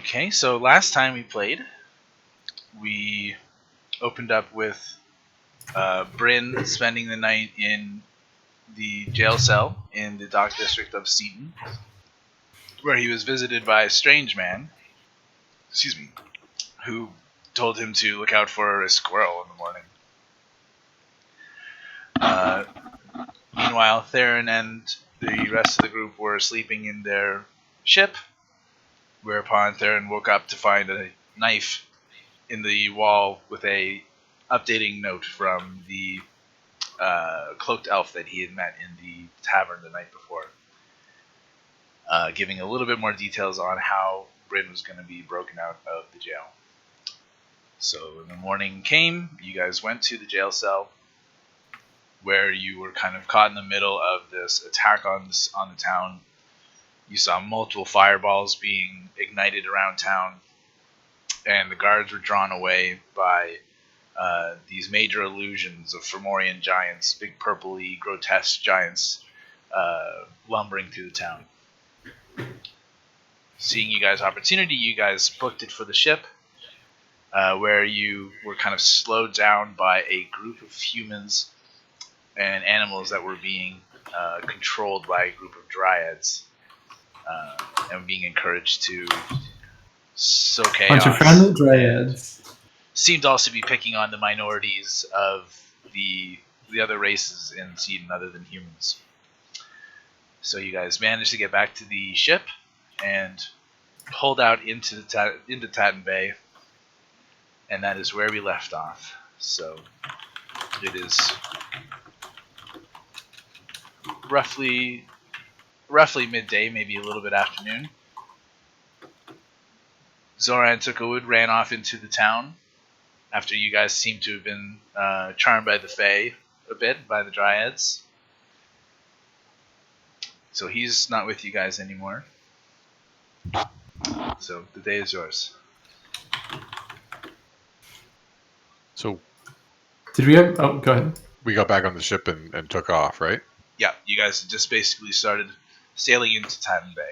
Okay, so last time we played, we opened up with Brynn spending the night in the jail cell in the dock district of Seaton, where he was visited by a strange man, who told him to look out for a squirrel in the morning. Meanwhile, Theren and the rest of the group were sleeping in their ship, whereupon Theren woke up to find a knife in the wall with a updating note from the cloaked elf that he had met in the tavern the night before, giving a little bit more details on how Brynn was going to be broken out of the jail. So when the morning came, you guys went to the jail cell, where you were kind of caught in the middle of this attack on the town. You saw multiple fireballs being ignited around town, and the guards were drawn away by these major illusions of Fomorian giants, big purpley, grotesque giants lumbering through the town. Seeing you guys' opportunity, you guys booked it for the ship, where you were kind of slowed down by a group of humans and animals that were being controlled by a group of dryads, and being encouraged to sow chaos. Bunch of friendly dryads. Seemed to also be picking on the minorities of the other races in Seaton other than humans. So you guys managed to get back to the ship and pulled out into Taden Bay, and that is where we left off. So it is roughly midday, maybe a little bit afternoon. Zoran took a wood, ran off into the town after you guys seem to have been charmed by the Fae a bit, by the dryads. So he's not with you guys anymore. So the day is yours. So Did we have... Oh, go ahead. we got back on the ship and took off, right? Yeah, you guys just basically started sailing into Taden Bay.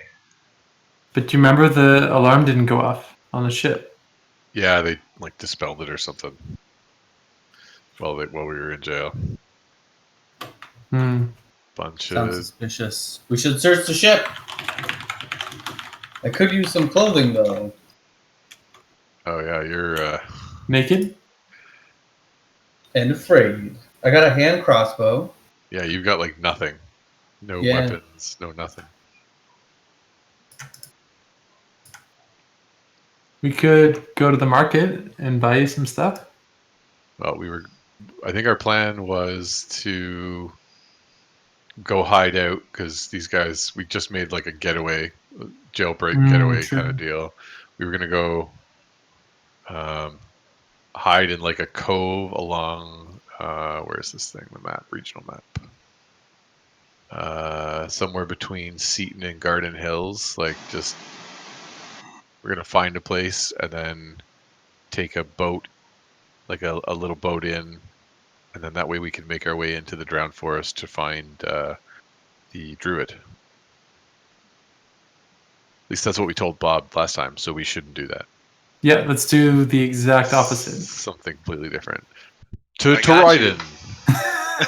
But do you remember the alarm didn't go off on the ship? Yeah, they like dispelled it or something. While we were in jail. Sounds suspicious. We should search the ship. I could use some clothing though. Oh yeah, you're Naked? And afraid. I got a hand crossbow. yeah, you've got like nothing. No Yeah. weapons, no nothing. We could go to the market and buy you some stuff. Well, I think our plan was to go hide out because these guys, we just made like a getaway, jailbreak getaway true. kind of deal. We were going to go hide in like a cove along, where's this thing, the map, regional map. Somewhere between Seaton and Garden Hills, like just, we're going to find a place and then take a boat, like a little boat in, and then that way we can make our way into the Drowned Forest to find the druid. At least that's what we told Bob last time, so we shouldn't do that. Yeah, let's do the exact opposite. Something completely different. To got Raiden.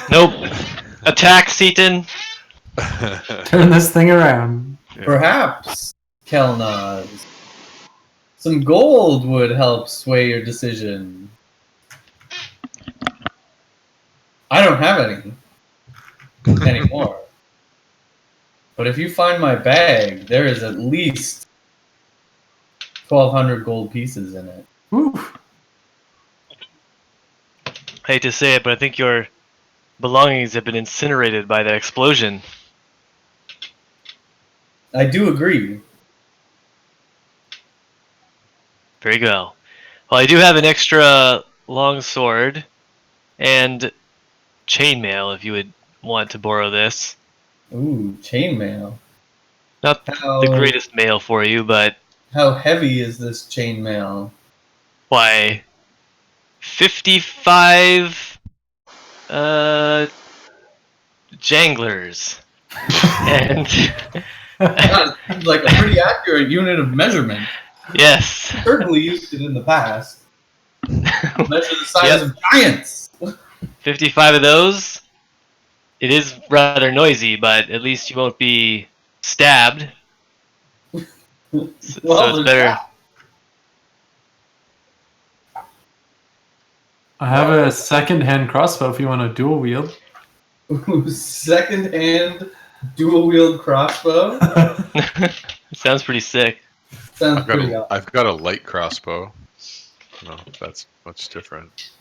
Nope. Attack, Seaton. Turn this thing around. Yeah. Perhaps, Kelnozz. Some gold would help sway your decision. I don't have any anymore. But if you find my bag, there is at least 1,200 gold pieces in it. Woo. Hate to say it, but I think your belongings have been incinerated by that explosion. I do agree. Very well. Well, I do have an extra long sword and chainmail if you would want to borrow this. Ooh, chainmail. Not the greatest mail for you, but How heavy is this chainmail? why 55 janglers. And God, it seems like a pretty accurate unit of measurement. Yes. Certainly used it in the past. Measure the size Yep. of giants. 55 of those. It is rather noisy, but at least you won't be stabbed. So it's there's better. I have a second-hand crossbow if you want to dual wield. that. Second-hand dual-wield crossbow. Sounds pretty sick. Sounds pretty awesome. I've got a light crossbow. No, that's much different.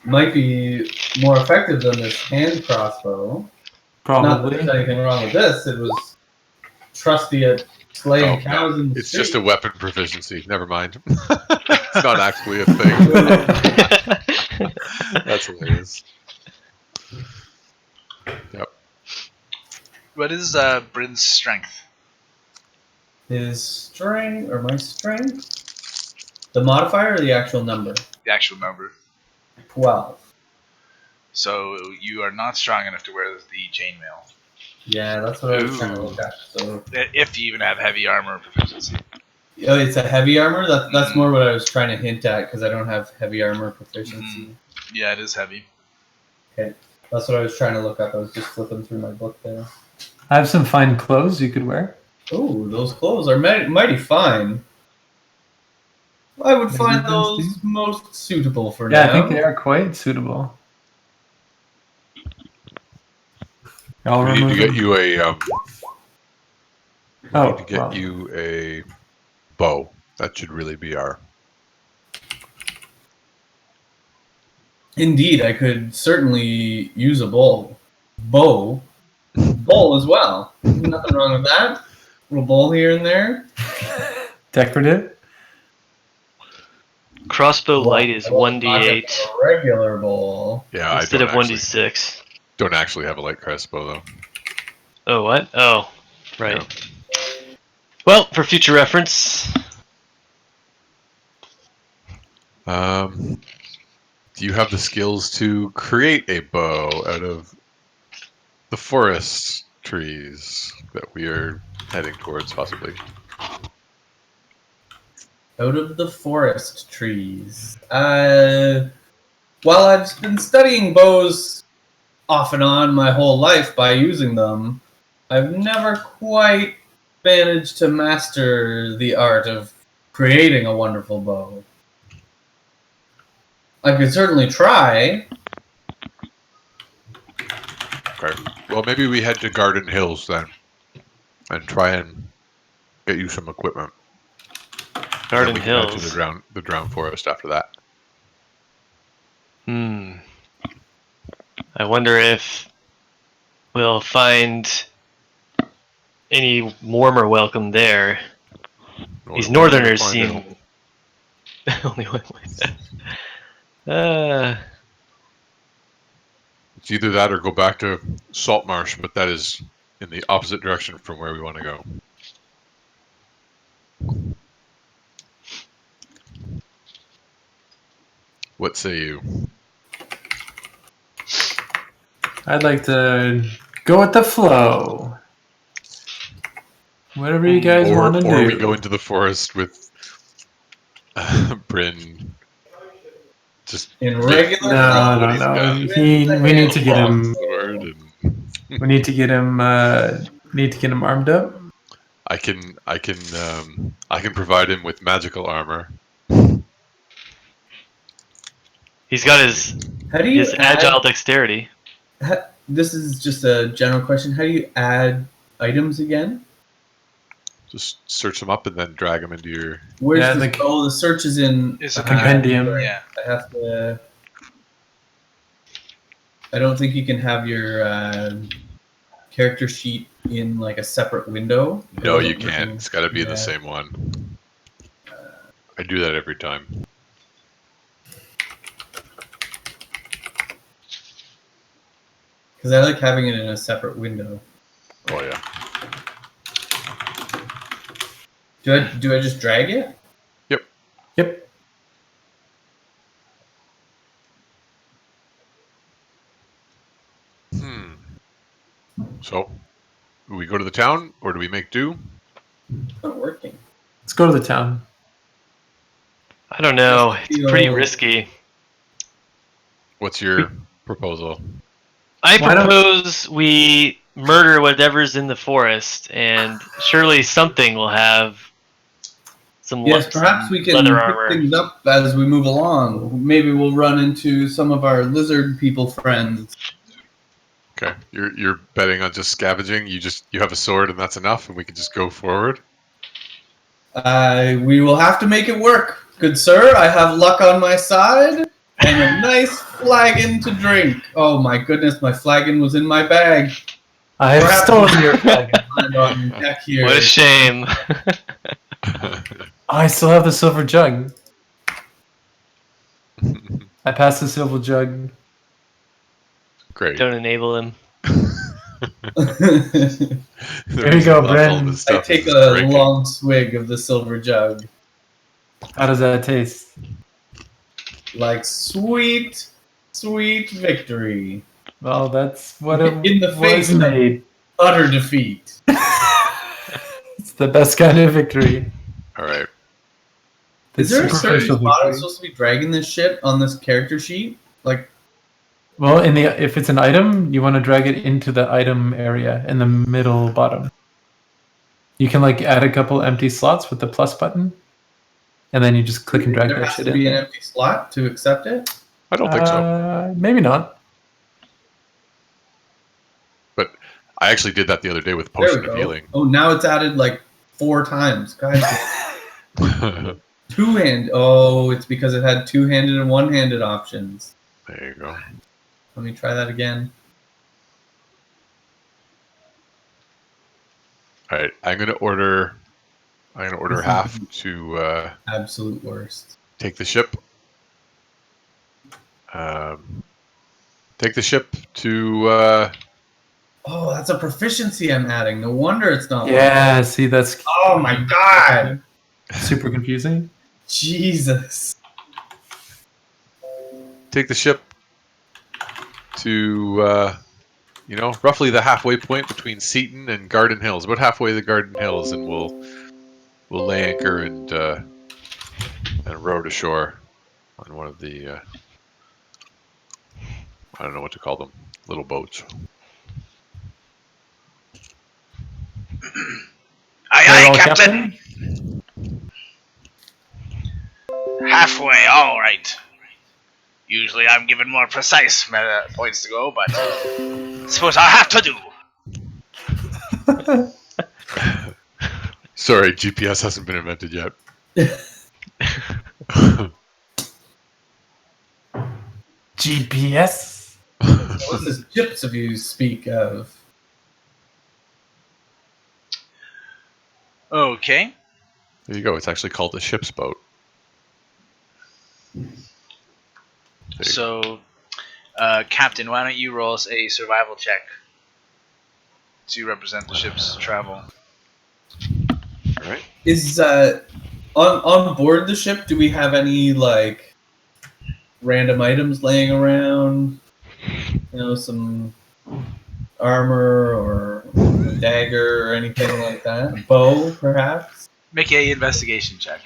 Might be more effective than this hand crossbow. Not that Probably. there's anything wrong with this. It was trusty at slaying cows in the It's street. just a weapon proficiency. Never mind. It's not actually a thing. That's hilarious. Yep. What is Bryn's strength? His strength, or my strength? The modifier or the actual number? The actual number. 12. So you are not strong enough to wear the chainmail. Yeah, that's what I was trying to look at. So, If you even have heavy armor proficiency. oh, it's a heavy armor? That's more what I was trying to hint at, because I don't have heavy armor proficiency. Yeah, it is heavy. Okay, that's what I was trying to look up. I was just flipping through my book there. I have some fine clothes you could wear. Oh, those clothes are mighty fine. I would find those most suitable for now. Yeah, I think they are quite suitable. I'll We need remove to get them. you a Oh, need to get well. you a bow. That should really be our. Indeed, I could certainly use a bow. Bow as well. Nothing wrong with that. Little bowl here and there. Decorative. Crossbow light is 1d8 A regular bowl. Yeah, instead I of don't 1d6. don't actually have a light crossbow though. Oh, what? Oh, right. Well, for future reference. Do you have the skills to create a bow out of the forest trees that we are heading towards, possibly? Out of the forest trees. Well, I've been studying bows off and on my whole life by using them. I've never quite managed to master the art of creating a wonderful bow. I could certainly try. Okay. Well, maybe we head to Garden Hills then, and try and get you some equipment. Garden And then we can head Hills. to the drowned forest after that. I wonder if we'll find any warmer welcome there. These northerners seem only one way. It's either that or go back to Salt Marsh, but that is in the opposite direction from where we want to go. What say you? I'd like to go with the flow. Whatever you guys want to do. Or we go into the forest with Brynn. Just In regular No. We need to get him. We need to get him. Need to get him armed up. I can provide him with magical armor. He's got his agile dexterity. This is just a general question. How do you add items again? Just search them up and then drag them into your. Where's the search is in Is it compendium? Yeah. I have to. I don't think you can have your character sheet in like a separate window. No, you can't. It's got to be the same one. I do that every time. Because I like having it in a separate window. Oh yeah. Do I just drag it? Yep. So, do we go to the town or do we make do? It's not working. Let's go to the town. I don't know. Just It's feel- pretty risky. What's your proposal? I Why don't- propose we murder whatever's in the forest, and surely something will have some. Yes, perhaps we can leather pick armor. things up as we move along. Maybe we'll run into some of our lizard people friends. Okay, you're betting on just scavenging. You have a sword and that's enough, and we can just go forward. We will have to make it work, good sir. I have luck on my side and a nice flagon to drink. Oh my goodness, my flagon was in my bag. I have Perhaps- stolen your flag. I'm on deck here. What a shame. I still have the silver jug. I passed the silver jug. Great. Don't enable him. The Here you reason go, he loves all Brynn. this I stuff take is a drinking. long swig of the silver jug. How does that taste? Like sweet, sweet victory. Well, that's what it In the was face of- made. Utter defeat. It's the best kind of victory. All right. Is there a certain superficial spot I'm victory. supposed to be dragging this shit on this character sheet? Like, Well, if it's an item, you want to drag it into the item area in the middle bottom. You can like add a couple empty slots with the plus button, and then you just click and drag there that has shit to in. be an there. empty slot to accept it? I don't think so. Maybe not. But I actually did that the other day with There we potion go. of healing. Oh, now it's added like 4 times. Guys, There two-hand. Oh, it's because it had two-handed and one-handed options. you go. Let me try that again. All right. I'm gonna order half to Absolute worst. take the ship. Take the ship to. Oh, that's a proficiency I'm adding. No wonder it's not. Yeah, see, that's working. Oh my god. super confusing. Jesus. Take the ship to roughly the halfway point between Seaton and Garden Hills. About halfway to Garden Hills, and we'll lay anchor and row to shore on one of the I don't know what to call them, little boats. Aye, Farewell, aye, Captain. Halfway, all right. Usually I'm given more precise points to go, but suppose I'll have to do. Sorry, GPS hasn't been invented yet. GPS. What's this chips of you speak of? Okay. There you go. It's actually called the ship's boat. There you go. So, Captain, why don't you roll us a survival check to represent the ship's travel? All right. Is on board the ship, do we have any like random items laying around? You know, some armor or a dagger or anything like that? A bow, perhaps? Make a investigation check.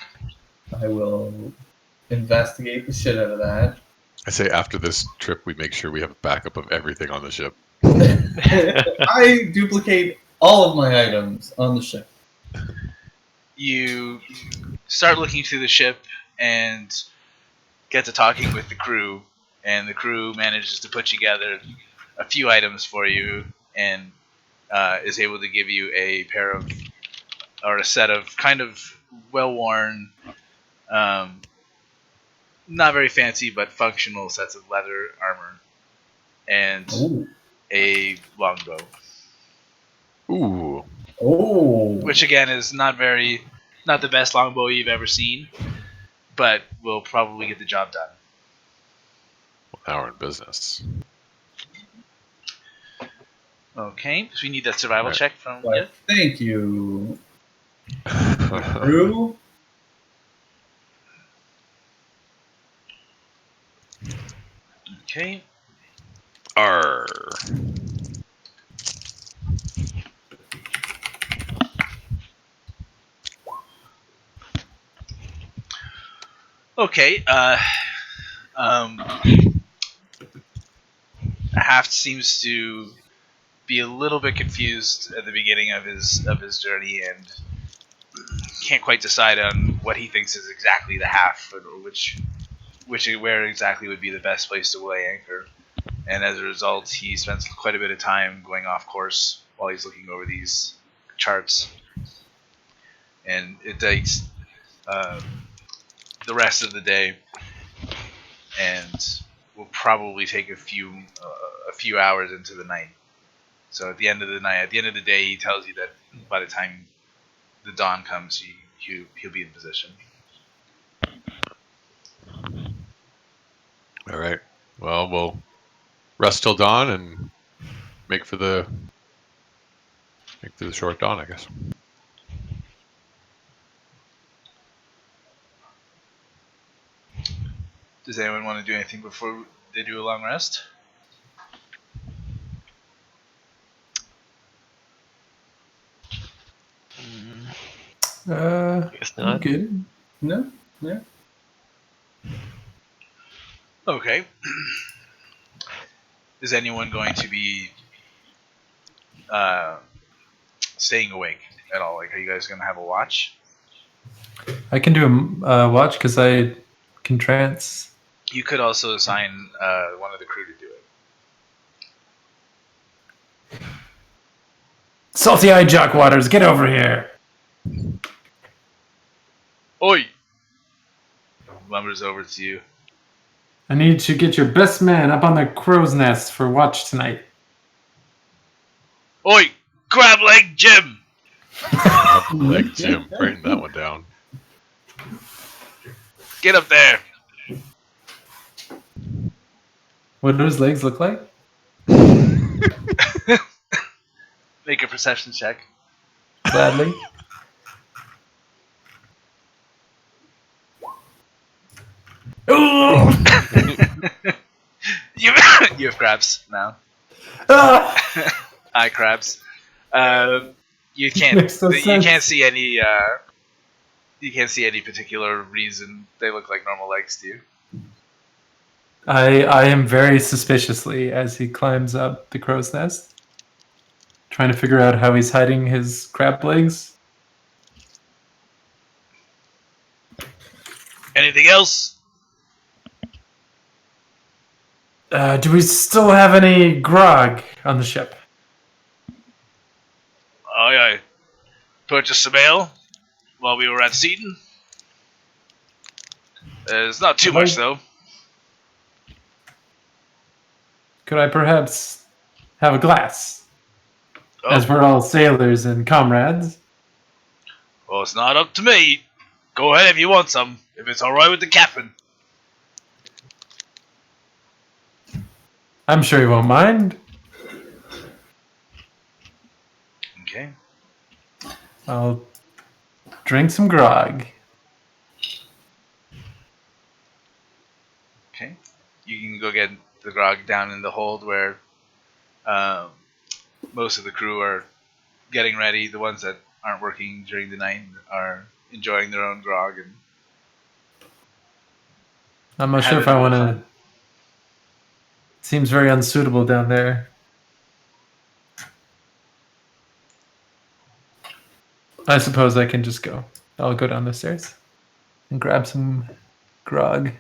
I will investigate the shit out of that. I say after this trip, we make sure we have a backup of everything on the ship. I duplicate all of my items on the ship. You start looking through the ship and get to talking with the crew, and the crew manages to put together a few items for you and is able to give you a pair of, or a set of kind of well-worn, not very fancy but functional sets of leather armor and Ooh. a longbow, Ooh. Oh. which again is not the best longbow you've ever seen, but will probably get the job done. Well, now we're in business. Okay, so we need that survival Right. check from Why, you. thank you, Drew. Okay, Arr. Okay. Half seems to be a little bit confused at the beginning of his journey and can't quite decide on what he thinks is exactly the half or where exactly would be the best place to weigh anchor. And as a result, he spends quite a bit of time going off course while he's looking over these charts. And it takes the rest of the day, and will probably take a few hours into the night. So at the end of the day, he tells you that by the time the dawn comes, he'll be in position. All right. Well, we'll rest till dawn and make for the short dawn, I guess. Does anyone want to do anything before they do a long rest? Guess I'm not. good. No? Yeah. Okay. Is anyone going to be staying awake at all? Like, are you guys going to have a watch? I can do a watch because I can trance. You could also assign one of the crew to do it. Salty-eyed Jockwaters, get over here! Oi! Lumbers over to you. I need to get your best man up on the crow's nest for watch tonight. Oi! Crab leg Jim! Like Jim, writing that one down. Get up there! What do his legs look like? Make a perception check. Gladly. you have crabs now. Hi, crabs. You can't. Makes no You sense. can't see any. You can't see any particular reason they look like normal legs to you. I am very suspiciously as he climbs up the crow's nest, trying to figure out how he's hiding his crab legs. Anything else? Do we still have any grog on the ship? Aye, aye. Purchased some ale while we were at Seaton. It's not too much though. Could I perhaps have a glass? Oh, As we're all sailors and comrades. well, it's not up to me. Go ahead if you want some. If it's all right with the captain. I'm sure he won't mind. Okay. I'll drink some grog. Okay. You can go get the grog down in the hold where most of the crew are getting ready. The ones that aren't working during the night are enjoying their own grog and I'm not sure if having I a want bit of to. fun. Seems very unsuitable down there. I suppose I can just go. I'll go down the stairs and grab some grog.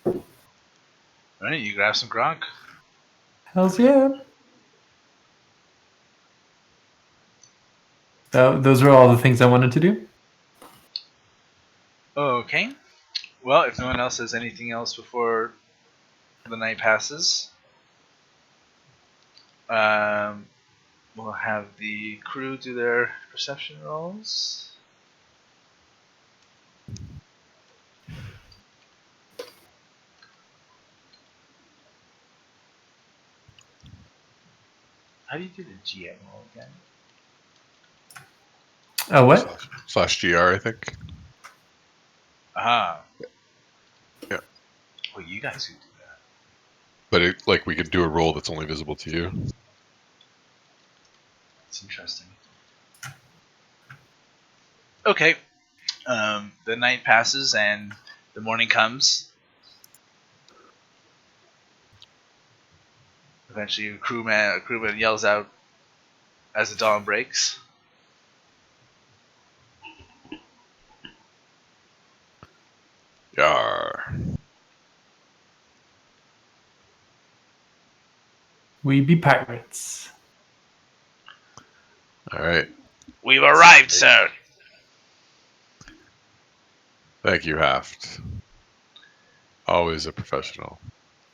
Alright, you grab some grog. Hells yeah. Those were all the things I wanted to do. Okay. Well, if no one else has anything else before the night passes, we'll have the crew do their perception rolls. How do you do the GM roll again? Oh, what? Slash GR, I think. Aha. Yeah. Well, you guys who do that. But we could do a roll that's only visible to you. It's interesting. Okay. The night passes and The morning comes. Eventually, a crewman yells out as the dawn breaks. Yar. We be pirates. All right. We've arrived, sir. Thank you, Haft. Always a professional.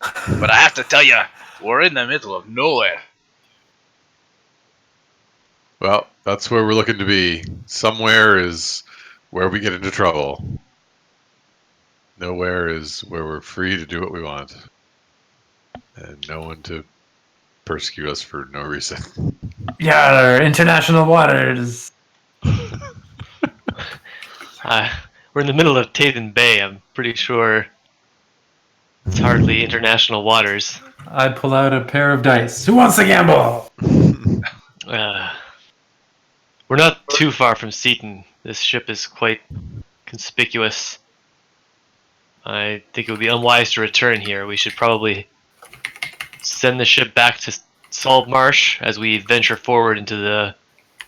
But I have to tell you, we're in the middle of nowhere. Well, that's where we're looking to be. Somewhere is where we get into trouble. Nowhere is where we're free to do what we want. And no one to persecute us for no reason. Yeah, international waters. We're in the middle of Taden Bay. I'm pretty sure it's hardly international waters. I pull out a pair of dice. Who wants to gamble? We're not too far from Seaton. This ship is quite conspicuous. I think it would be unwise to return here. We should probably send the ship back to Salt Marsh as we venture forward into the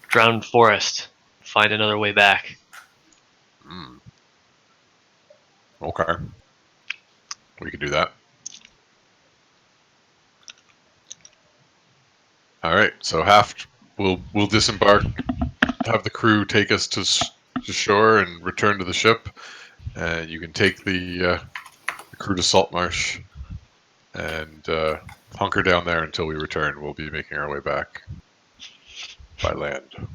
drowned forest. Find another way back. Okay. We could do that. All right. So Haft will disembark, have the crew take us to shore and return to the ship. And you can take the crew to Salt Marsh and hunker down there until we return. We'll be making our way back by land.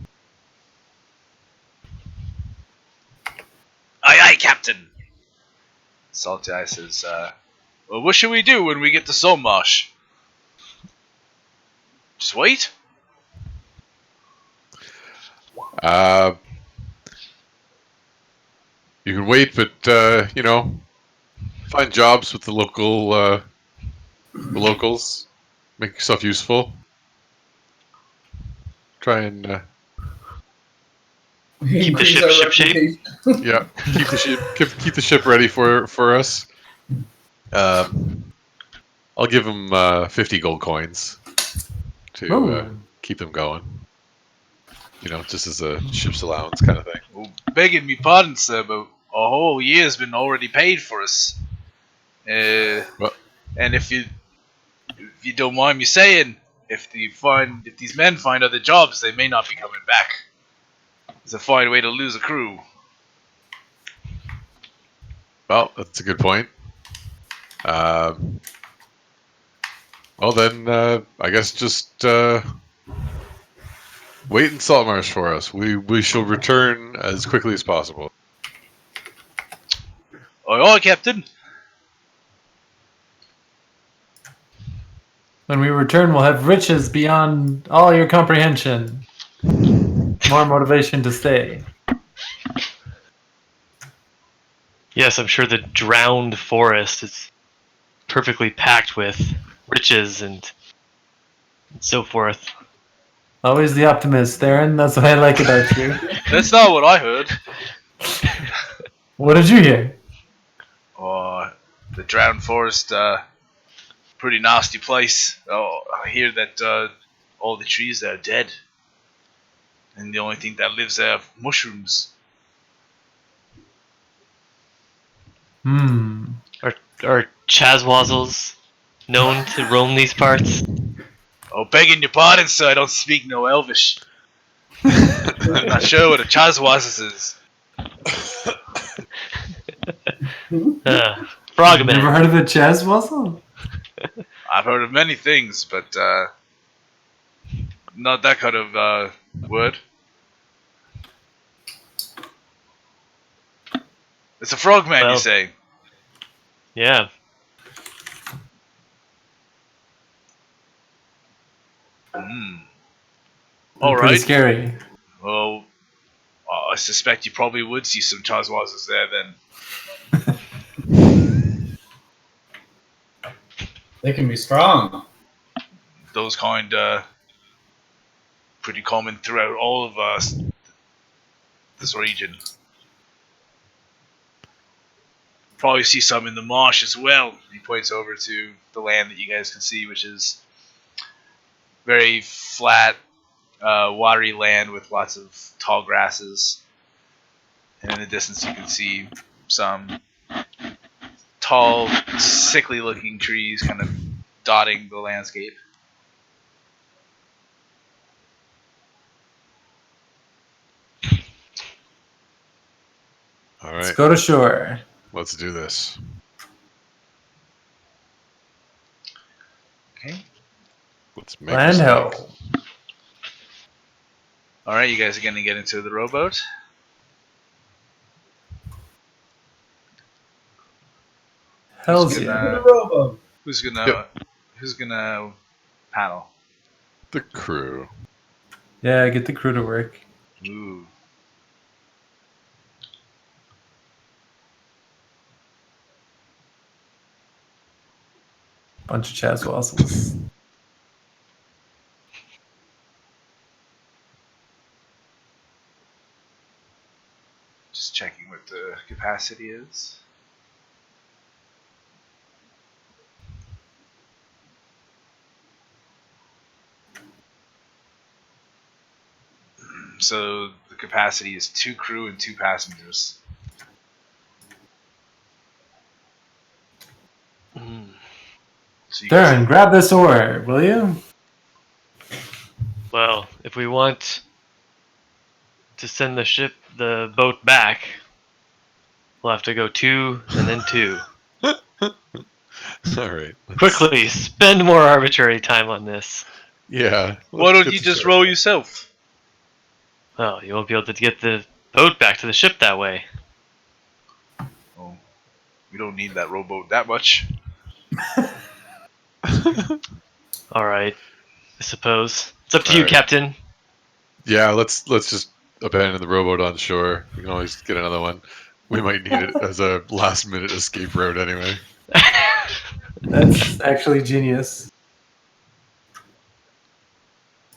Aye, aye, Captain. Salty Eye says, well, what should we do when we get to Saltmarsh? Just wait? You can wait, but find jobs with the locals. Make yourself useful. Try and Keep the ship shipshape. yeah, keep the ship ready for us. I'll give them 50 gold coins to keep them going. Just as a ship's allowance kind of thing. Well, begging me pardon, sir, but a whole year's been already paid for us. And if you don't mind me saying, if these men find other jobs, they may not be coming back. It's a fine way to lose a crew. Well, that's a good point. Well then, I guess just wait in Saltmarsh for us. We shall return as quickly as possible. Aye, Captain. When we return, we'll have riches beyond all your comprehension. More motivation to stay. Yes, I'm sure the drowned forest is perfectly packed with riches and so forth. Always the optimist, Theren. That's what I like about you. That's not what I heard. What did you hear? The drowned forest, pretty nasty place. Oh, I hear that all the trees there are dead. And the only thing that lives there are mushrooms. Are Chazwazzles known to roam these parts? Oh, begging your pardon, sir, I don't speak no Elvish. I'm not sure what a Chazwazzles is. Frogman. Never heard of a Chazwazzle? I've heard of many things, but not that kind of word. It's a frogman, you say? Yeah. All Pretty right. scary. Well, I suspect you probably would see some Chazwazzles there then. They can be strong. Those kind, pretty common throughout all of this region. Probably see some in the marsh as well. He points over to the land that you guys can see, which is very flat, watery land with lots of tall grasses. And in the distance you can see some tall, sickly-looking trees kind of dotting the landscape. All Let's right, go to shore. let's do this. Okay. Let's make Land a ho. stake. All right, you guys are going to get into the rowboat. Hells Who's yeah. gonna- The rowboat. Who's gonna Yep. Who's gonna paddle? The crew. Yeah, get the crew to work. Ooh. Bunch of Chazwazzles. Just checking what the capacity is. So the capacity is 2 crew and 2 passengers. So you guys- Theren, grab this oar, will you? Well, if we want to send the boat back, we'll have to go 2 and then 2. All right. Quickly, spend more arbitrary time on this. Yeah. Why let's don't get you to just shore. row yourself? Well, you won't be able to get the boat back to the ship that way. Oh, we don't need that rowboat that much. Alright, I suppose. It's up to you, Alright. Captain. Yeah, let's just abandon the rowboat on shore. We can always get another one. We might need it as a last minute escape route anyway. That's actually genius.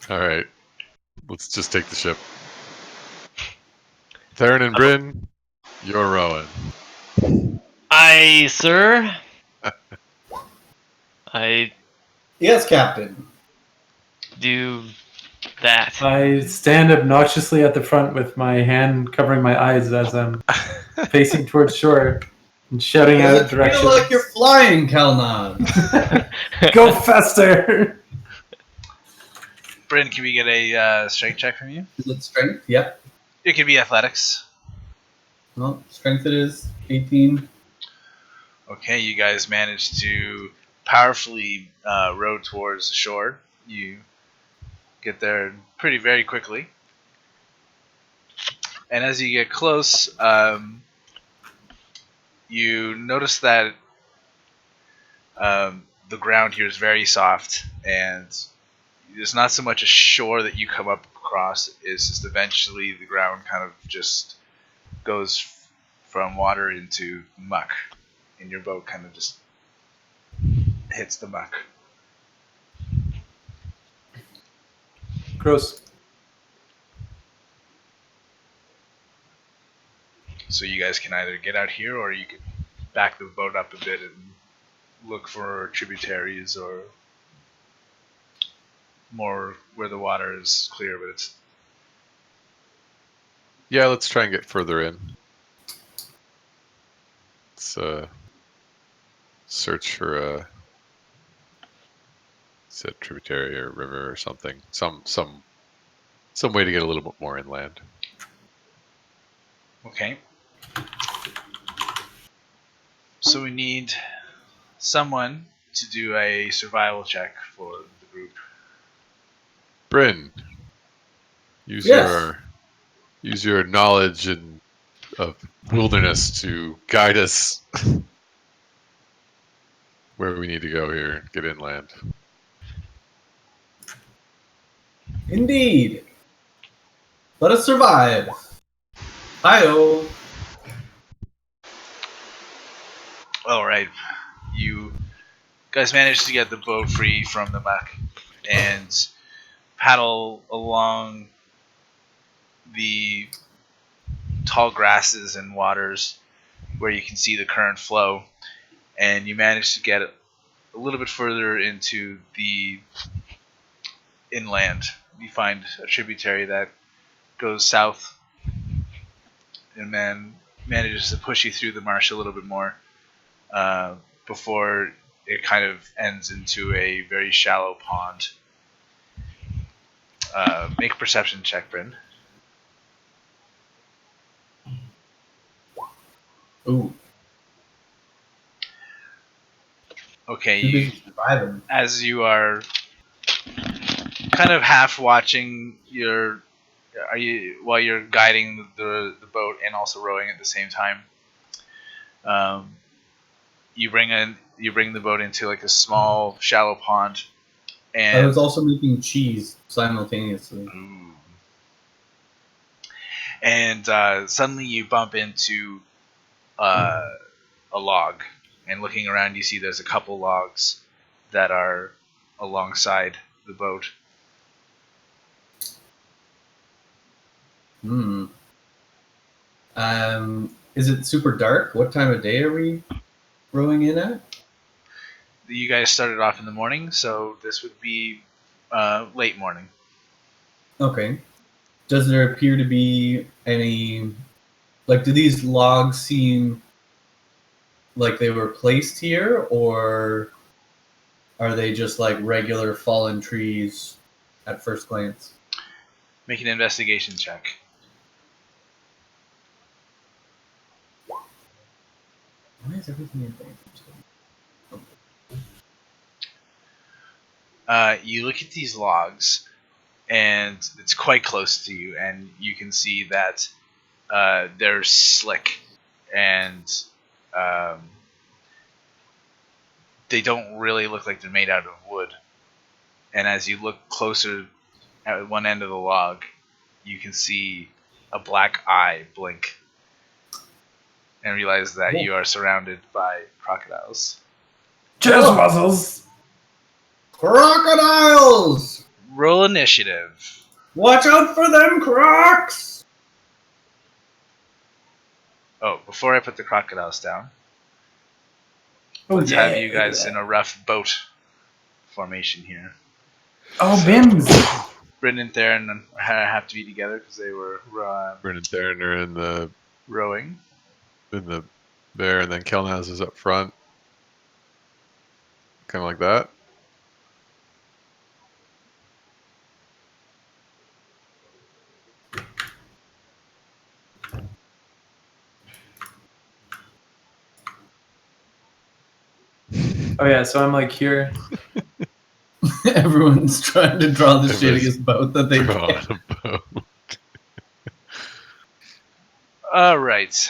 All right, let's just take the ship. Theren and Brynn, you're rowing. Aye, sir. I Yes, Captain. do that. I stand obnoxiously at the front with my hand covering my eyes as I'm facing towards shore and shouting Does out it feel directions. like you're flying, Kelnozz? Go faster! Bryn, can we get a strength check from you? Is it strength? Yep. It could be athletics. Well, strength it is. 18. Okay, you guys managed to powerfully row towards the shore. You get there very quickly. And as you get close, you notice that the ground here is very soft, and there's not so much a shore that you come up across. It's just eventually the ground kind of just goes from water into muck, and your boat kind of just hits the muck. Gross. So you guys can either get out here, or you can back the boat up a bit and look for tributaries or more where the water is clear, but it's Yeah, let's try and get further in. Let's search for a tributary or river or something. Some way to get a little bit more inland. okay. So we need someone to do a survival check for the group. Brynn, use Yes. your knowledge of wilderness to guide us where we need to go here. Get inland. Indeed. Let us survive. Hi-oh. All right, you guys managed to get the boat free from the muck and paddle along the tall grasses and waters where you can see the current flow, and you manage to get a little bit further into the inland. You find a tributary that goes south and then manages to push you through the marsh a little bit more before it kind of ends into a very shallow pond. Make a perception check, Brynn. Ooh. Okay, Too you, busy surviving. as you are kind of half watching while you're guiding the boat and also rowing at the same time, you bring the boat into like a small shallow pond, and I was also making cheese simultaneously. Ooh. And suddenly you bump into a log, and looking around you see there's a couple logs that are alongside the boat. Hmm. Is it super dark? What time of day are we rowing in at? You guys started off in the morning, so this would be late morning. Okay. Does there appear to be any... Like, do these logs seem like they were placed here, or are they just like regular fallen trees at first glance? Make an investigation check. Why is everything in there? You look at these logs, and it's quite close to you, and you can see that they're slick, and they don't really look like they're made out of wood. And as you look closer at one end of the log, you can see a black eye blink, and realize that you are surrounded by crocodiles. Jazz muzzles. Crocodiles! Roll initiative. Watch out for them crocs! Oh, before I put the crocodiles down, Oh, let's yeah, have you guys look in at a rough boat formation here. that. Oh, Bims. Brynn and Theren have to be together because they were Brynn and Theren are rowing. there, and then Kelnozz is up front, kind of like that. Oh yeah, so I'm like here. Everyone's trying to draw the Everyone's shittiest boat that they On can. a boat. All right.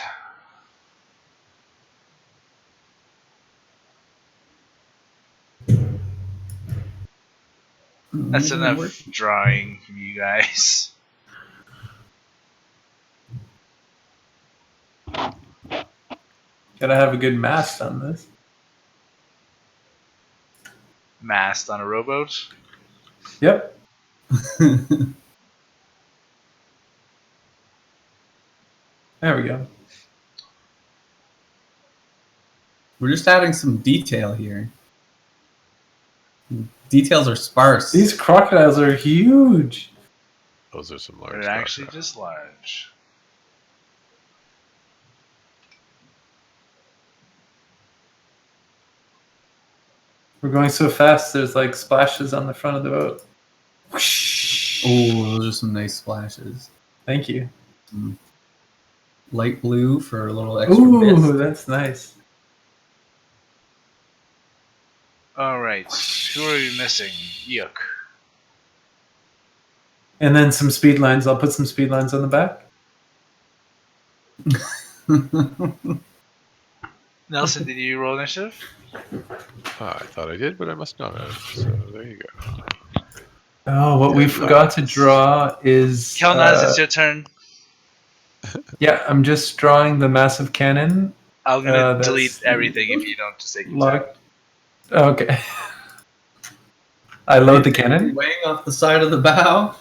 That's enough drawing from you guys. Gotta have a good mast on this. Mast on a rowboat. Yep. There we go. We're just adding some detail here. Details are sparse. These crocodiles are huge. Those are some large. They're actually crocodiles. just large. We're going so fast, there's like splashes on the front of the boat. Whoosh. Oh, those are some nice splashes. Thank you. Light blue for a little extra Ooh, mist. that's nice. All right. Who are you missing? Eikooc. And then some speed lines. I'll put some speed lines on the back. Nelson, did you roll initiative? I thought I did, but I must not have. So there you go. Oh, what we forgot to draw is... Kelnozz, it's your turn. Yeah, I'm just drawing the massive cannon. I'm going to that's delete everything if you don't just take your turn. Locked. Okay. I load the cannon. Weighing off the side of the bow.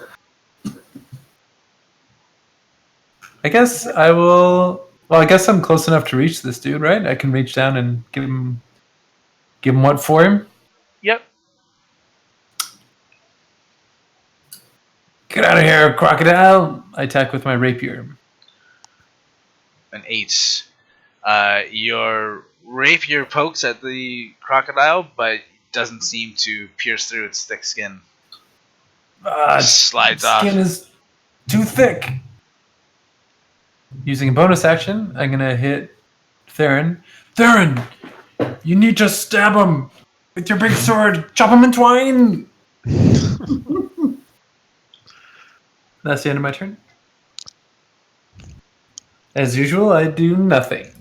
I guess I will... Well, I guess I'm close enough to reach this dude, right? I can reach down and give him what for him. Yep. Get out of here, crocodile! I attack with my rapier. An 8. Your rapier pokes at the crocodile, but doesn't seem to pierce through its thick skin. Slides off. Skin is too thick. Using a bonus action, I'm gonna hit Theren. Theren, you need to stab him with your big sword. Chop him in twine. That's the end of my turn. As usual, I do nothing.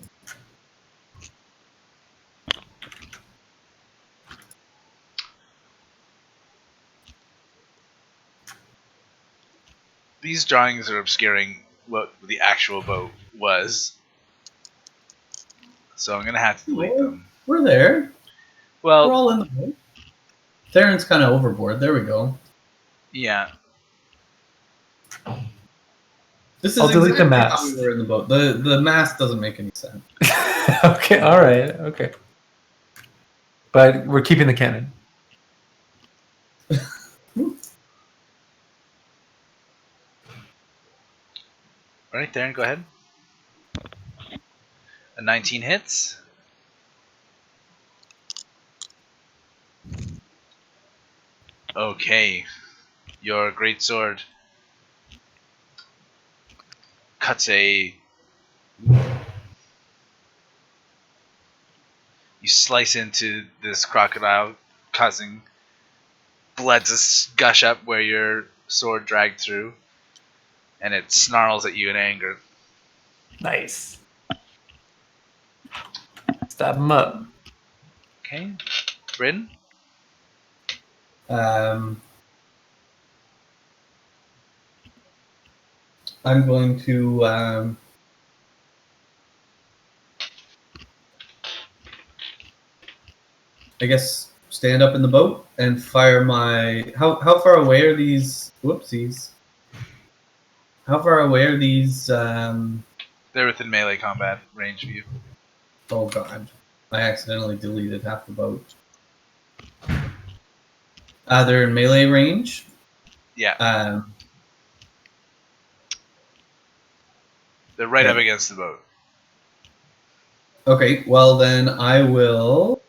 These drawings are obscuring what the actual boat was, so I'm gonna have to delete them. We're there. Well, We're all in the boat. Theren's kind of overboard. There we go. yeah. This is I'll delete the exactly how mast. we were in the boat. The mast doesn't make any sense. Okay, all right, okay. But we're keeping the cannon. All right, Theren, go ahead. A 19 hits. Okay, your great sword cuts a. You slice into this crocodile, causing blood to gush up where your sword dragged through, and it snarls at you in anger. Nice. Stab him up. Okay, Brynn. I'm going to I guess stand up in the boat and fire my. How far away are these? Whoopsies. How far away are these? They're within melee combat range of you. Oh god, I accidentally deleted half the boat. They're in melee range. Yeah. They're right up against the boat. Okay, well then I will.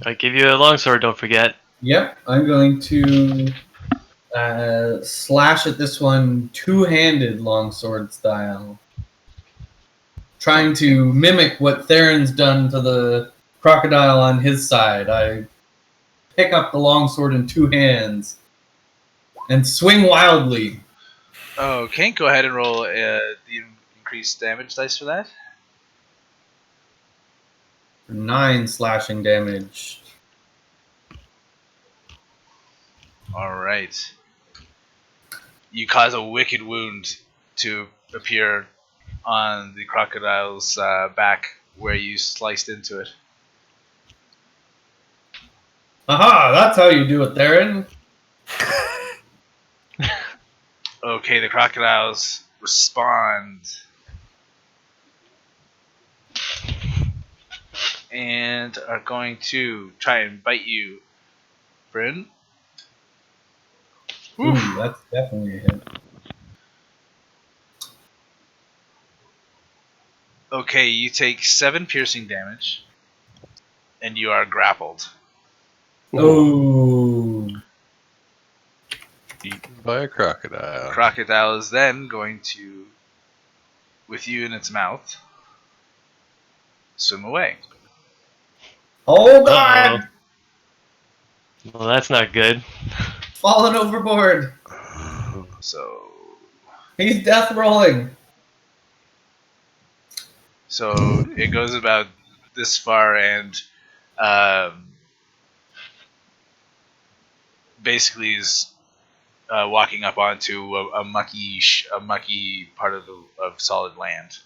I give you a longsword, don't forget. Yep, I'm going to slash at this one two-handed longsword style. Trying to mimic what Theren's done to the crocodile on his side. I pick up the longsword in two hands and swing wildly. Okay, go ahead and roll the increased damage dice for that. 9 slashing damage. Alright. You cause a wicked wound to appear on the crocodile's back where you sliced into it. Aha, that's how you do it, Theren. Okay, the crocodiles respond. And are going to try and bite you. Brynn? Ooh, that's definitely a hit. Okay, you take 7 piercing damage. And you are grappled. Oh. Eaten by a crocodile. Crocodile is then going to, with you in its mouth, swim away. Oh god! Well, that's not good. Fallen overboard. So He's death rolling. it goes about this far and basically is walking up onto a mucky part of solid land.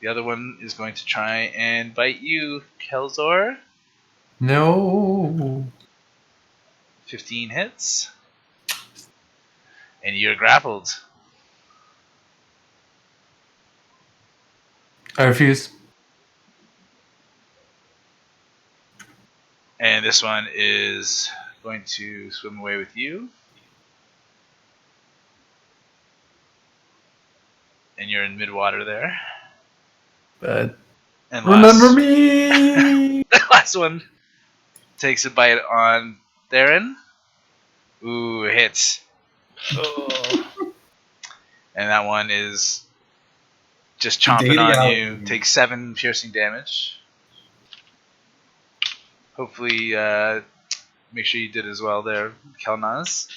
The other one is going to try and bite you, Kelzor. No. 15 hits. And you're grappled. I refuse. And this one is going to swim away with you. And you're in midwater there. But And remember last, me. the last one takes a bite on Theren. Ooh, hits. Oh. And that one is just chomping on you. Takes 7 piercing damage. Hopefully, make sure you did as well there, Kelnozz.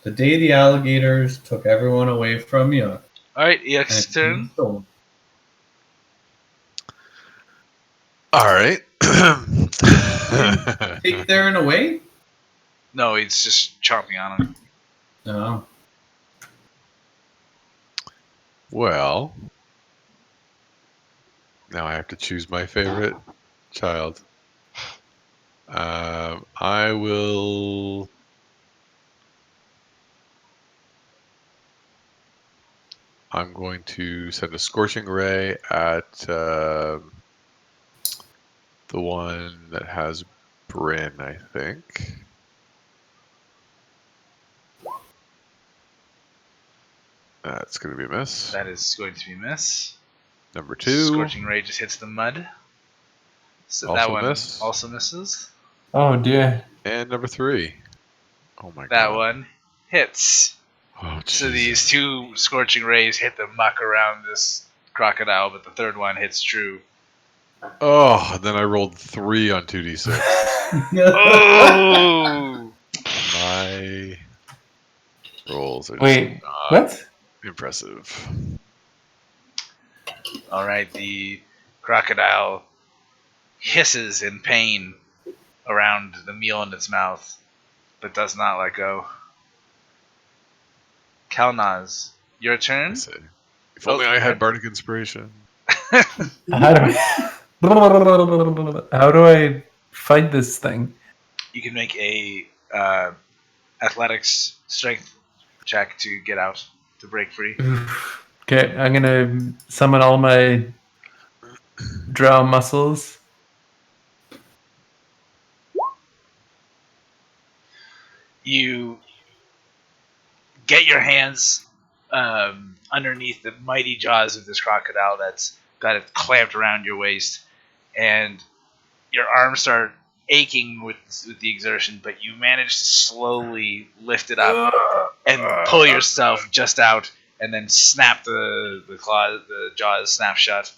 The day the alligators took everyone away from you. Alright, EX's turn. So, All right. take Theren away? No, it's just chomping on him. No. Well, now I have to choose my favorite child. I will. I'm going to send a scorching ray at the one that has Brynn, I think. That's going to be a miss. That is going to be a miss. Number 2. Scorching Ray just hits the mud. So that Also one miss. also misses. Oh dear. And number 3. Oh my That god. one hits. Oh, So these Jesus. 2 Scorching Rays hit the muck around this crocodile, but the third one hits true. Oh, then I rolled 3 on 2d6. Oh! My rolls are just Wait, not what? impressive. Alright, the crocodile hisses in pain around the meal in its mouth, but does not let go. Kelnozz, your I turn. say. If only I had bardic inspiration. How do how do I fight this thing? You can make a athletics strength check to get out, to break free. Okay, I'm gonna summon all my drow muscles. You get your hands underneath the mighty jaws of this crocodile that's got it clamped around your waist, and your arms start aching with the exertion, but you manage to slowly lift it up and pull yourself just out, and then snap the jaws snap shut.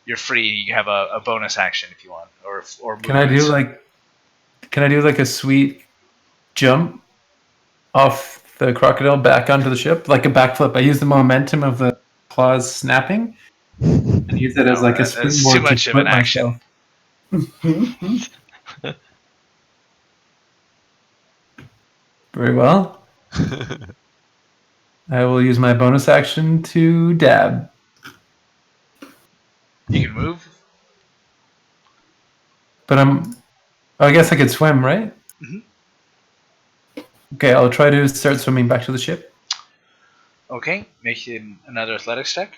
You're free. You have a bonus action if you want, or Can I do like a sweet jump off the crocodile back onto the ship, like a backflip? I use the momentum of the claws snapping and use it as like a That's too springboard to much of an flip action. myself. Very well. I will use my bonus action to dab. You can move. But I guess I could swim, right? Mhm. Okay, I'll try to start swimming back to the ship. Okay, make another athletics check.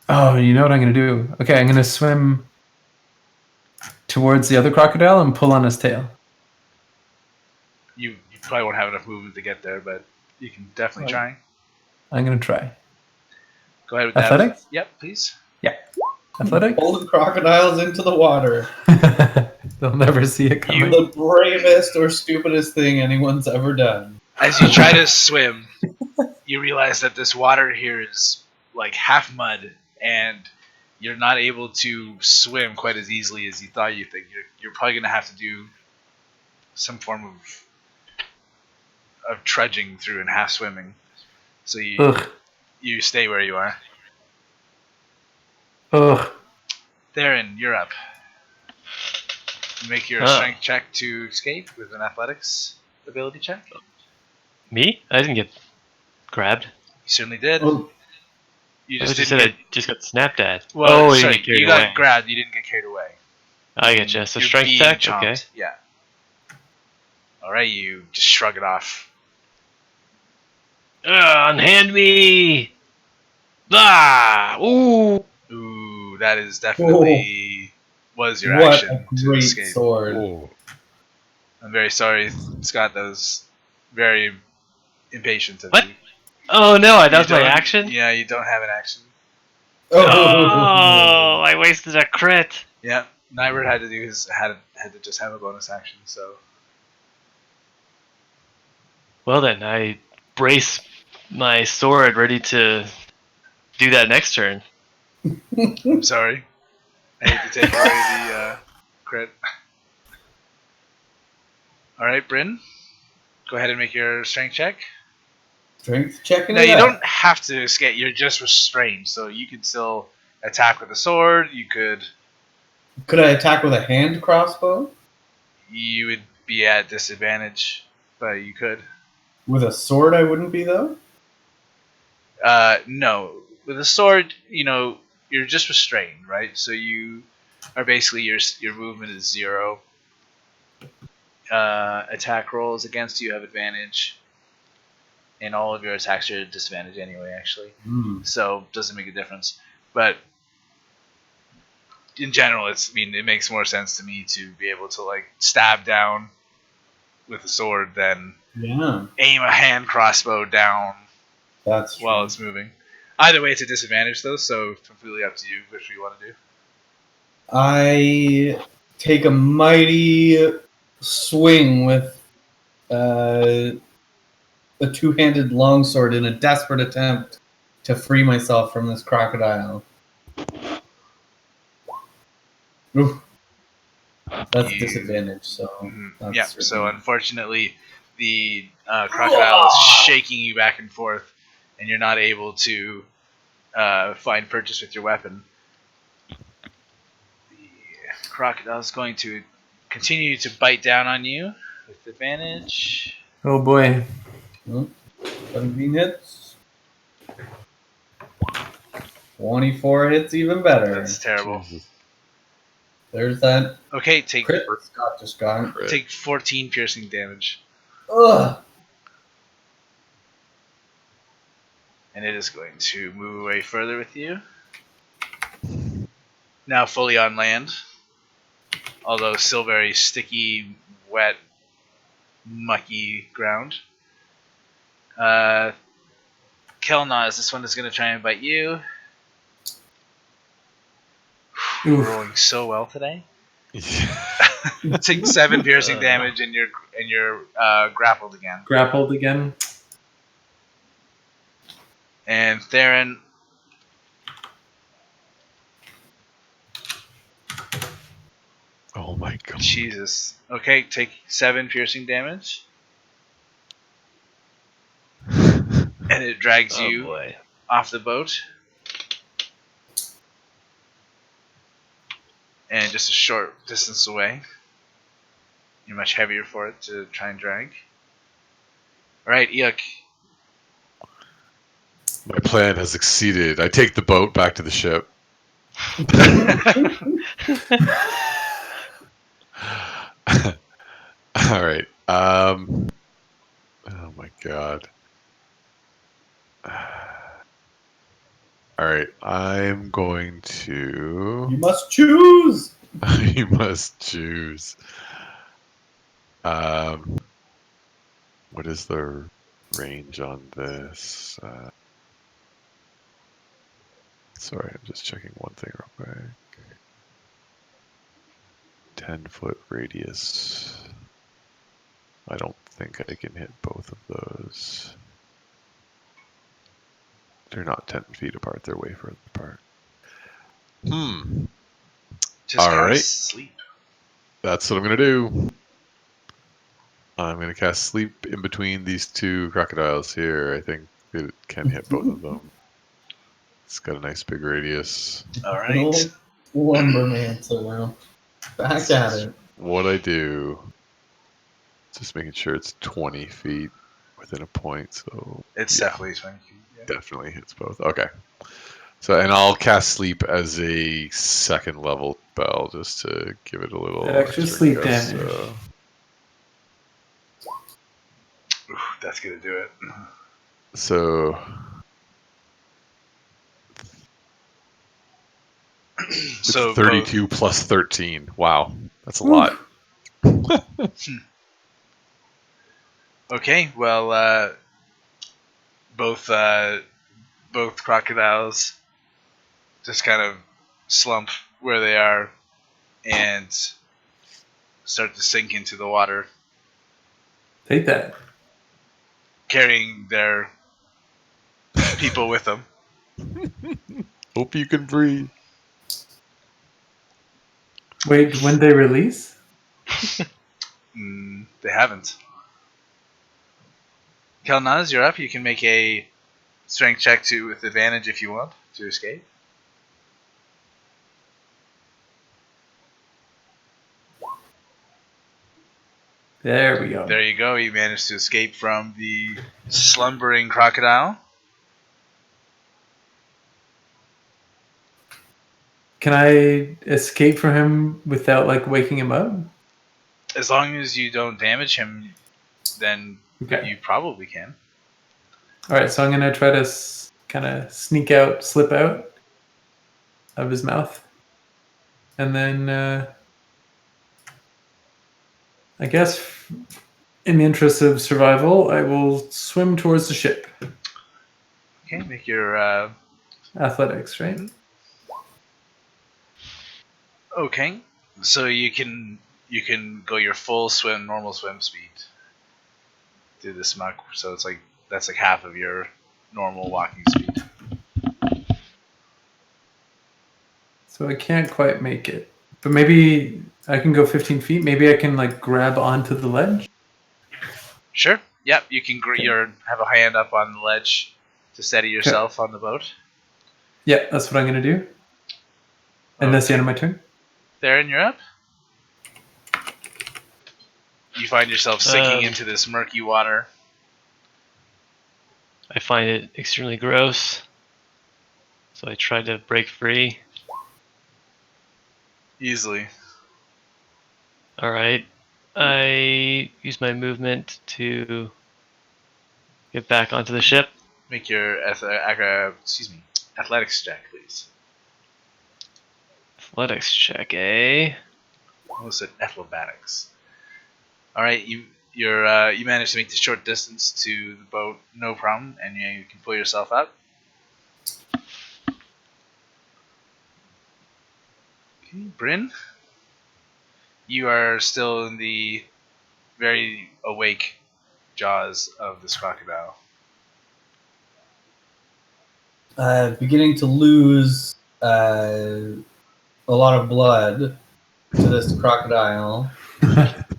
Oh, you know what I'm going to do? Okay, I'm going to swim towards the other crocodile and pull on his tail. You probably won't have enough movement to get there, but you can definitely try. I'm going to try. Go ahead with Athletics? that. Yep, please. Athletics? Pull the crocodiles into the water. They'll never see it coming. The bravest or stupidest thing anyone's ever done. As you try to swim, you realize that this water here is like half mud, and you're not able to swim quite as easily as you thought you think. You're probably going to have to do some form of trudging through and half swimming. So Ugh. you stay where you are. Ugh. Theren, you're up. Make your strength check to escape with an athletics ability check. Me? I didn't get grabbed. You certainly did. Oh, You I just just didn't said get, I just got snapped at. well, you sorry, didn't get carried you got away. grabbed. You didn't get carried away. I get you. So You're strength being check? chomped. Okay. Yeah. All right, you just shrug it off. Unhand me! Ah! Ooh! Ooh, that is definitely was your What action a to great escape. sword. Whoa. I'm very sorry, Scott. That was very impatient of What? you. Oh no, that You was my don't- action? Yeah, you don't have an action. Oh, I wasted a crit. Yeah, Nybird had to do his had to just have a bonus action. So Well then, I brace my sword ready to do that next turn. I'm sorry. I hate to take away the crit. All right, Brynn, go ahead and make your strength check. Strength checking Now it you out. don't have to escape. You're just restrained, so you could still attack with a sword. You could. Could I attack with a hand crossbow? You would be at disadvantage, but you could. With a sword, I wouldn't be though. No, with a sword, you're just restrained, right? So you are basically your movement is 0. Attack rolls against you have advantage, and all of your attacks are at disadvantage anyway. Actually, so doesn't make a difference. But in general, it makes more sense to me to be able to like stab down with a sword than Yeah, aim a hand crossbow down that's true. while it's moving. Either way, it's a disadvantage though, so it's completely up to you which you want to do. I take a mighty swing with a two-handed longsword in a desperate attempt to free myself from this crocodile. Oof. That's You- disadvantage, so that's Yeah. So certainly- unfortunately, the crocodile is shaking you back and forth, and you're not able to find purchase with your weapon. The crocodile is going to continue to bite down on you with advantage. Oh boy. 17 hits. 24 hits, even better. That's terrible. Jesus. There's that Okay, take crit Scott just got. Crit. take 14 piercing damage, Ugh. and it is going to move away further with you. Now fully on land, although still very sticky, wet, mucky ground. Kelnozz, this one is going to try and bite you. We're Oof. rolling so well today. Take 7 piercing damage, and you're grappled again. Grappled again. And Theren, Oh my god. Jesus. Okay, take 7 piercing damage, and it drags Oh you boy. off the boat. And just a short distance away. You're much heavier for it to try and drag. Alright, Eikooc. My plan has succeeded. I take the boat back to the ship. All right. Oh my god. All right. I'm going to. You must choose. You must choose. What is the range on this? Sorry, I'm just checking one thing real quick. 10-foot radius. I don't think I can hit both of those. They're not 10 feet apart, they're way further apart. Just All cast right. sleep. That's what I'm going to do. I'm going to cast sleep in between these two crocodiles here. I think it can hit both of them. It's got a nice big radius. Alright. Lumberman, so back at it. What I do, just making sure it's 20 feet within a point, so It's yeah, definitely 20 feet. Yeah. definitely hits both. Okay. So, and I'll cast sleep as a second level spell just to give it a little That extra sleep guess, damage. Ooh, that's gonna do it. So it's So 32 plus 13. Wow, that's a Woo. lot. Okay, well, both crocodiles just kind of slump where they are and start to sink into the water, Take that. carrying their people with them. Hope you can breathe. Wait, when they release? They haven't. Kelnozz, you're up. You can make a strength check with advantage if you want to escape. There we go. There you go. You managed to escape from the slumbering crocodile. Can I escape from him without like waking him up? As long as you don't damage him, then Okay. you probably can. All right, so I'm gonna try to kind of sneak out, slip out of his mouth, and then I guess in the interest of survival, I will swim towards the ship. Okay, make your Athletics, right? okay. So you can go your full swim, normal swim speed through this muck. So it's like that's like half of your normal walking speed. So I can't quite make it, but maybe I can go 15 feet. Maybe I can like grab onto the ledge. Sure. Yep. You can have a hand up on the ledge to steady yourself on the boat. Yeah, that's what I'm gonna do. And that's the end of my turn. Theren, you're up. You find yourself sinking into this murky water. I find it extremely gross, so I try to break free. Easily. Alright. I use my movement to get back onto the ship. Make your athletics check, please. Athletics check, eh? I almost said athletics. All right, you managed to make the short distance to the boat, no problem, and you can pull yourself up. Okay, Brynn, you are still in the very awake jaws of this crocodile. Beginning to lose a lot of blood to this crocodile.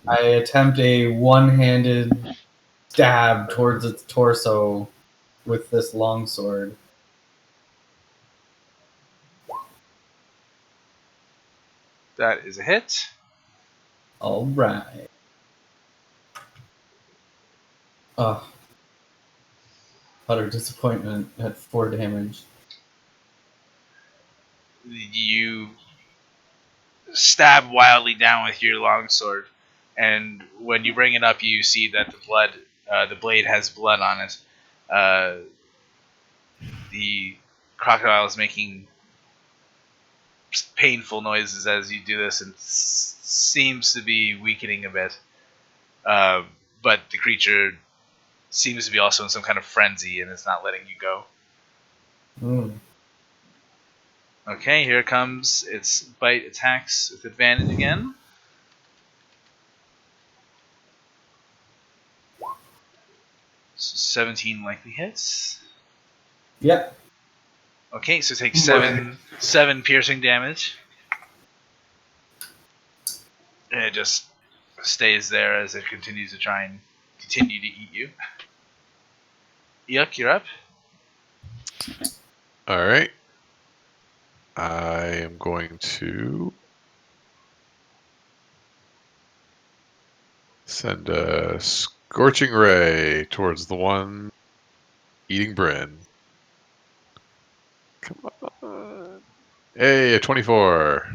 I attempt a one-handed stab towards its torso with this longsword. That is a hit. All right. Oh, utter disappointment at 4 damage. You stab wildly down with your longsword, and when you bring it up, you see that the blade has blood on it. The crocodile is making painful noises as you do this, and seems to be weakening a bit. But the creature seems to be also in some kind of frenzy, and it's not letting you go. Okay, here comes its bite attacks with advantage again. So 17 likely hits. Yep. Okay, so take seven piercing damage. And it just stays there as it continues to try and continue to eat you. Eikooc, you're up. Alright. I am going to send a scorching ray towards the one eating Brynn. Come on. Hey, a 24.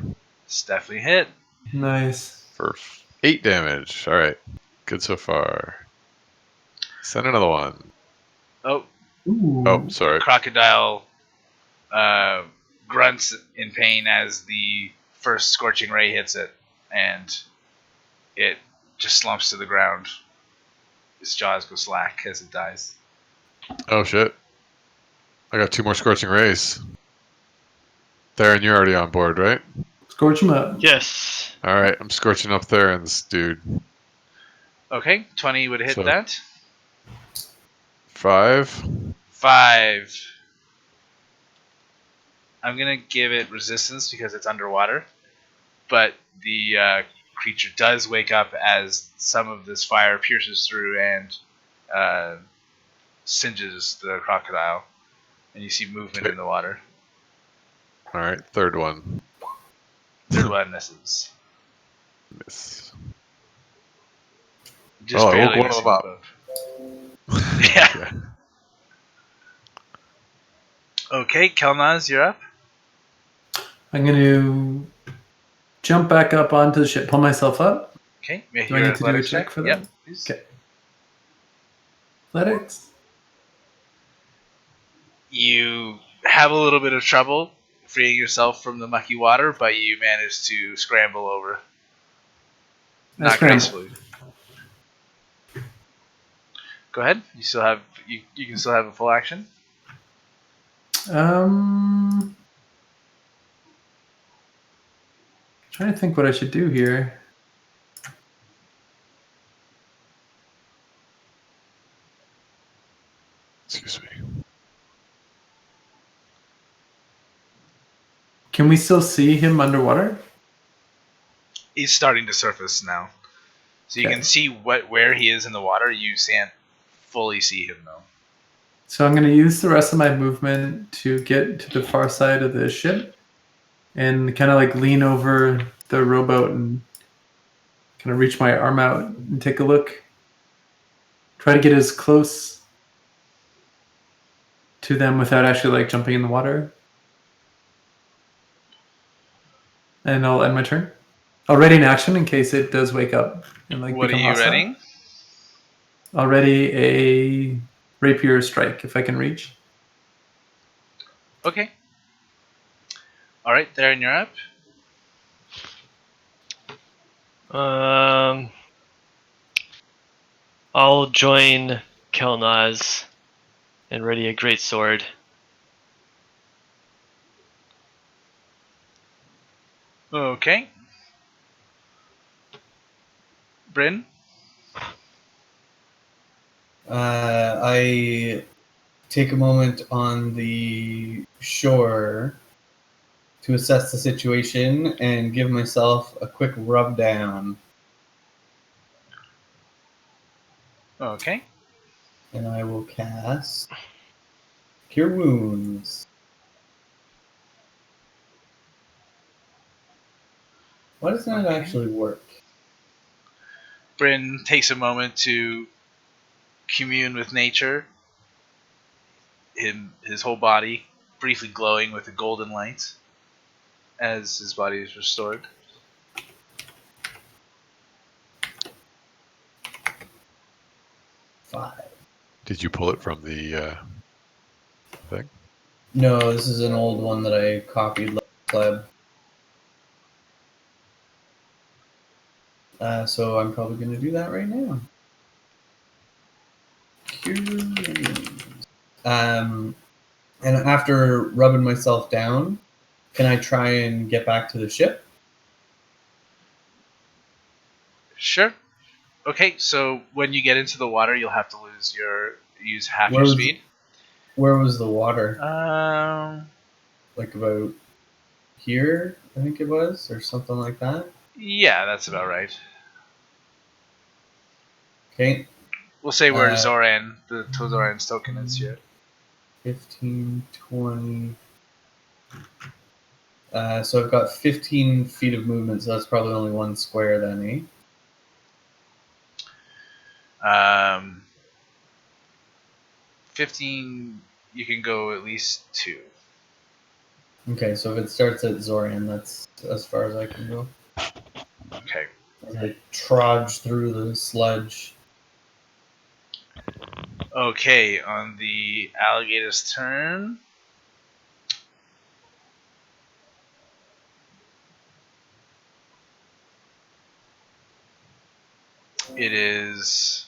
It's definitely a hit. Nice. For 8 damage. Alright. Good so far. Send another one. Oh, Ooh. Oh, sorry. Crocodile grunts in pain as the first scorching ray hits it, and it just slumps to the ground. Its jaws go slack as it dies. Oh shit! I got 2 more scorching rays. Theren, you're already on board, right? Scorch him up. Yes. All right, I'm scorching up Theren's dude. Okay, 20 would hit So- that. 5. 5. I'm gonna give it resistance because it's underwater, but the creature does wake up as some of this fire pierces through and singes the crocodile, and you see movement in the water. All right, third one. Third one misses. Miss. Just Oh, I woke barely one of missing them up. both. Yeah. Okay. Okay, Kelnozz, you're up. I'm going to jump back up onto the ship, pull myself up. Okay, make Do I your need to do a athletics check for that? Yep, please. Okay. Athletics. You have a little bit of trouble freeing yourself from the mucky water, but you manage to scramble over. Not gracefully. Go ahead. You still have you can still have a full action. Trying to think what I should do here. Excuse me. Can we still see him underwater? He's starting to surface now, so you Okay. can see where he is in the water. You can't fully see him though. So I'm going to use the rest of my movement to get to the far side of the ship and kind of like lean over the rowboat and kind of reach my arm out and take a look. Try to get as close to them without actually like jumping in the water. And I'll end my turn. I'll ready an action in case it does wake up and like What are become you hostile. reading? I'll ready a rapier strike if I can reach. Okay. All right, Theren, you're up. I'll join Kelnozz and ready a great sword. Okay. Brynn? I take a moment on the shore to assess the situation and give myself a quick rub down. Okay. And I will cast Cure Wounds. Why doesn't it Okay. actually work? Brynn takes a moment to commune with nature. His whole body briefly glowing with a golden light as his body is restored. Five. Did you pull it from the thing? No, this is an old one that I copied last lab. So I'm probably going to do that right now. Cure Wounds. And after rubbing myself down, can I try and get back to the ship? Sure. Okay, so when you get into the water, you'll have to use half Where your was- speed. Where was the water? Like Like about here, I think it was, or something like that. yeah, that's about right. Okay, We'll say where Uh, Zoran, the Zoran's token is here. 15, 20. So I've got 15 feet of movement, so that's probably only one square then, eh? 15, you can go at least 2. Okay, so if it starts at Zoran, that's as far as I can go. Okay. As I trudge through the sludge. Okay, on the alligator's turn. It is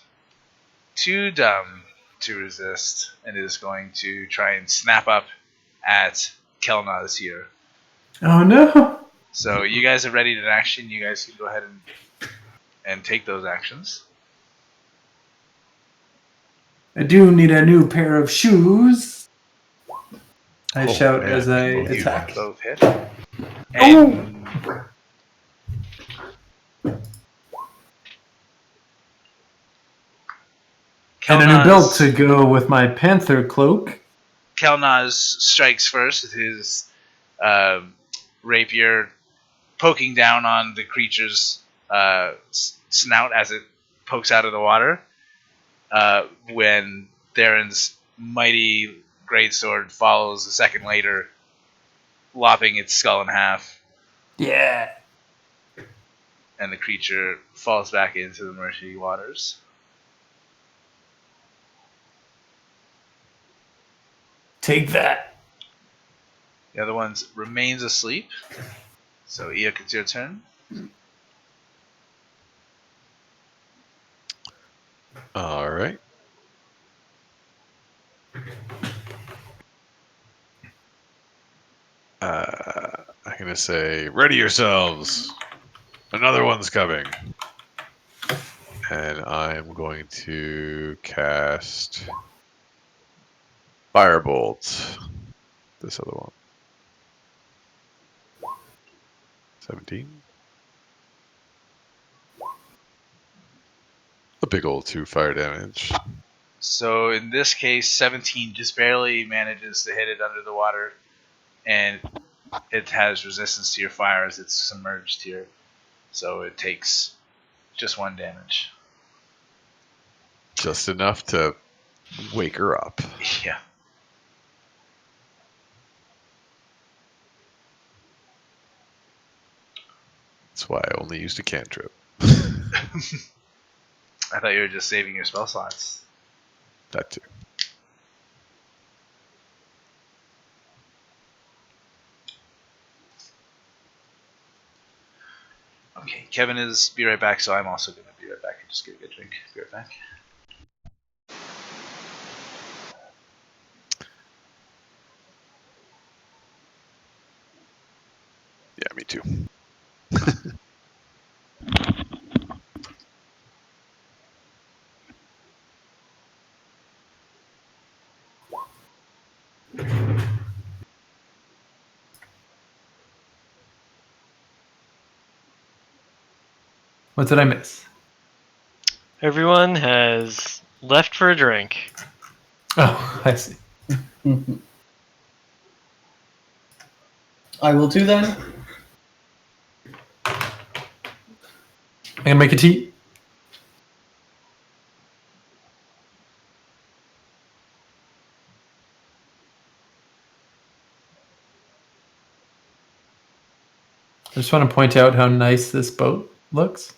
too dumb to resist and is going to try and snap up at Kelnozz here. Oh no! So you guys are ready to action. You guys can go ahead and take those actions. I do need a new pair of shoes. I shout man. as I You attack. both hit. And And a new belt to go with my panther cloak. Kelnozz strikes first with his rapier, poking down on the creature's snout as it pokes out of the water. When Theren's mighty greatsword follows a second later, lopping its skull in half, Yeah. and the creature falls back into the murky waters. Take that. The other one remains asleep. So, Eikooc, it's your turn. All right. I'm gonna say, ready yourselves. Another one's coming. And I'm going to cast Firebolt. This other one. 17. A big old 2 fire damage. So, in this case, 17 just barely manages to hit it under the water, and it has resistance to your fire as it's submerged here. So, it takes just 1 damage. Just enough to wake her up. Yeah. That's why I only used a cantrip. I thought you were just saving your spell slots. That too. Okay, Kevin is be right back, so I'm also going to be right back. Just get a good drink. Be right back. Yeah, me too. What did I miss? Everyone has left for a drink. Oh, I see. I will too then. I'm gonna make a tea. I just want to point out how nice this boat looks.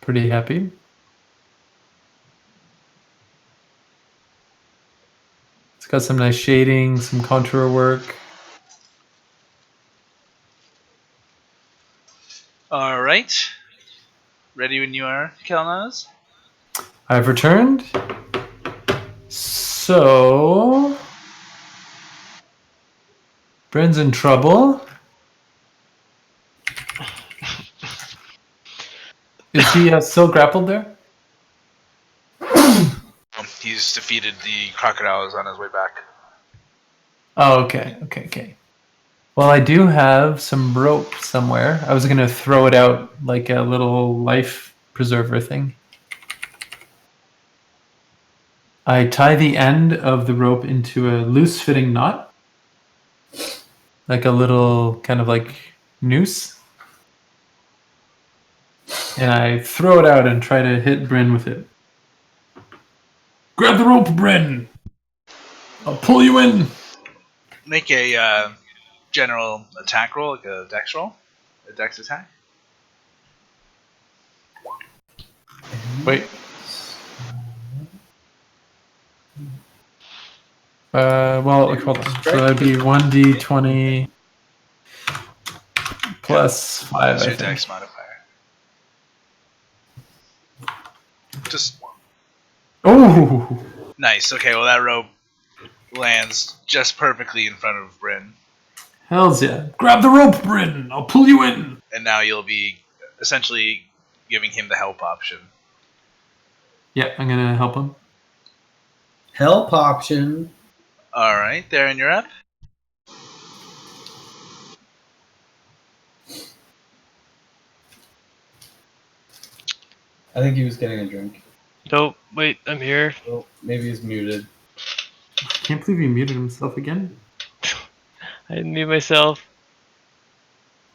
Pretty happy. It's got some nice shading, some contour work. All right. Ready when you are, Kelnozz? I've returned. So, Brynn's in trouble. Is he still grappled there? He's defeated the crocodiles on his way back. Oh, okay. Well, I do have some rope somewhere. I was going to throw it out like a little life preserver thing. I tie the end of the rope into a loose-fitting knot. Like a little kind of like noose. And I throw it out and try to hit Brynn with it. Grab the rope, Brynn! I'll pull you in! Make a general attack roll, like a dex roll. A dex attack. Wait. Well, hold on. So that'd be 1d20 plus 5, What's I your think. dex modifier? Just Oh! nice. Okay, well that rope lands just perfectly in front of Brynn, Hells yeah. Grab the rope, Brynn! I'll pull you in! and now you'll be essentially giving him the help option. Yeah, I'm gonna help him. Help option. All right, Theren, you're up. I think he was getting a drink. Nope, wait, I'm here. Oh, maybe he's muted. Can't believe he muted himself again. I didn't mute myself.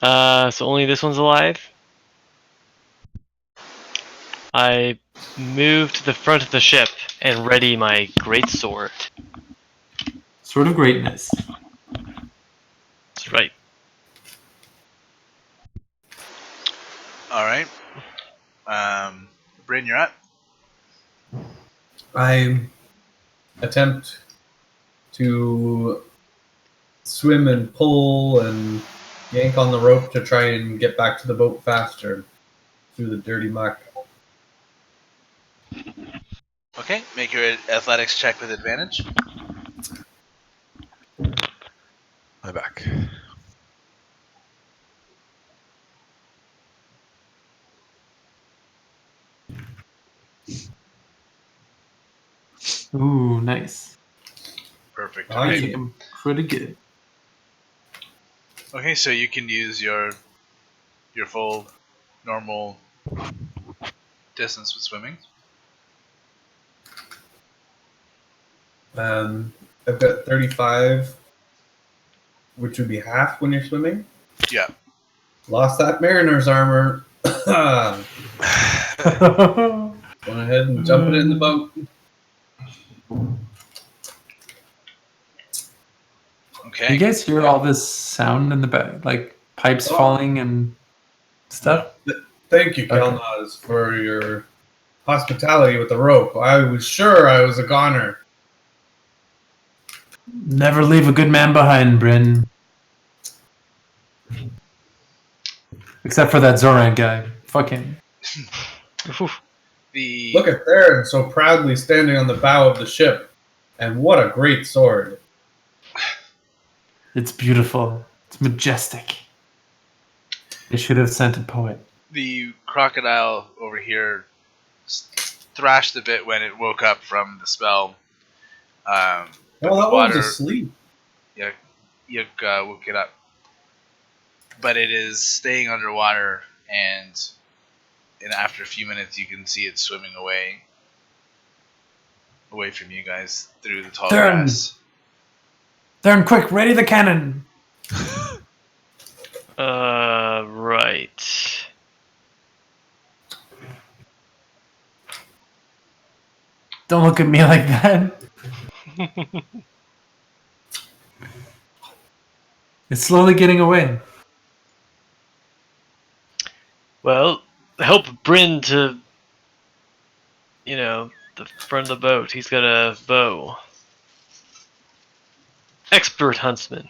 So only this one's alive. I move to the front of the ship and ready my great sword. Sword of greatness. That's right. All right, Brynn, you're up. I attempt to swim and pull and yank on the rope to try and get back to the boat faster through the dirty muck. Okay, make your athletics check with advantage. I'm back. Ooh, nice. Perfect. Oh, I Okay. think I'm pretty good. Okay, so you can use your full normal distance with swimming. I've got 35, which would be half when you're swimming. Yeah. Lost that mariner's armor. Went ahead and jumping in the boat. Okay. You guys hear all this sound in the back? Like pipes falling and stuff? Thank you, Kelnozz, for your hospitality with the rope. I was sure I was a goner. Never leave a good man behind, Brynn. Except for that Zoran guy. Fuck him. Look at Theren so proudly standing on the bow of the ship. And what a great sword. It's beautiful. It's majestic. They should have sent a poet. The crocodile over here thrashed a bit when it woke up from the spell. Oh, the that one water- was asleep. Eikooc woke it up. But it is staying underwater, and after a few minutes you can see it swimming away from you guys through the tall grass. Theren, quick, ready the cannon! Right. Don't look at me like that. It's slowly getting away. Well, help Brynn to, the front of the boat. He's got a bow. Expert huntsman.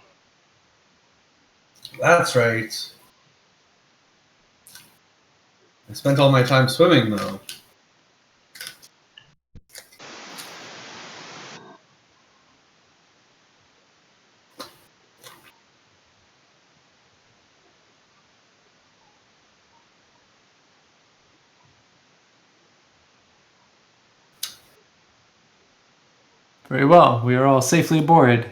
That's right. I spent all my time swimming, though. Very well. We are all safely aboard.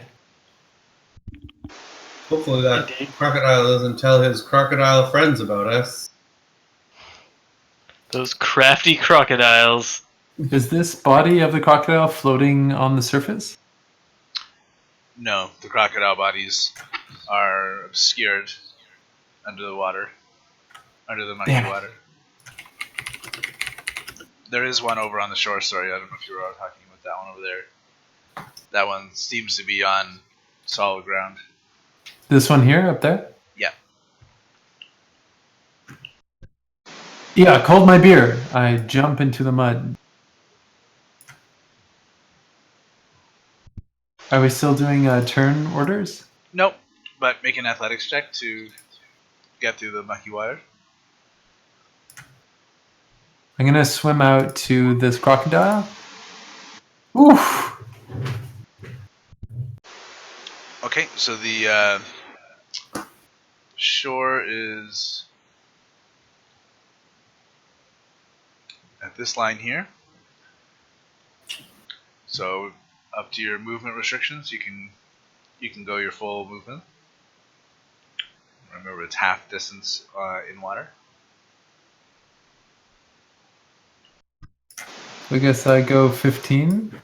Hopefully that Indeed. crocodile doesn't tell his crocodile friends about us. Those crafty crocodiles. Is this body of the crocodile floating on the surface? No, the crocodile bodies are obscured under the water, under the murky Damn it. water. There is one over on the shore. Sorry, I don't know if you were talking about that one over there. That one seems to be on solid ground. This one here, up there? Yeah. Yeah, cold my beer. I jump into the mud. Are we still doing turn orders? Nope. But make an athletics check to get through the mucky water. I'm gonna swim out to this crocodile. Oof! Okay, so the shore is at this line here. So up to your movement restrictions, you can go your full movement. Remember, it's half distance in water. I guess I go 15.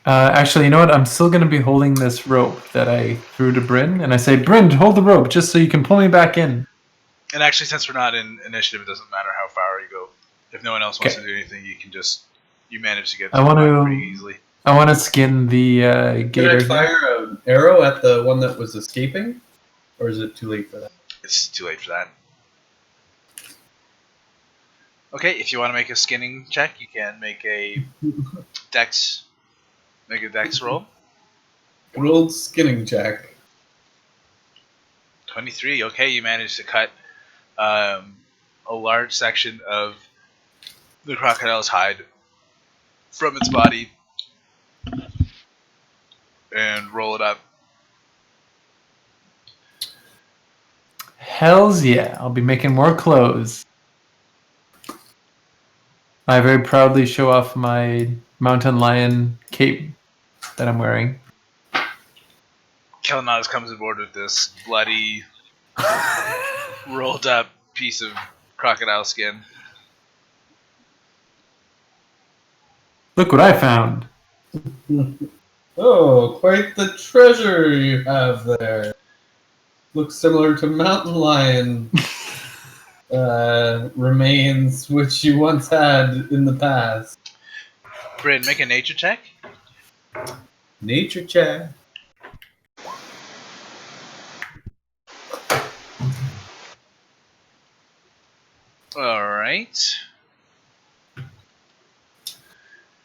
Actually, you know what? I'm still going to be holding this rope that I threw to Brynn, and I say, Brynn, hold the rope just so you can pull me back in. And actually, since we're not in initiative, it doesn't matter how far you go. If no one else wants Okay. to do anything, you manage to get I through want the mud to- pretty easily. I want to skin the Can I gator here. fire an arrow at the one that was escaping? Or is it too late for that? It's too late for that. Okay, if you want to make a skinning check, you can make a dex roll. Good old skinning check. 23. Okay, you managed to cut a large section of the crocodile's hide from its body and roll it up. Hells yeah, I'll be making more clothes. I very proudly show off my mountain lion cape that I'm wearing. Kelnozz comes aboard with this bloody, rolled up piece of crocodile skin. Look what I found. Oh, quite the treasure you have there. Looks similar to mountain lion remains which you once had in the past. Brynn, make a nature check. Nature check. Alright.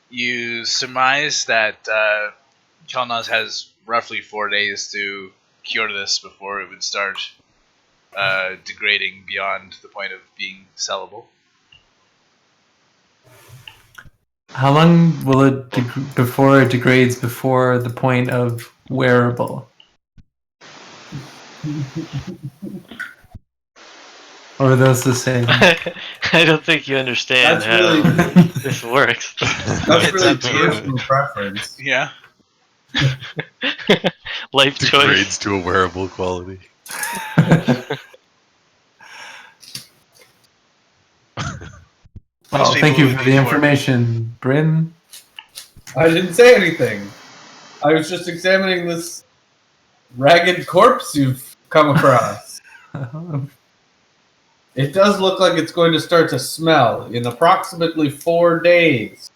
You surmise that Kelnozz has roughly 4 days to cure this before it would start degrading beyond the point of being sellable. How long will it before it degrades before the point of wearable? Or are those the same? I don't think you understand That's how really this works. that's It's really up to you. personal preference. Yeah. Life choice. Degrades to a wearable quality. Well, thank you for the information, Brynn. I didn't say anything. I was just examining this ragged corpse you've come across. It does look like it's going to start to smell in approximately 4 days.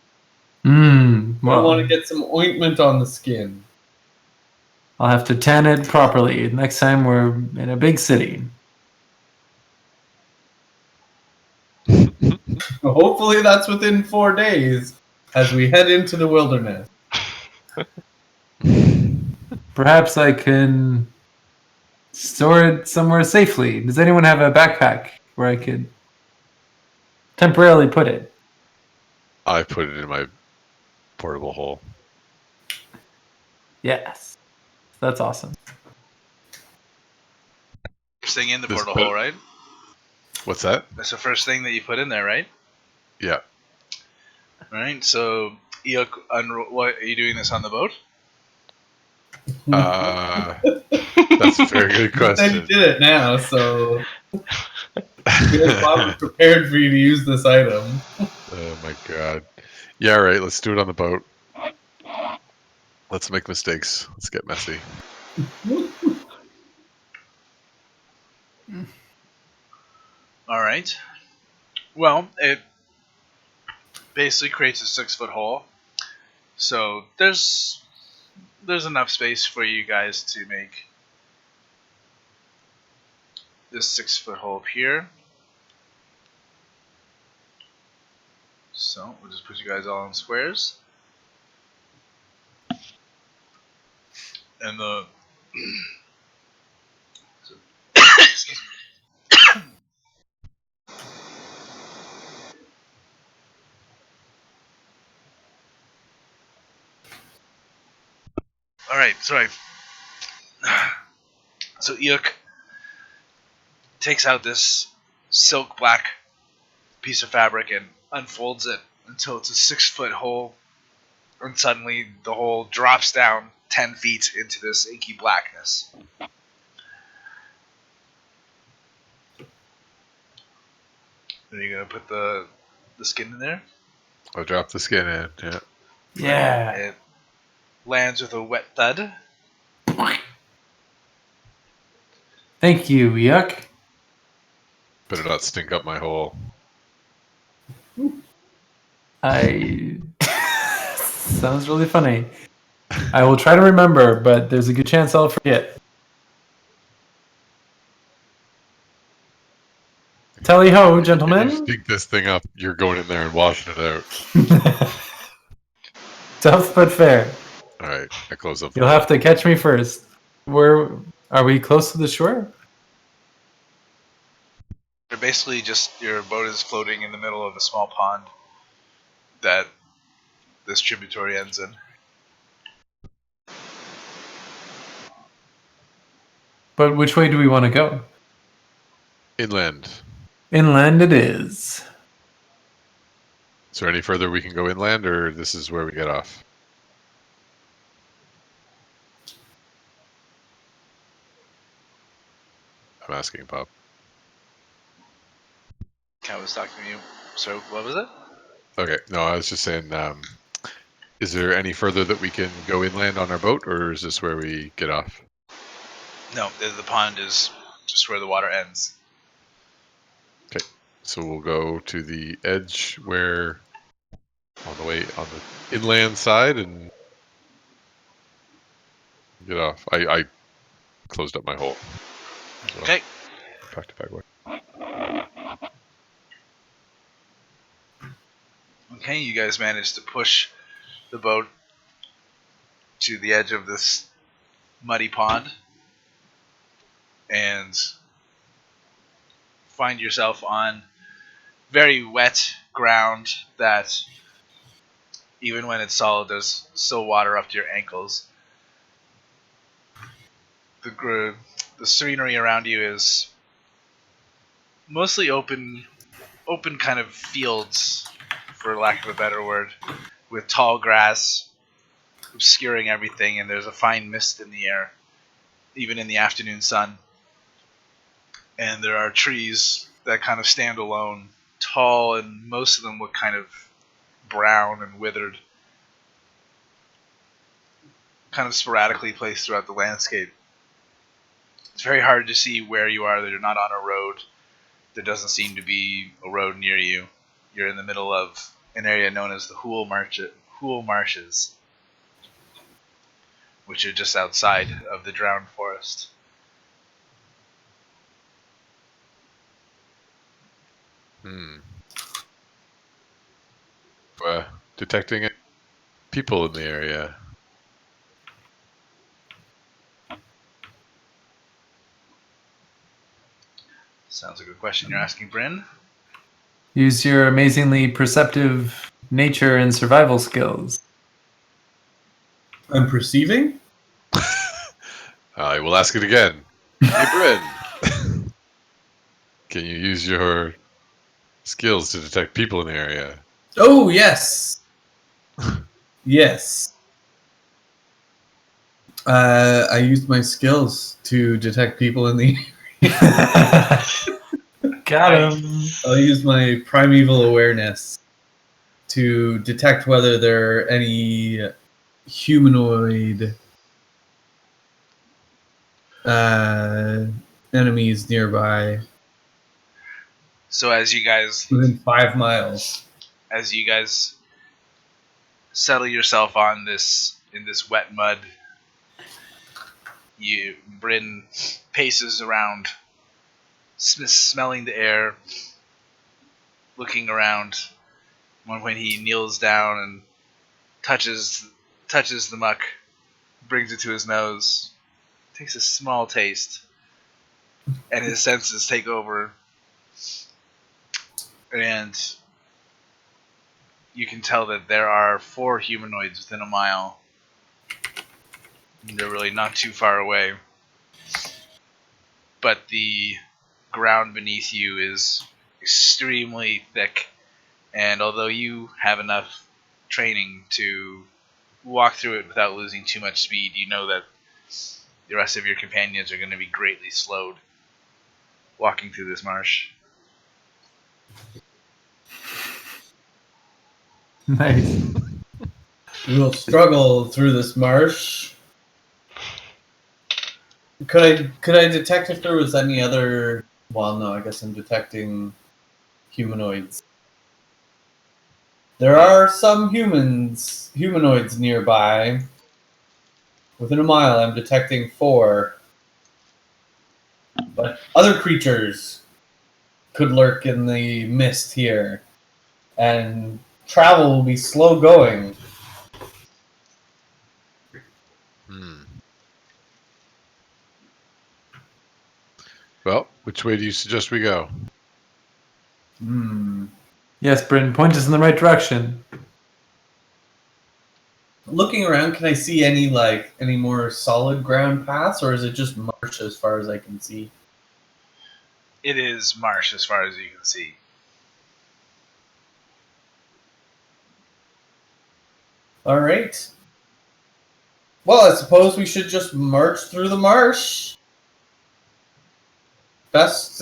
I well, want to get some ointment on the skin. I'll have to tan it properly next time we're in a big city. Hopefully that's within 4 days as we head into the wilderness. Perhaps I can store it somewhere safely. Does anyone have a backpack where I could temporarily put it? I put it in my portable hole. Yes. That's awesome. First thing in the This portal bit- hole, right? What's that? That's the first thing that you put in there, right? Yeah. Alright, so Eikooc, what are you doing this on the boat? That's a very good Then you question. did it now, so Bob was prepared for you to use this item. Oh my god. Yeah, right. Let's do it on the boat. Let's make mistakes. Let's get messy. Alright. Well, it basically creates a 6-foot hole. So there's enough space for you guys to make this 6-foot hole up here. So we'll just put you guys all in squares. And the excuse me. All right, sorry. So Eikooc takes out this silk black piece of fabric and unfolds it until it's a 6-foot hole, and suddenly the hole drops down 10 feet into this inky blackness. Are you gonna put the skin in there? I'll drop the skin in. Yeah. Yeah. It lands with a wet thud. Thank you, Yuck. Better not stink up my hole. Sounds really funny. I will try to remember, but there's a good chance I'll forget. Tally ho, If you gentlemen. stink this thing up, you're going in there and washing it out. Tough but fair. All right, I close up. You'll have to catch me first. Where are we? Close to the shore? You're basically just, your boat is floating in the middle of a small pond that this tributary ends in. But which way do we want to go? Inland. Inland it is. Is there any further we can go inland, or this is where we get off? I'm asking, Pop. I was talking to you. So what was it? Okay, no, I was just saying, is there any further that we can go inland on our boat, or is this where we get off? No, the pond is just where the water ends. Okay, so we'll go to the edge where, on the inland side, and get off. I closed up my hole. So, Okay. back to backward. Okay, you guys managed to push the boat to the edge of this muddy pond and find yourself on very wet ground that, even when it's solid, there's still water up to your ankles. The scenery around you is mostly open kind of fields, for lack of a better word, with tall grass obscuring everything, and there's a fine mist in the air, even in the afternoon sun. And there are trees that kind of stand alone, tall, and most of them look kind of brown and withered, kind of sporadically placed throughout the landscape. It's very hard to see where you are. That you're not on a road. There doesn't seem to be a road near you. You're in the middle of an area known as the hool marshes, which are just outside of the drowned forest. Detecting people in the area. Sounds like a question you're asking, Brynn. Use your amazingly perceptive nature and survival skills. I'm perceiving? I will ask it again. Hey, Brynn. Can you use your skills to detect people in the area? Oh, yes. Yes. I used my skills to detect people in the Got him. I'll use my primeval awareness to detect whether there are any humanoid enemies nearby. So as you guys Within 5 miles. Settle yourself on this wet mud, Brynn paces around smelling the air, looking around. At one point he kneels down and touches the muck, brings it to his nose, takes a small taste, and his senses take over. And you can tell that there are 4 humanoids within a mile. They're really not too far away. But the ground beneath you is extremely thick, and although you have enough training to walk through it without losing too much speed, you know that the rest of your companions are going to be greatly slowed walking through this marsh. Nice. We will struggle through this marsh. Could I detect if there was any other... Well, no, I guess I'm detecting humanoids. There are some humanoids nearby. Within a mile, I'm detecting 4. But other creatures could lurk in the mist here. And travel will be slow going. Well, which way do you suggest we go? Yes, Brynn, point us in the right direction. Looking around, can I see any more solid ground paths, or is it just marsh as far as I can see? It is marsh as far as you can see. All right. Well, I suppose we should just march through the marsh. Best,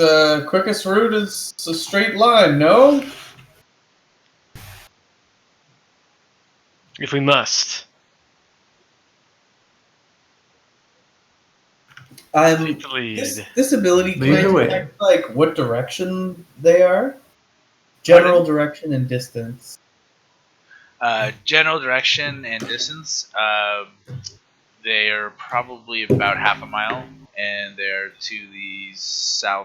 quickest route is a straight line, no? If we must. Take the lead. This ability, can Lead I the way. detect, what direction they are? General direction and distance. General direction and distance, they are probably about half a mile, and they're to the southeast.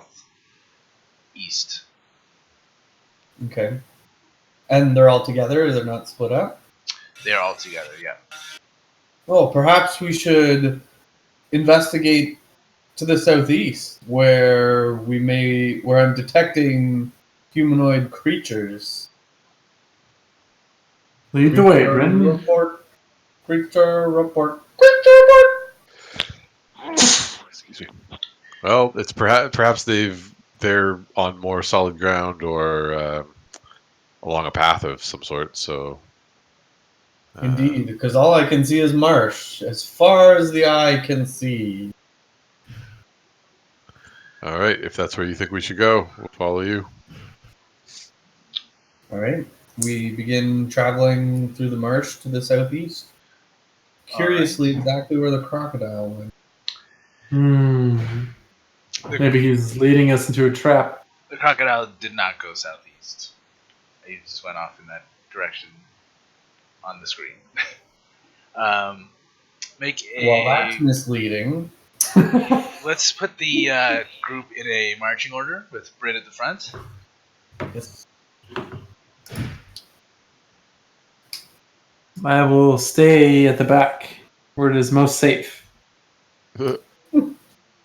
Okay. And they're all together? They're not split up? They're all together, yeah. Well, perhaps we should investigate to the southeast, where I'm detecting humanoid creatures. Lead the way, Brynn. Creature report. Excuse me. Well, it's perhaps they're on more solid ground or along a path of some sort. So Indeed, because all I can see is marsh, as far as the eye can see. all right, if that's where you think we should go, we'll follow you. All right, we begin traveling through the marsh to the southeast. Curiously, exactly where the crocodile went. Maybe he's leading us into a trap. The crocodile did not go southeast. He just went off in that direction on the screen. Make a. Well, that's misleading. Let's put the group in a marching order with Brynn at the front. Yes. I will stay at the back, where it is most safe. Where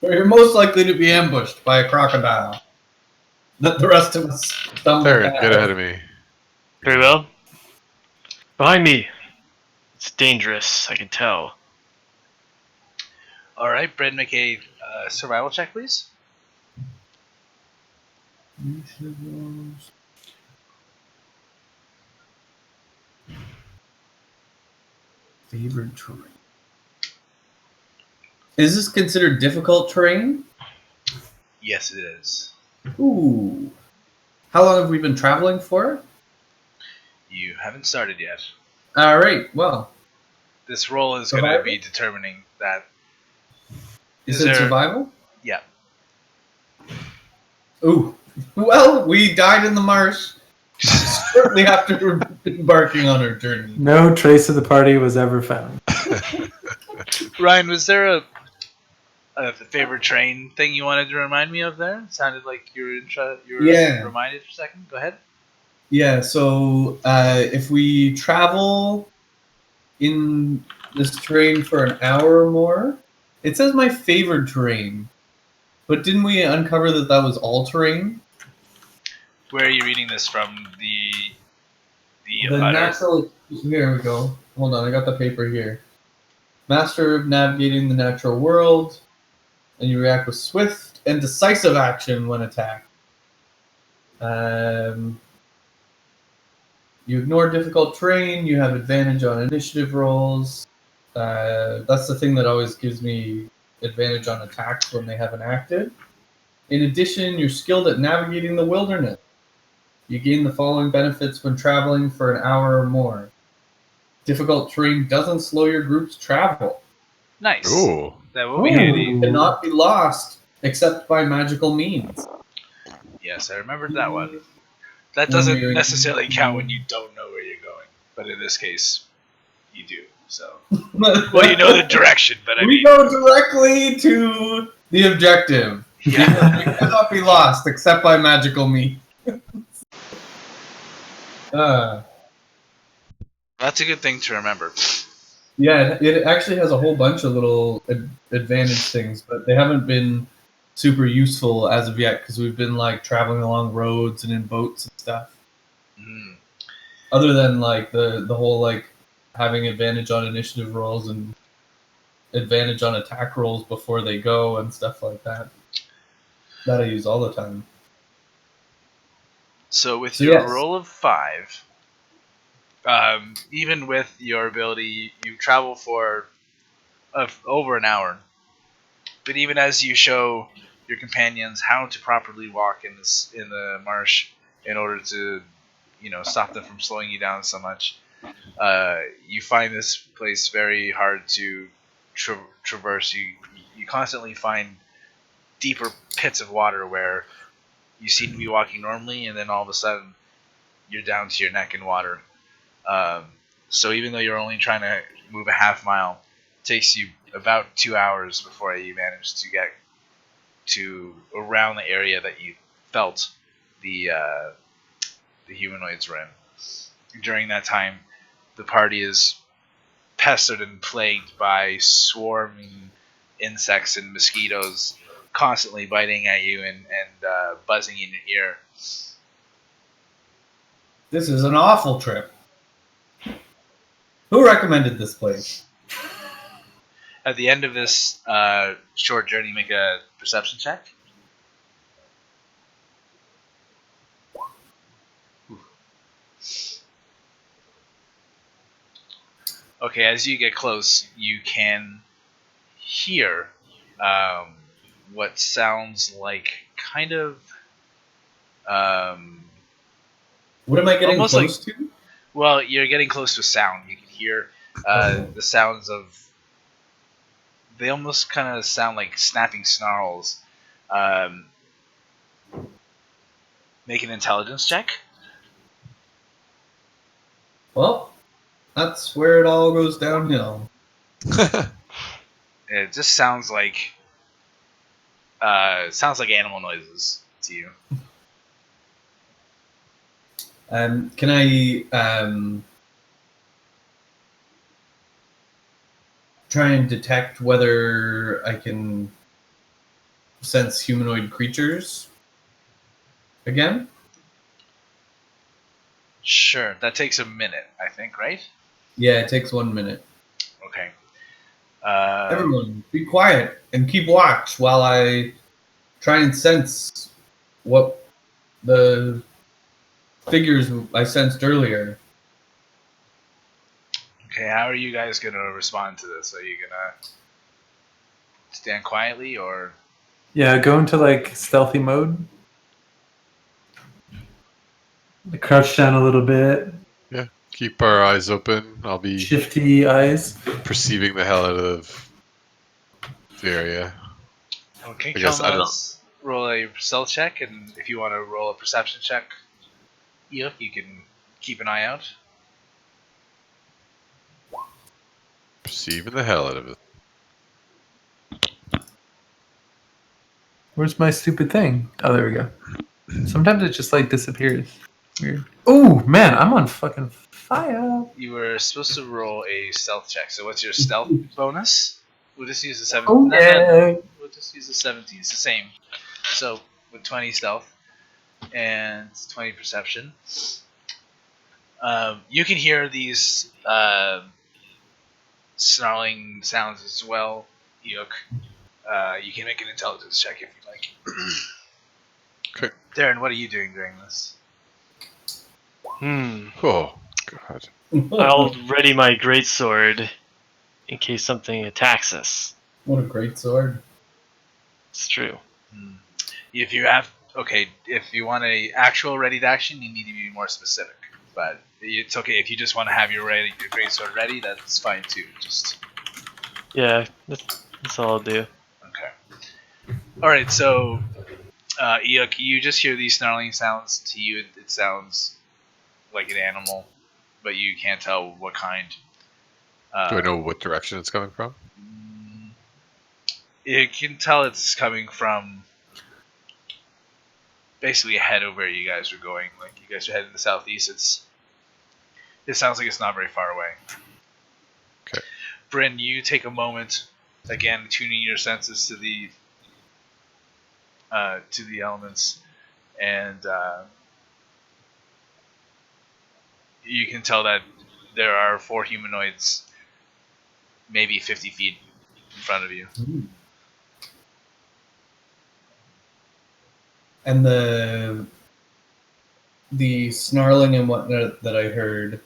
you're most likely to be ambushed by a crocodile. Let the rest of us stumble Theren, past. get ahead of me. Very well. Behind me. It's dangerous, I can tell. Alright, Brynn, make a survival check, please. Favorite terrain. Is this considered difficult terrain? Yes, it is. Ooh. How long have we been traveling for? You haven't started yet. Alright, well. This roll is going to be determining that. Is Is it there- survival? Yeah. Ooh. Well, we died in the marsh shortly after embarking on our journey. No trace of the party was ever found. Ryan, was there the favorite terrain thing you wanted to remind me of there? It sounded like you were Yeah. reminded for a second. Go ahead. Yeah, so if we travel in this terrain for an hour or more, it says my favorite terrain, but didn't we uncover that that was all terrain? Where are you reading this from? The The utter? natural. Here we go. Hold on, I got the paper here. Master of navigating the natural world, and you react with swift and decisive action when attacked. You ignore difficult terrain. You have advantage on initiative rolls. That's the thing that always gives me advantage on attacks when they haven't acted. In addition, you're skilled at navigating the wilderness. You gain the following benefits when traveling for an hour or more. Difficult terrain doesn't slow your group's travel. Nice. Ooh. That will be handy. You cannot be lost except by magical means. Yes, I remembered that one. That When doesn't you're- necessarily count when you don't know where you're going, but in this case, you do. So, well, you know the direction, but I we mean, go directly to the objective. yeah. You cannot be lost except by magical means. That's a good thing to remember. Yeah, it actually has a whole bunch of little advantage things, but they haven't been super useful as of yet because we've been like traveling along roads and in boats and stuff. Mm. Other than like the whole like having advantage on initiative rolls and advantage on attack rolls before they go and stuff like that. That I use all the time. So with So your yes. roll of 5, even with your ability, you travel for over an hour. But even as you show your companions how to properly walk in the marsh in order to, stop them from slowing you down so much, you find this place very hard to traverse. You constantly find deeper pits of water where you seem to be walking normally, and then all of a sudden you're down to your neck in water. So even though you're only trying to move a half mile, it takes you about 2 hours before you manage to get to around the area that you felt the humanoids were in. During that time, the party is pestered and plagued by swarming insects and mosquitoes constantly biting at you and buzzing in your ear. This is an awful trip. Who recommended this place? At the end of this short journey, make a perception check. Okay, as you get close, you can hear what sounds like kind of What am I getting almost close to? well, you're getting close to a sound. You can hear the sounds of. They almost kind of sound like snapping snarls. Make an intelligence check. Well, that's where it all goes downhill. It just sounds like animal noises to you. Can I try and detect whether I can sense humanoid creatures again? Sure, that takes a minute, I think, right? Yeah, it takes 1 minute. Okay. Everyone, be quiet and keep watch while I try and sense what the figures I sensed earlier. Okay, how are you guys gonna respond to this? Are you gonna stand quietly or? Yeah, go into like stealthy mode. Crouch down a little bit. Yeah, keep our eyes open. I'll be Shifty eyes. perceiving the hell out of the area. Okay, I guess I don't- Kelnozz, roll a stealth check, and if you want to roll a perception check, you can keep an eye out. Perceiving the hell out of it. Where's my stupid thing? Oh, there we go. Sometimes it just like disappears. Weird. Oh man, I'm on fucking fire. You were supposed to roll a stealth check. So what's your stealth bonus? We'll just use the 7. Oh yeah. We'll just use the 17. It's the same. So with 20 stealth and 20 perception, you can hear these snarling sounds as well. Eikooc. You can make an intelligence check if you like. Okay. Theren, what are you doing during this? Oh, God. I'll ready my greatsword in case something attacks us. What a great sword. It's true. If you want a actual readied action, you need to be more specific. But it's okay if you just want to have your greatsword ready. That's fine too. Just Yeah, that's all I'll do. okay. All right. So, Eikooc, you just hear these snarling sounds. To you, it sounds like an animal, but you can't tell what kind. Do I know what direction it's coming from? You can tell it's coming from basically ahead of where you guys are going. Like you guys are heading to the southeast. It sounds like it's not very far away. Okay. Brynn, you take a moment, again tuning your senses to the elements, and you can tell that there are 4 humanoids, maybe 50 feet in front of you. And the snarling and whatnot that I heard,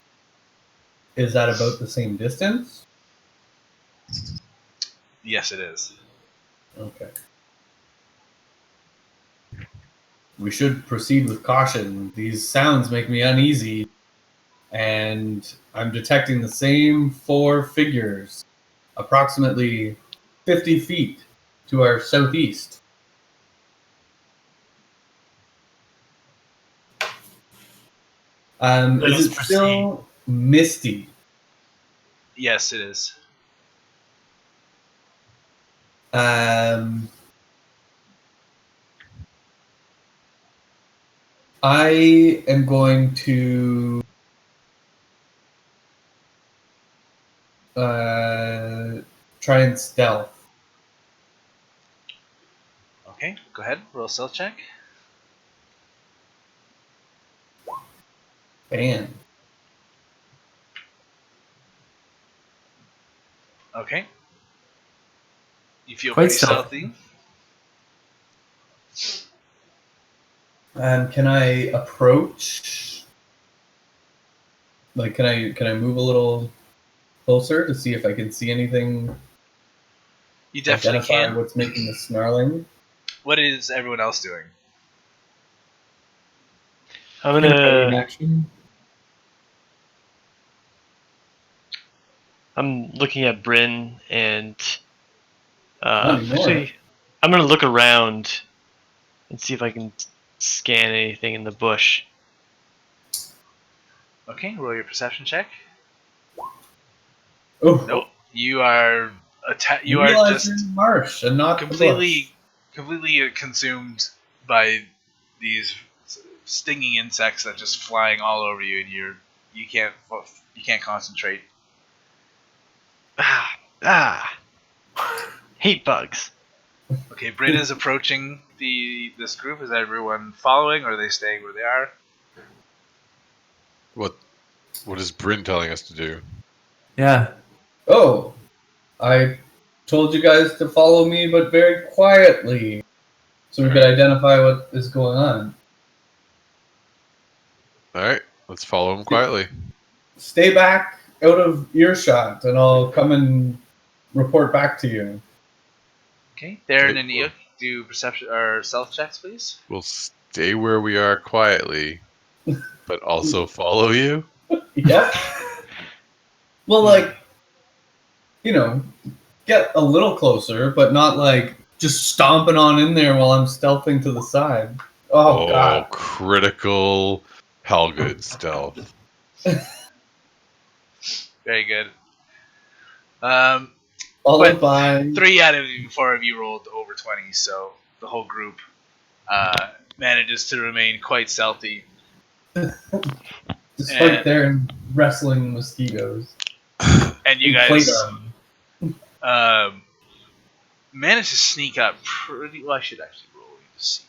is that about the same distance? Yes, it is. Okay. We should proceed with caution. These sounds make me uneasy, and I'm detecting the same 4 figures, approximately 50 feet to our southeast. Let Is us it still misty? Yes, it is. I am going to try and stealth. Okay, go ahead. Roll a stealth check. Bam. Okay. You feel Quite pretty stealthy. Can I approach? Like, can I move a little closer to see if I can see anything? You definitely Identify can. what's making the snarling. What is everyone else doing? I'm Ready in gonna. action. I'm looking at Brynn and Not anymore. actually, I'm gonna look around and see if I can scan anything in the bush. Okay, roll your perception check. Oh, Nope. You are you realize you're in the marsh and not completely consumed by these stinging insects that just flying all over you, and you can't concentrate. Hate bugs. Okay, Brynn is approaching this group. Is everyone following, or are they staying where they are? What is Bryn telling us to do? Yeah. Oh, I told you guys to follow me, but very quietly, so we could identify what is going on. All right, let's follow him quietly. Stay back out of earshot, and I'll come and report back to you. Okay, Theren Okay, and Eikooc, do perception or stealth checks, please. We'll stay where we are quietly, but also follow you. Yep. Well, like, get a little closer, but not like just stomping on in there while I'm stealthing to the side. Oh God. Critical Halgud stealth. Very good. Followed But by 3 out of 4 of you rolled over 20, so the whole group manages to remain quite stealthy. Despite their wrestling mosquitoes. And you In plate guys armor. manage to sneak up pretty well. I should actually roll to see.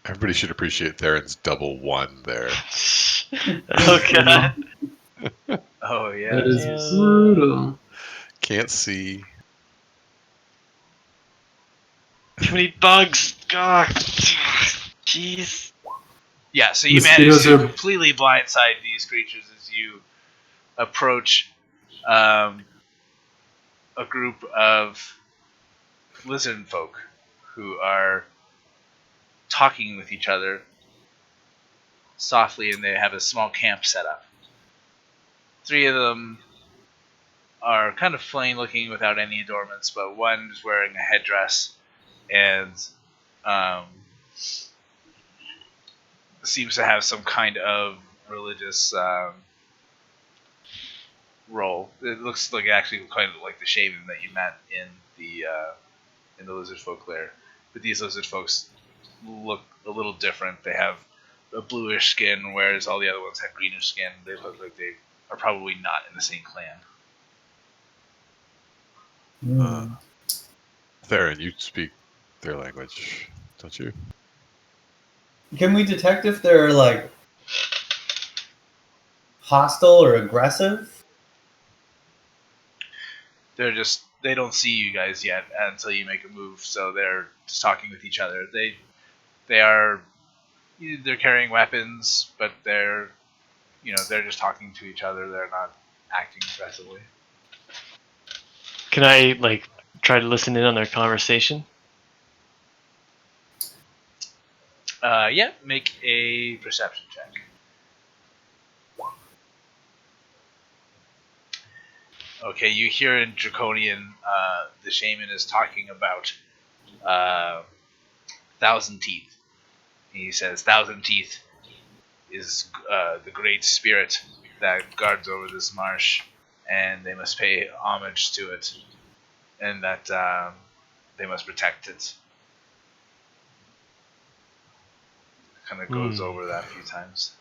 Everybody should appreciate Theron's double one there. Oh god. Oh yeah. That is brutal. Can't see. Too many bugs. God. Jeez. Yeah, so you Mosquitoes manage to are- completely blindside these creatures as you approach a group of lizard folk who are talking with each other softly, and they have a small camp set up. 3 of them are kind of plain looking without any adornments, but one is wearing a headdress and seems to have some kind of religious role. It looks like actually kind of like the shaman that you met in the lizard folk lair, but these lizard folks look a little different. They have a bluish skin, whereas all the other ones have greenish skin. They look like they are probably not in the same clan. Theren, you speak their language, don't you? Can we detect if they're like hostile or aggressive? They don't see you guys yet until you make a move, so they're just talking with each other. They're carrying weapons, but they're just talking to each other. They're not acting aggressively. Can I like try to listen in on their conversation? Yeah, make a perception check. Okay, you hear in Draconian, the shaman is talking about 1,000 teeth. He says 1,000 teeth is the great spirit that guards over this marsh, and they must pay homage to it, and that they must protect it. Kind of goes over that a few times.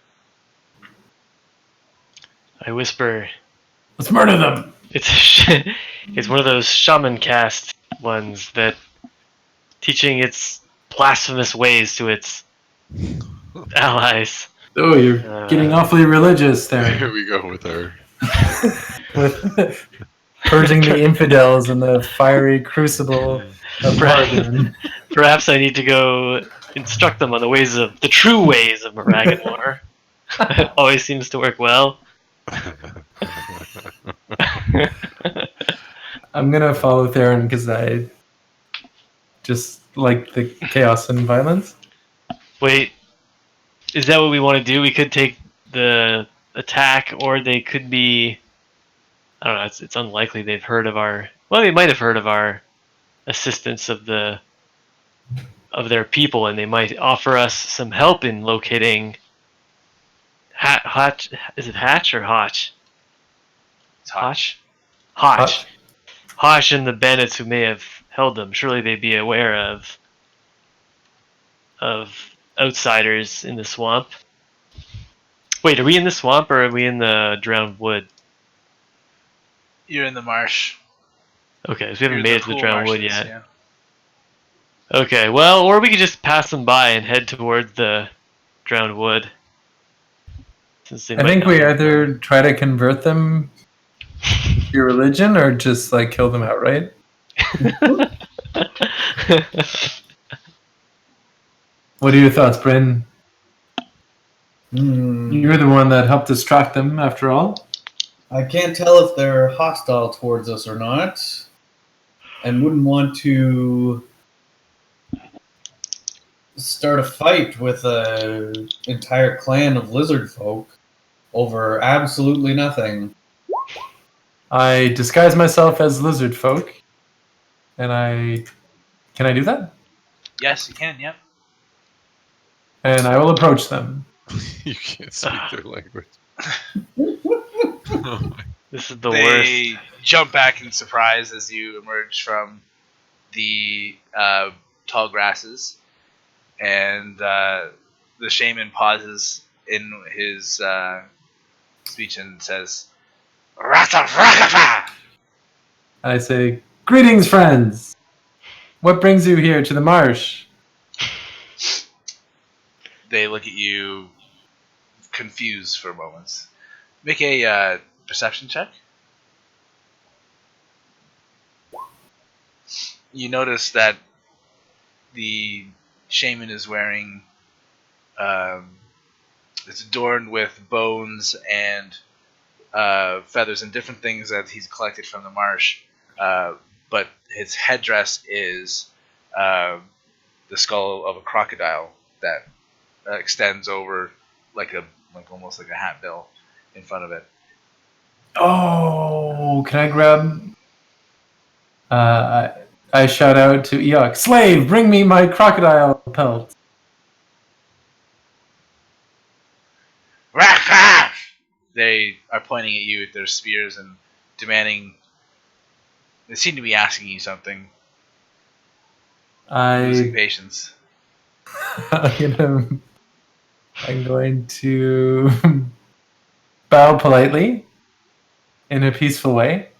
I whisper, Let's murder them. it's one of those shaman caste ones that teaching its blasphemous ways to its allies. Oh, you're getting awfully religious there. Here we go with our... With purging the infidels in the fiery crucible of Margan. Perhaps I need to go instruct them on the true ways of Maragador. It always seems to work well. I'm gonna follow Theren because I just like the chaos and violence. Wait, is that what we want to do? We could take the attack, or they could be... I don't know, it's unlikely they've heard of our... Well, they might have heard of our assistance of their people, and they might offer us some help in locating... Hotch? Is it Hatch or Hotch? It's Hotch. Hotch. Hotch and the bandits who may have held them. Surely they'd be aware of outsiders in the swamp. Wait, are we in the swamp or are we in the drowned wood? You're in the marsh. Okay, so we haven't You're made the it to the cool drowned wood marshes, yet. yeah. Okay, well, or we could just pass them by and head towards the drowned wood. Since they I might think not we know. either try to convert them to your religion or just like kill them outright. What are your thoughts, Brynn? You're the one that helped distract them, after all. I can't tell if they're hostile towards us or not, and wouldn't want to start a fight with an entire clan of lizard folk over absolutely nothing. I disguise myself as lizard folk, and can I do that? Yes, you can. Yep. And I will approach them. You can't speak their language. Oh my. This is the They worst. jump back in surprise as you emerge from the tall grasses, and the shaman pauses in his speech and says, "Rata-raka-fa!" I say, "Greetings, friends. What brings you here to the marsh?" They look at you confused for moments. Make a perception check. You notice that the shaman is wearing it's adorned with bones and feathers and different things that he's collected from the marsh, but his headdress is the skull of a crocodile that extends over like almost like a hat bill in front of it. Oh, can I grab? I shout out to Eikooc, "Slave, bring me my crocodile pelt." They are pointing at you with their spears and demanding. They seem to be asking you something. Losing patience. I'm going to bow politely in a peaceful way,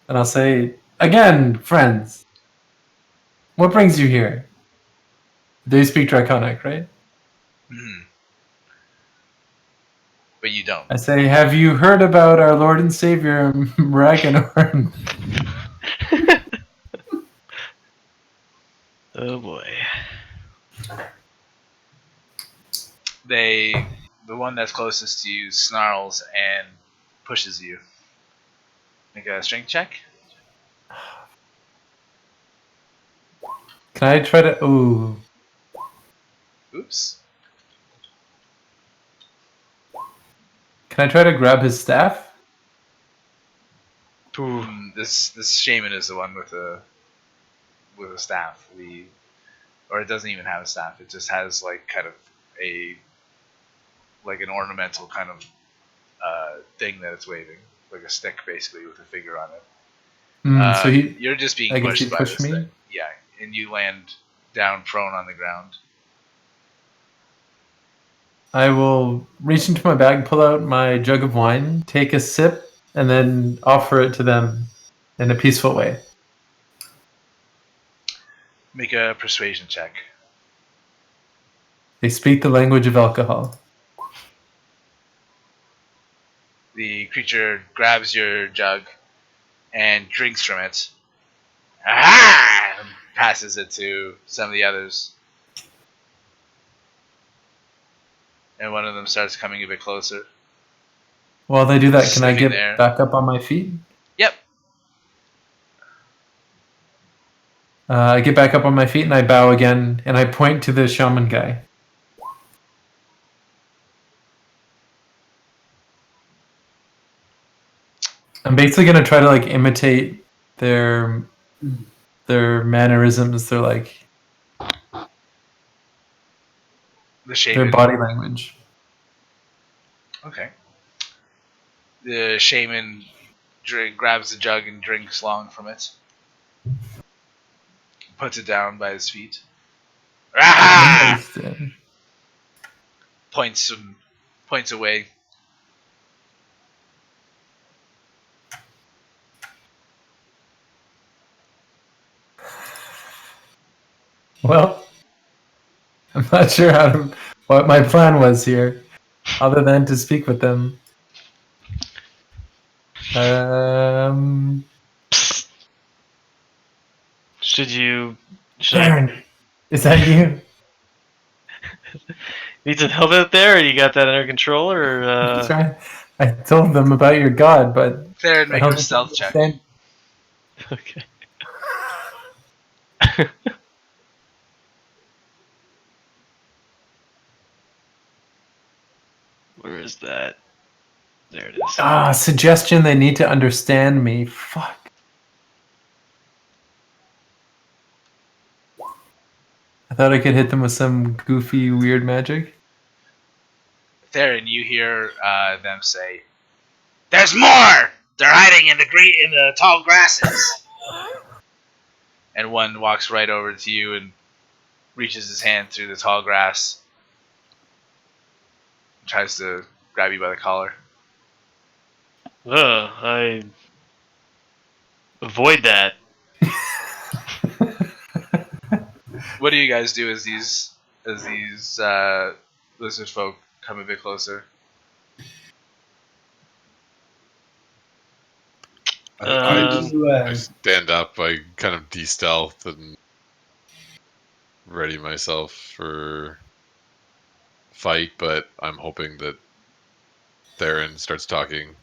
and I'll say, "Again, friends, what brings you here?" They speak Draconic, right? Mhm. But you don't. I say, "Have you heard about our Lord and Savior Ragnar?" Oh boy. The one that's closest to you snarls and pushes you. Make a strength check. Can I try to? Ooh, Oops. can I try to grab his staff? Ooh. This shaman is the one with a staff. Or it doesn't even have a staff. It just has like kind of an ornamental kind of thing that it's waving, like a stick basically with a figure on it. So You're just being I guess he pushed by pushed this me? thing. Yeah, and you land down prone on the ground. I will reach into my bag, pull out my jug of wine, take a sip, and then offer it to them in a peaceful way. Make a persuasion check. They speak the language of alcohol. The creature grabs your jug and drinks from it. Aha! And passes it to some of the others. And one of them starts coming a bit closer. While they do that, can I Sniffing get there. back up on my feet? Yep. I get back up on my feet and I bow again, and I point to the shaman guy. I'm basically gonna try to like imitate their mannerisms. They're like The their shaman. body language. Okay. The shaman grabs the jug and drinks long from it. Puts it down by his feet. Ah! Points away. Well, I'm not sure what my plan was here, other than to speak with them. Should Theren, is that you? need some help out there? Or you got that under control, or I told them about your god, but Theren, I make don't a think stealth they check. understand. okay. Where is that? There it is. Suggestion they need to understand me. Fuck. I thought I could hit them with some goofy, weird magic. Theren, you hear them say, There's more! They're hiding in the tall grasses. And one walks right over to you and reaches his hand through the tall grass. And tries to grab you by the collar. I avoid that. What do you guys do as these lizard folk come a bit closer? I stand up. I kind of de-stealth and ready myself for fight, but I'm hoping that Theren starts talking.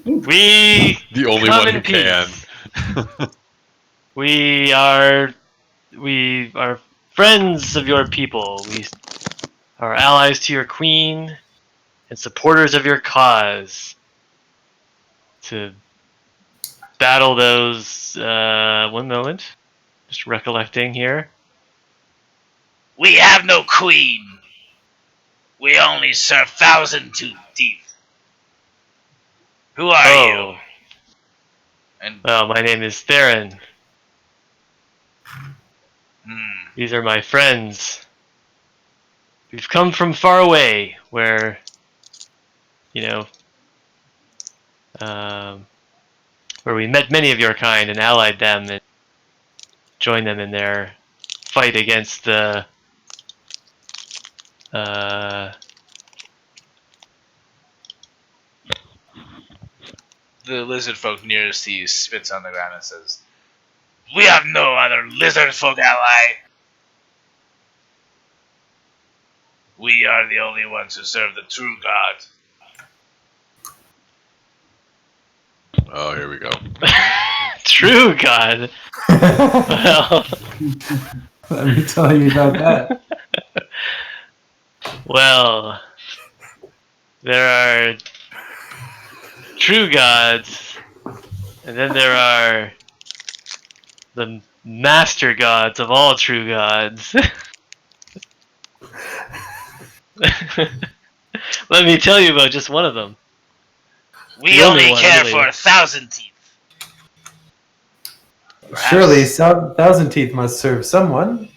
We The only come one in who can. peace. We are friends of your people. We are allies to your queen and supporters of your cause. To battle those. One moment. Just recollecting here. We have no queen. We only serve thousand-tooth teeth. Who are you? And Well, my name is Theren. These are my friends. We've come from far away, where, where we met many of your kind and allied them and joined them in their fight against the lizard folk nearest to you spits on the ground and says, "We have no other lizard folk ally. We are the only ones who serve the true God." Oh, here we go. true God. Well, Let me tell you about that. well, there are true gods, and then there are the master gods of all true gods. Let me tell you about just one of them. We only care for 1,000 teeth. Perhaps. Surely, Thousand Teeth must serve someone.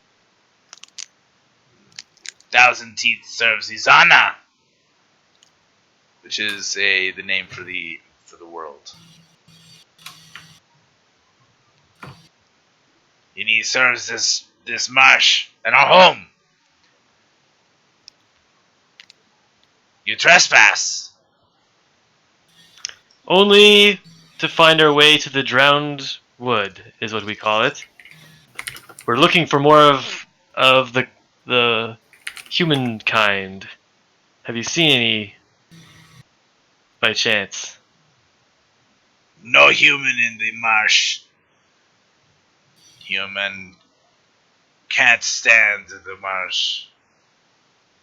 1,000 Teeth serves Izana, which is the name for the world. And he serves this marsh and our home. You trespass. Only to find our way to the drowned wood is what we call it. We're looking for more of the humankind. Have you seen any by chance? No human in the marsh. Human can't stand the marsh.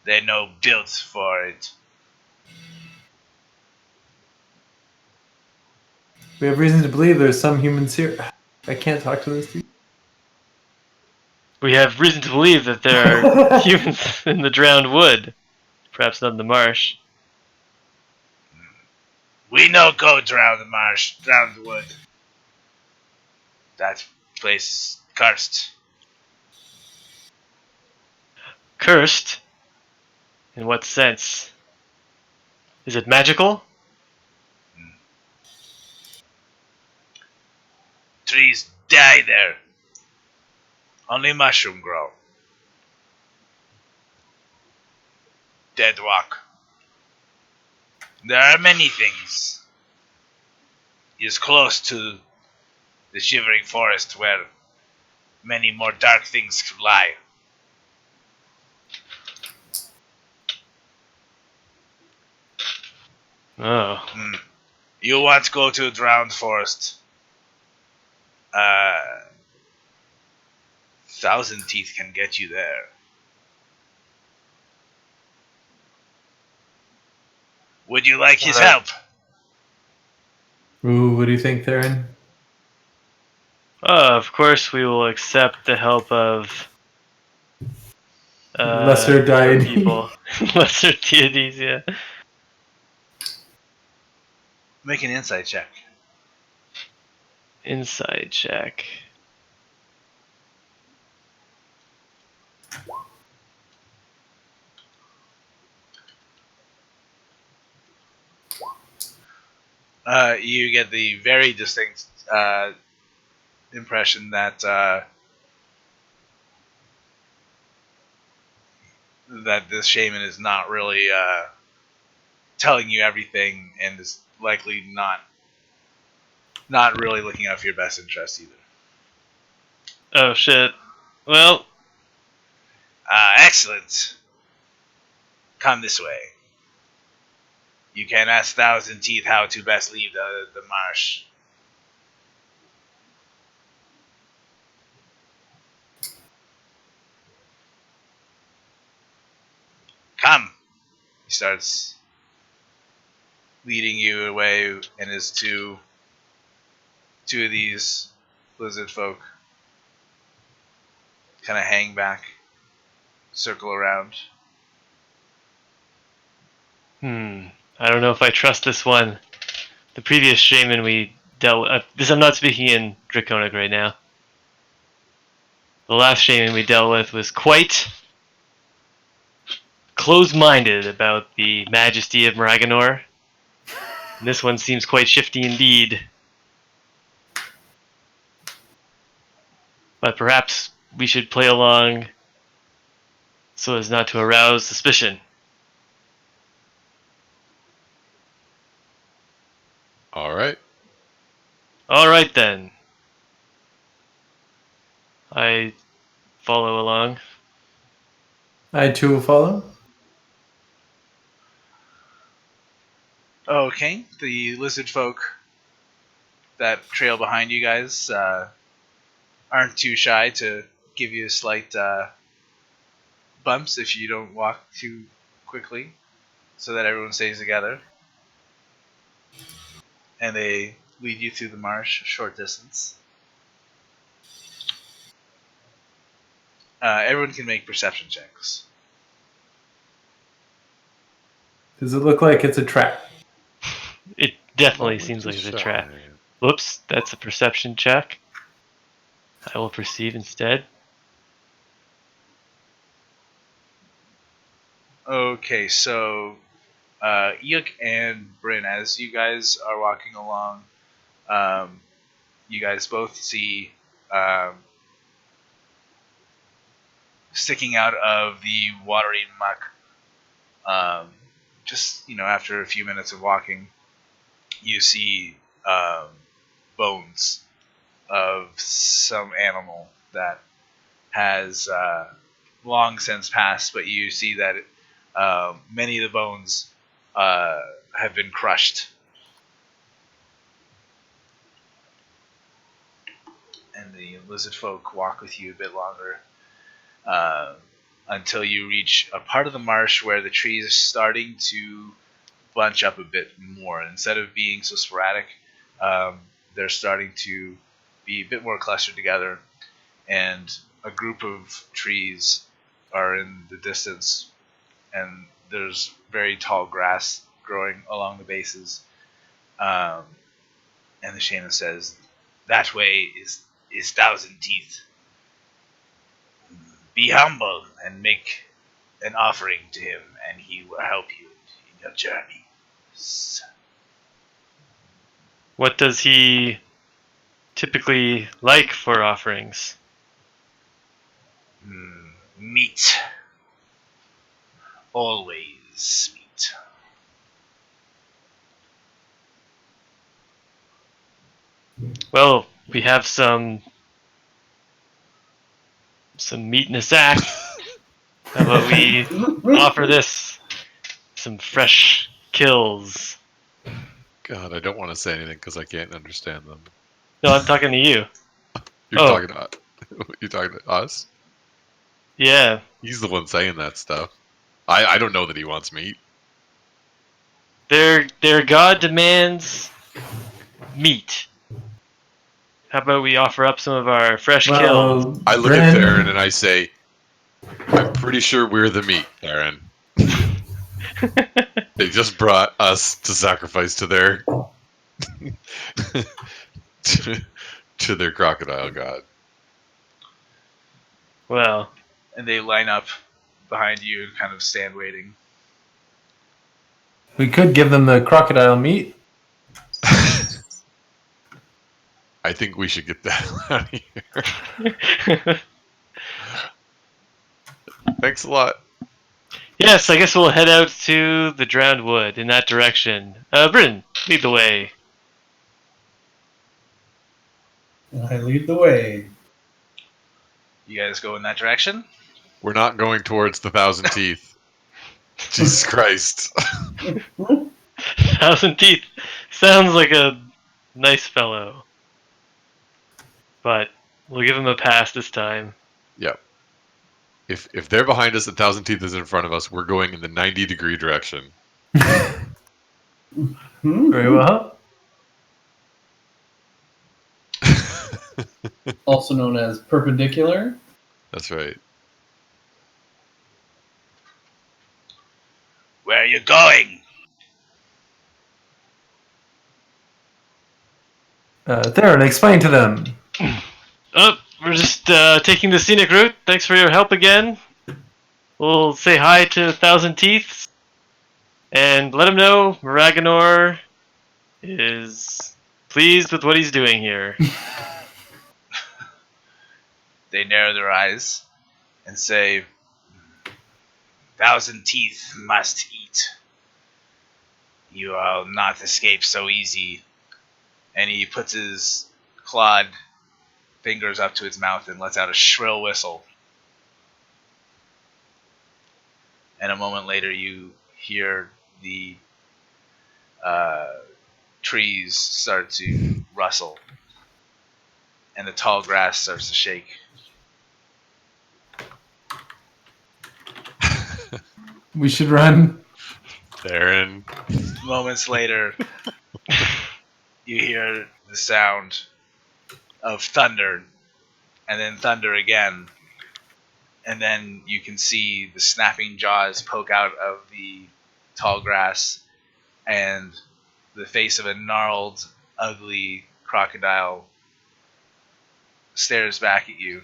They're no built for it. We have reason to believe there's some humans here. I can't talk to this dude. We have reason to believe that there are humans in the drowned wood. Perhaps not in the marsh. We no go drown the marsh, drown the wood. That place is cursed. Cursed? In what sense? Is it magical? Trees die there. Only mushroom grow. Dead rock. There are many things. He is close to the shivering forest where many more dark things lie. Oh. You want to go to a drowned forest. 1,000 Teeth can get you there. Would you like his help? Ooh, what do you think, Theren? Of course we will accept the help of Lesser your deity. people. Lesser deities, yeah. Make an insight check. Inside check. You get the very distinct impression that that this shaman is not really telling you everything, and is likely not really looking out for your best interest either. Oh shit. Well, Excellent. Come this way. You can ask Thousand Teeth how to best leave the marsh. Come. He starts leading you away, and his two of these lizard folk kind of hang back, circle around. I don't know if I trust this one. The previous shaman we dealt with... I'm not speaking in Draconic right now. The last shaman we dealt with was quite close-minded about the majesty of Maraganor. And this one seems quite shifty indeed. But perhaps we should play along so as not to arouse suspicion. Alright. Alright then. I follow along. I too will follow. Okay, the lizard folk that trail behind you guys aren't too shy to give you slight bumps if you don't walk too quickly, so that everyone stays together. And they lead you through the marsh a short distance. Everyone can make perception checks. Does it look like it's a trap? It definitely seems like it's a trap. Whoops, that's a perception check. I will perceive instead. Okay, so Eikooc and Brynn, as you guys are walking along, you guys both see sticking out of the watery muck, just after a few minutes of walking, you see bones of some animal that has long since passed, but you see that many of the bones have been crushed. And the lizard folk walk with you a bit longer until you reach a part of the marsh where the trees are starting to bunch up a bit more. Instead of being so sporadic, they're starting to be a bit more clustered together, and a group of trees are in the distance, and there's very tall grass growing along the bases. And the shaman says, "That way is Thousand Teeth. Be humble and make an offering to him, and he will help you in your journey." What does he typically like for offerings? Meat. Always meat. Well, we have some meat in a sack. How about we offer this some fresh kills? God, I don't want to say anything because I can't understand them. No, I'm talking to you. You're Oh. talking to you're talking to us? Yeah. He's the one saying that stuff. I don't know that he wants meat. Their god demands meat. How about we offer up some of our fresh kills? I look at Theren and I say, I'm pretty sure we're the meat, Theren. They just brought us to sacrifice to their to their crocodile god. Well, And they line up behind you and kind of stand waiting. We could give them the crocodile meat. I think we should get that out of here. Thanks a lot. yes, I guess we'll head out to the drowned wood in that direction. Brynn, lead the way. I lead the way. You guys go in that direction? We're not going towards the Thousand Teeth. Jesus Christ. 1,000 Teeth sounds like a nice fellow. But we'll give him a pass this time. Yep. If they're behind us, the Thousand Teeth is in front of us. We're going in the 90-degree direction. Very well. Also known as perpendicular. That's right. Where are you going? Theren, explain to them. Oh, we're just taking the scenic route. Thanks for your help again. We'll say hi to 1,000 Teeth and let him know Maraganor is pleased with what he's doing here. They narrow their eyes and say, 1,000 Teeth must eat. You will not escape so easy. And he puts his clawed fingers up to his mouth and lets out a shrill whistle. And a moment later you hear the trees start to rustle. And the tall grass starts to shake. We should run. Theren. Moments later, you hear the sound of thunder, and then thunder again. And then you can see the snapping jaws poke out of the tall grass, and the face of a gnarled, ugly crocodile stares back at you.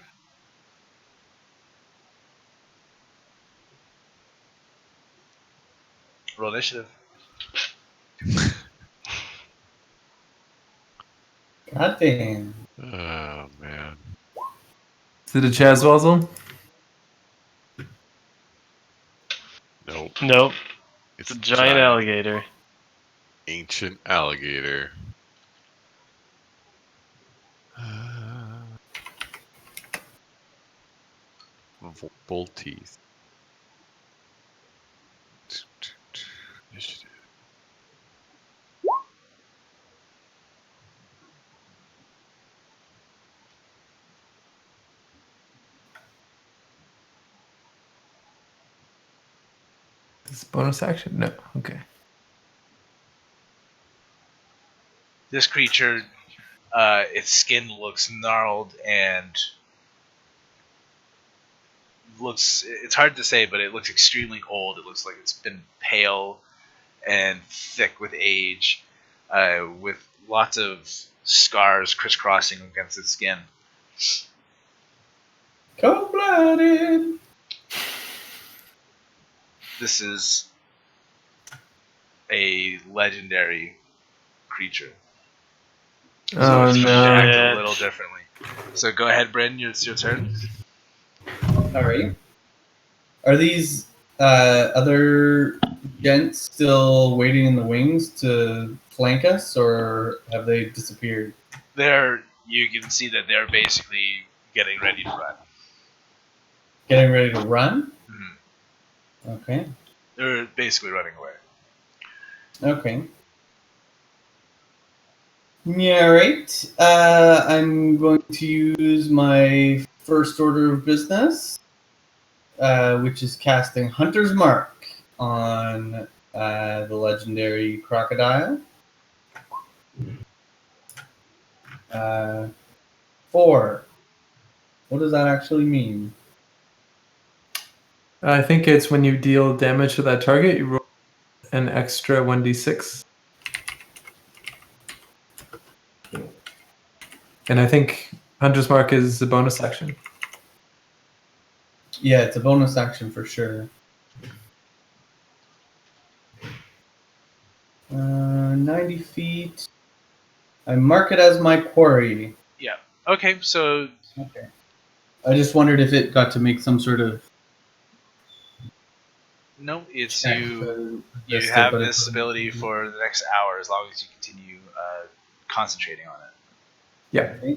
Roll initiative. God damn. Oh, man. Is it a Chazwazzle? Nope. Nope, It's it's a giant alligator. ancient alligator. Bull teeth. Initiative. Is this bonus action? No. Okay. This creature, its skin looks gnarled and it's hard to say, but it looks extremely old. It looks like it's been pale and thick with age, with lots of scars crisscrossing against its skin. Cold-blooded. This is a legendary creature. So Oh it's going to act no. a little differently. So go ahead, Brynn. It's your turn. Alright. Are these other gents still waiting in the wings to flank us, or have they disappeared? You can see that they're basically getting ready to run. Getting ready to run? Mhm. Okay. They're basically running away. Okay. Yeah, right. I'm going to use my first order of business, which is casting Hunter's Mark on the legendary Crocodile. 4. What does that actually mean? I think it's when you deal damage to that target, you roll an extra 1d6. And I think Hunter's Mark is a bonus action. Yeah, it's a bonus action for sure. 90 feet. I mark it as my quarry. Yeah. Okay, so Okay. I just wondered if it got to make some sort of no, it's check you. to You list it, have but it this doesn't- ability for the next hour as long as you continue concentrating on it. Yeah. Okay.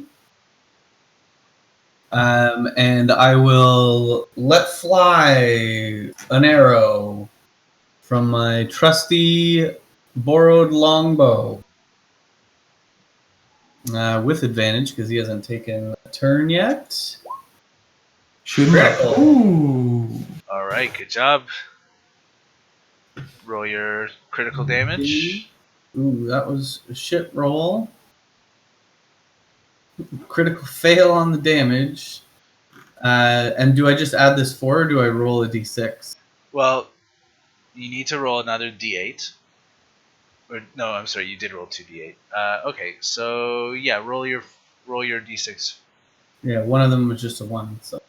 And I will let fly an arrow from my trusty borrowed longbow. With advantage because he hasn't taken a turn yet. Shoot him up. Critical. Ooh. All right, good job. Roll your critical damage. Ooh, that was a shit roll. Critical fail on the damage. And do I just add this 4 or do I roll a d6? Well, you need to roll another d8. Or no, I'm sorry, you did roll 2d8. Okay, so yeah, roll your d6. Yeah, one of them was just a 1. So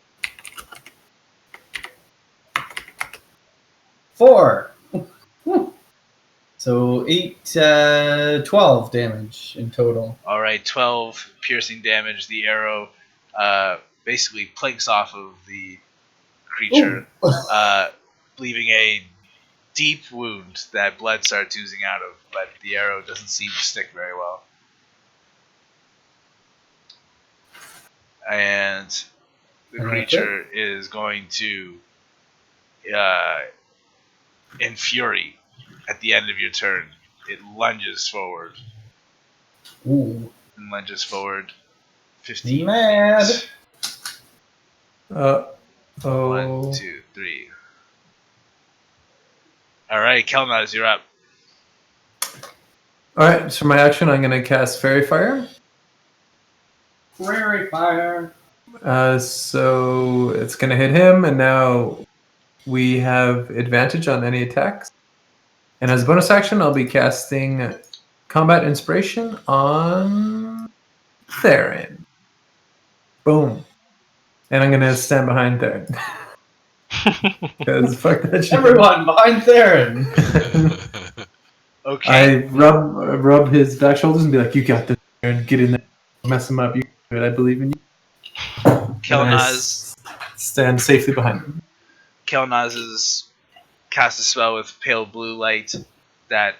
4. So 8, 12 damage in total. All right, 12 piercing damage. The arrow basically planks off of the creature, leaving a deep wound that blood starts oozing out of, but the arrow doesn't seem to stick very well. And the And that's creature is going to, in fury, at the end of your turn, it lunges forward Ooh, and lunges forward 15 mad. feet. Oh. 1, 2, 3. All right, Kelnozz, you're up. All right. So for my action, I'm going to cast Fairy Fire. Prairie fire. So it's going to hit him, and now we have advantage on any attacks. And as a bonus action, I'll be casting Combat Inspiration on Theren. Boom. And I'm going to stand behind Theren. Because fuck that shit. Everyone behind Theren. Okay. I rub his back shoulders and be like, "You got this, Theren. Get in there. Mess him up. You can do it. I believe in you." And I Kelnozz stand safely behind him. Kelnozz casts a spell with pale blue light that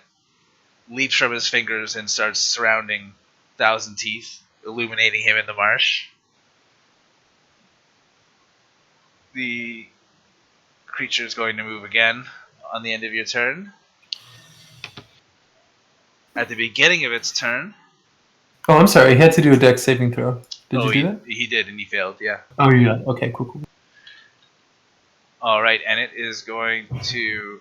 leaps from his fingers and starts surrounding Thousand Teeth, illuminating him in the marsh. The creature is going to move again on the end of your turn. At the beginning of its turn... Oh, I'm sorry. He had to do a dex saving throw. Did you do that? He did, and he failed, yeah. Oh, yeah. Okay, cool. All right, and it is going to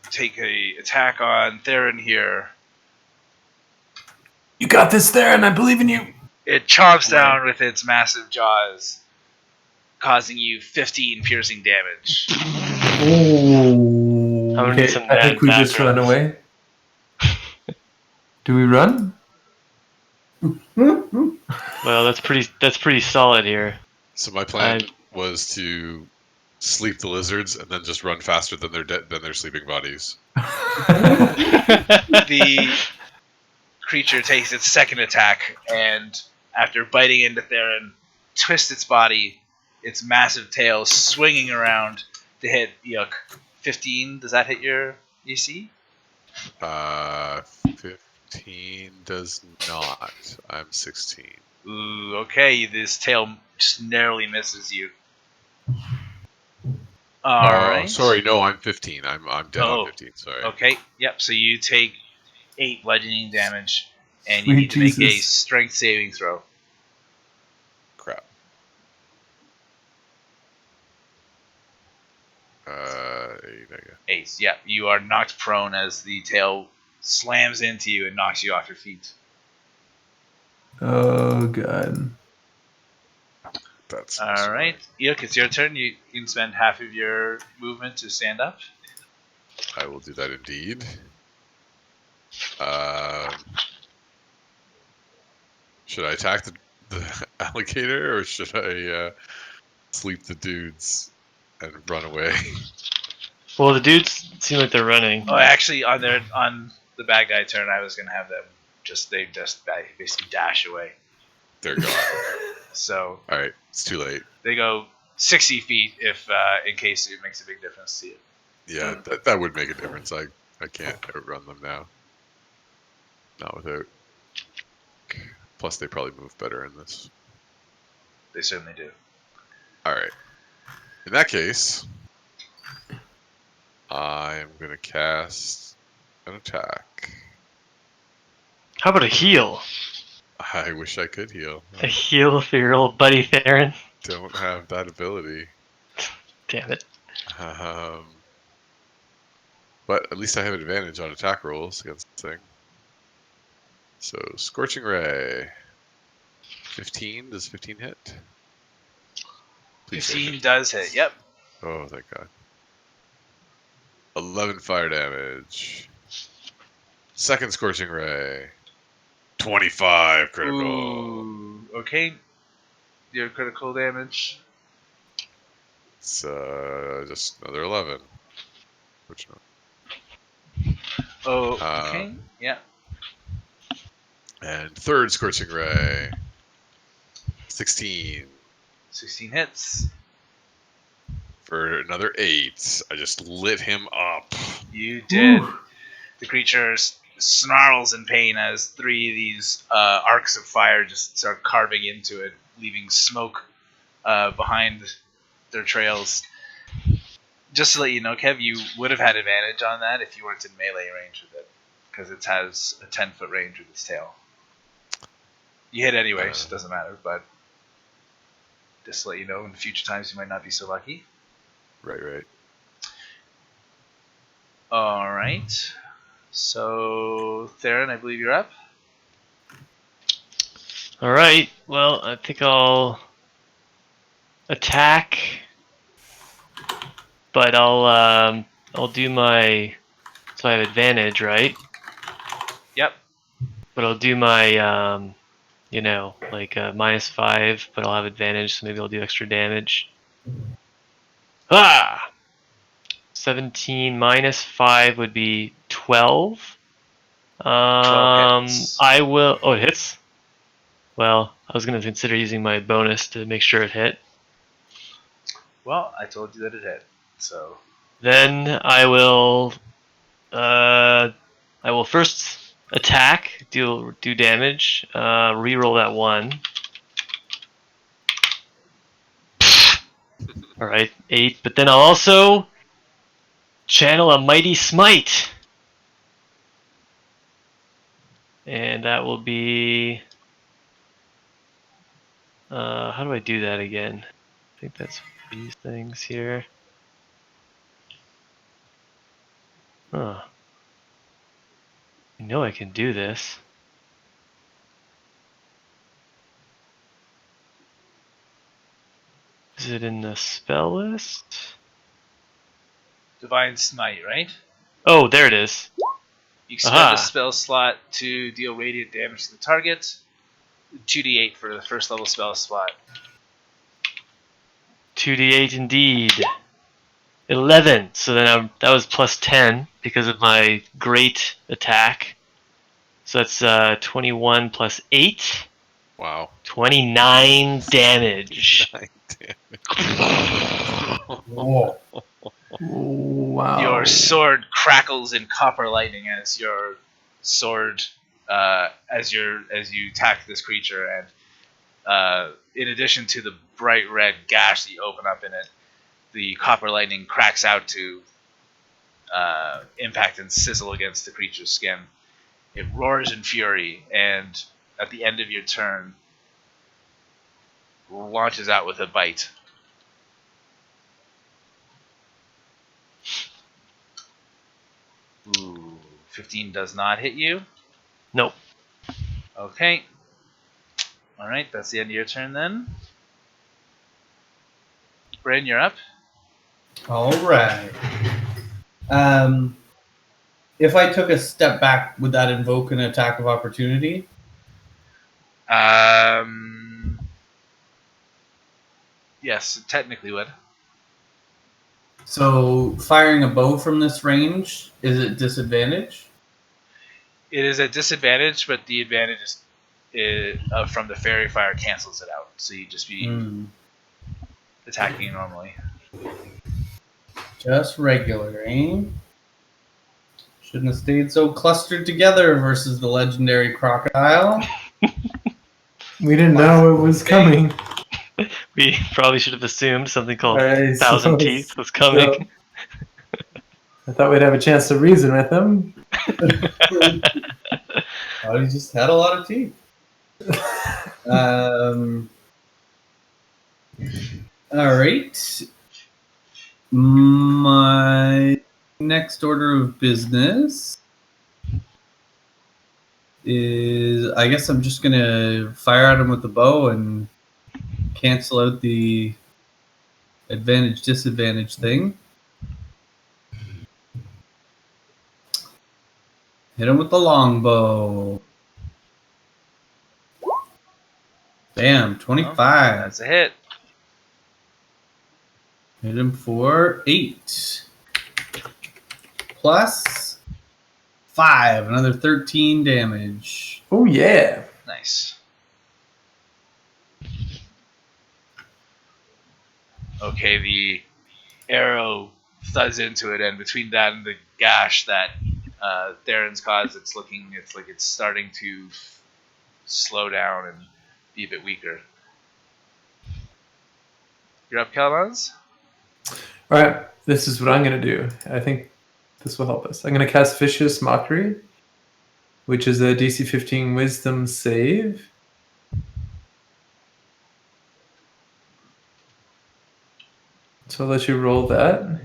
take a attack on Theren here. You got this, Theren. I believe in you. It chomps down with its massive jaws, causing you 15 piercing damage. Oh. I'm gonna need Okay, some I think we just run backgrounds. away. Do we run? Well, that's pretty solid here. So my plan was to sleep the lizards and then just run faster than their sleeping bodies. The creature takes its second attack, and after biting into Theren, twists its body, its massive tail swinging around to hit Eikooc. 15, does that hit your EC? 15 does not. I'm 16. Ooh, okay, this tail just narrowly misses you. Alright. Sorry, no, I'm 15. I'm dead on 15. Sorry. Okay, yep, so you take 8 bludgeoning damage, and you Sweet need to make a Jesus. strength saving throw. Crap. 8, I guess. 8, yeah, you are knocked prone as the tail slams into you and knocks you off your feet. Oh, God. That's Alright, Eikooc, it's your turn. You can spend half of your movement to stand up. I will do that indeed. Should I attack the alligator or should I sleep the dudes and run away? Well, the dudes seem like they're running. Oh, actually, on the bad guy turn, I was gonna have them basically dash away. They're gone. So All right, it's too late. they go 60 feet if in case it makes a big difference to you. Yeah, that would make a difference. I can't outrun them now. Not without. Plus, they probably move better in this. They certainly do. All right. In that case, I'm gonna cast an attack. How about a heal? I wish I could heal. A heal for your old buddy Theren? Don't have that ability. Damn it. But at least I have advantage on attack rolls against this thing. So, Scorching Ray. 15? Does 15 hit? Please say 15 does hit. Yep. Oh, thank God. 11 fire damage. Second Scorching Ray. 25 critical. Ooh, okay. Your critical damage. It's just another 11. Which one? Oh, okay. Yeah. And third Scorching Ray. 16. 16 hits. For another 8. I just lit him up. You did. Ooh. The creature snarls in pain as 3 of these arcs of fire just start carving into it, leaving smoke behind their trails. Just to let you know, Kev, you would have had advantage on that if you weren't in melee range with it, because it has a 10-foot range with its tail. You hit anyway, so it doesn't matter, but just to let you know, in future times you might not be so lucky. Right. Alright. So, Theren, I believe you're up. Alright, well, I think I'll attack, but I'll do my, so I have advantage, right? Yep. But I'll do my, -5, but I'll have advantage, so maybe I'll do extra damage. 17 minus 5 would be 12. 12 hits. I will. Oh, it hits? Well, I was going to consider using my bonus to make sure it hit. Well, I told you that it hit, so. Then I will first attack, do damage, reroll that 1. Alright, 8. But then I'll also channel a Mighty Smite. And that will be... how do I do that again? I think that's these things here. Huh. I know I can do this. Is it in the spell list? Divine Smite, right? Oh, there it is. You spend Aha. a spell slot to deal radiant damage to the target. 2d8 for the first level spell slot. 2d8 indeed. 11. So then that was plus 10 because of my great attack. So that's 21 plus 8. Wow. 29 damage. Whoa. Wow. Your sword crackles in copper lightning as your sword, as you attack this creature, and in addition to the bright red gash that you open up in it, the copper lightning cracks out to impact and sizzle against the creature's skin. It roars in fury, and at the end of your turn, launches out with a bite. Ooh, 15 does not hit you. Nope. Okay. Alright, that's the end of your turn then. Brynn, you're up. Alright. If I took a step back, would that invoke an attack of opportunity? Yes, it technically would. So, firing a bow from this range, is it disadvantage? It is a disadvantage, but the advantage from the fairy fire cancels it out. So you just be attacking normally. Just regular, eh? Shouldn't have stayed so clustered together versus the legendary Crocodile. We didn't know it was coming. We probably should have assumed something called I Thousand suppose Teeth was coming. so. I thought we'd have a chance to reason with him. Oh, he just had a lot of teeth. All right. My next order of business is, I guess I'm just gonna fire at him with the bow and cancel out the advantage disadvantage thing. Hit him with the longbow. Bam, 25. That's a hit. Hit him for 8. Plus 5, another 13 damage. Oh yeah. Nice. Okay, the arrow thuds into it, and between that and the gash that Theren's caused, it's like it's starting to slow down and be a bit weaker. You're up, Kelnozz? Alright, this is what I'm going to do. I think this will help us. I'm going to cast Vicious Mockery, which is a DC 15 Wisdom save. So I'll let you roll that.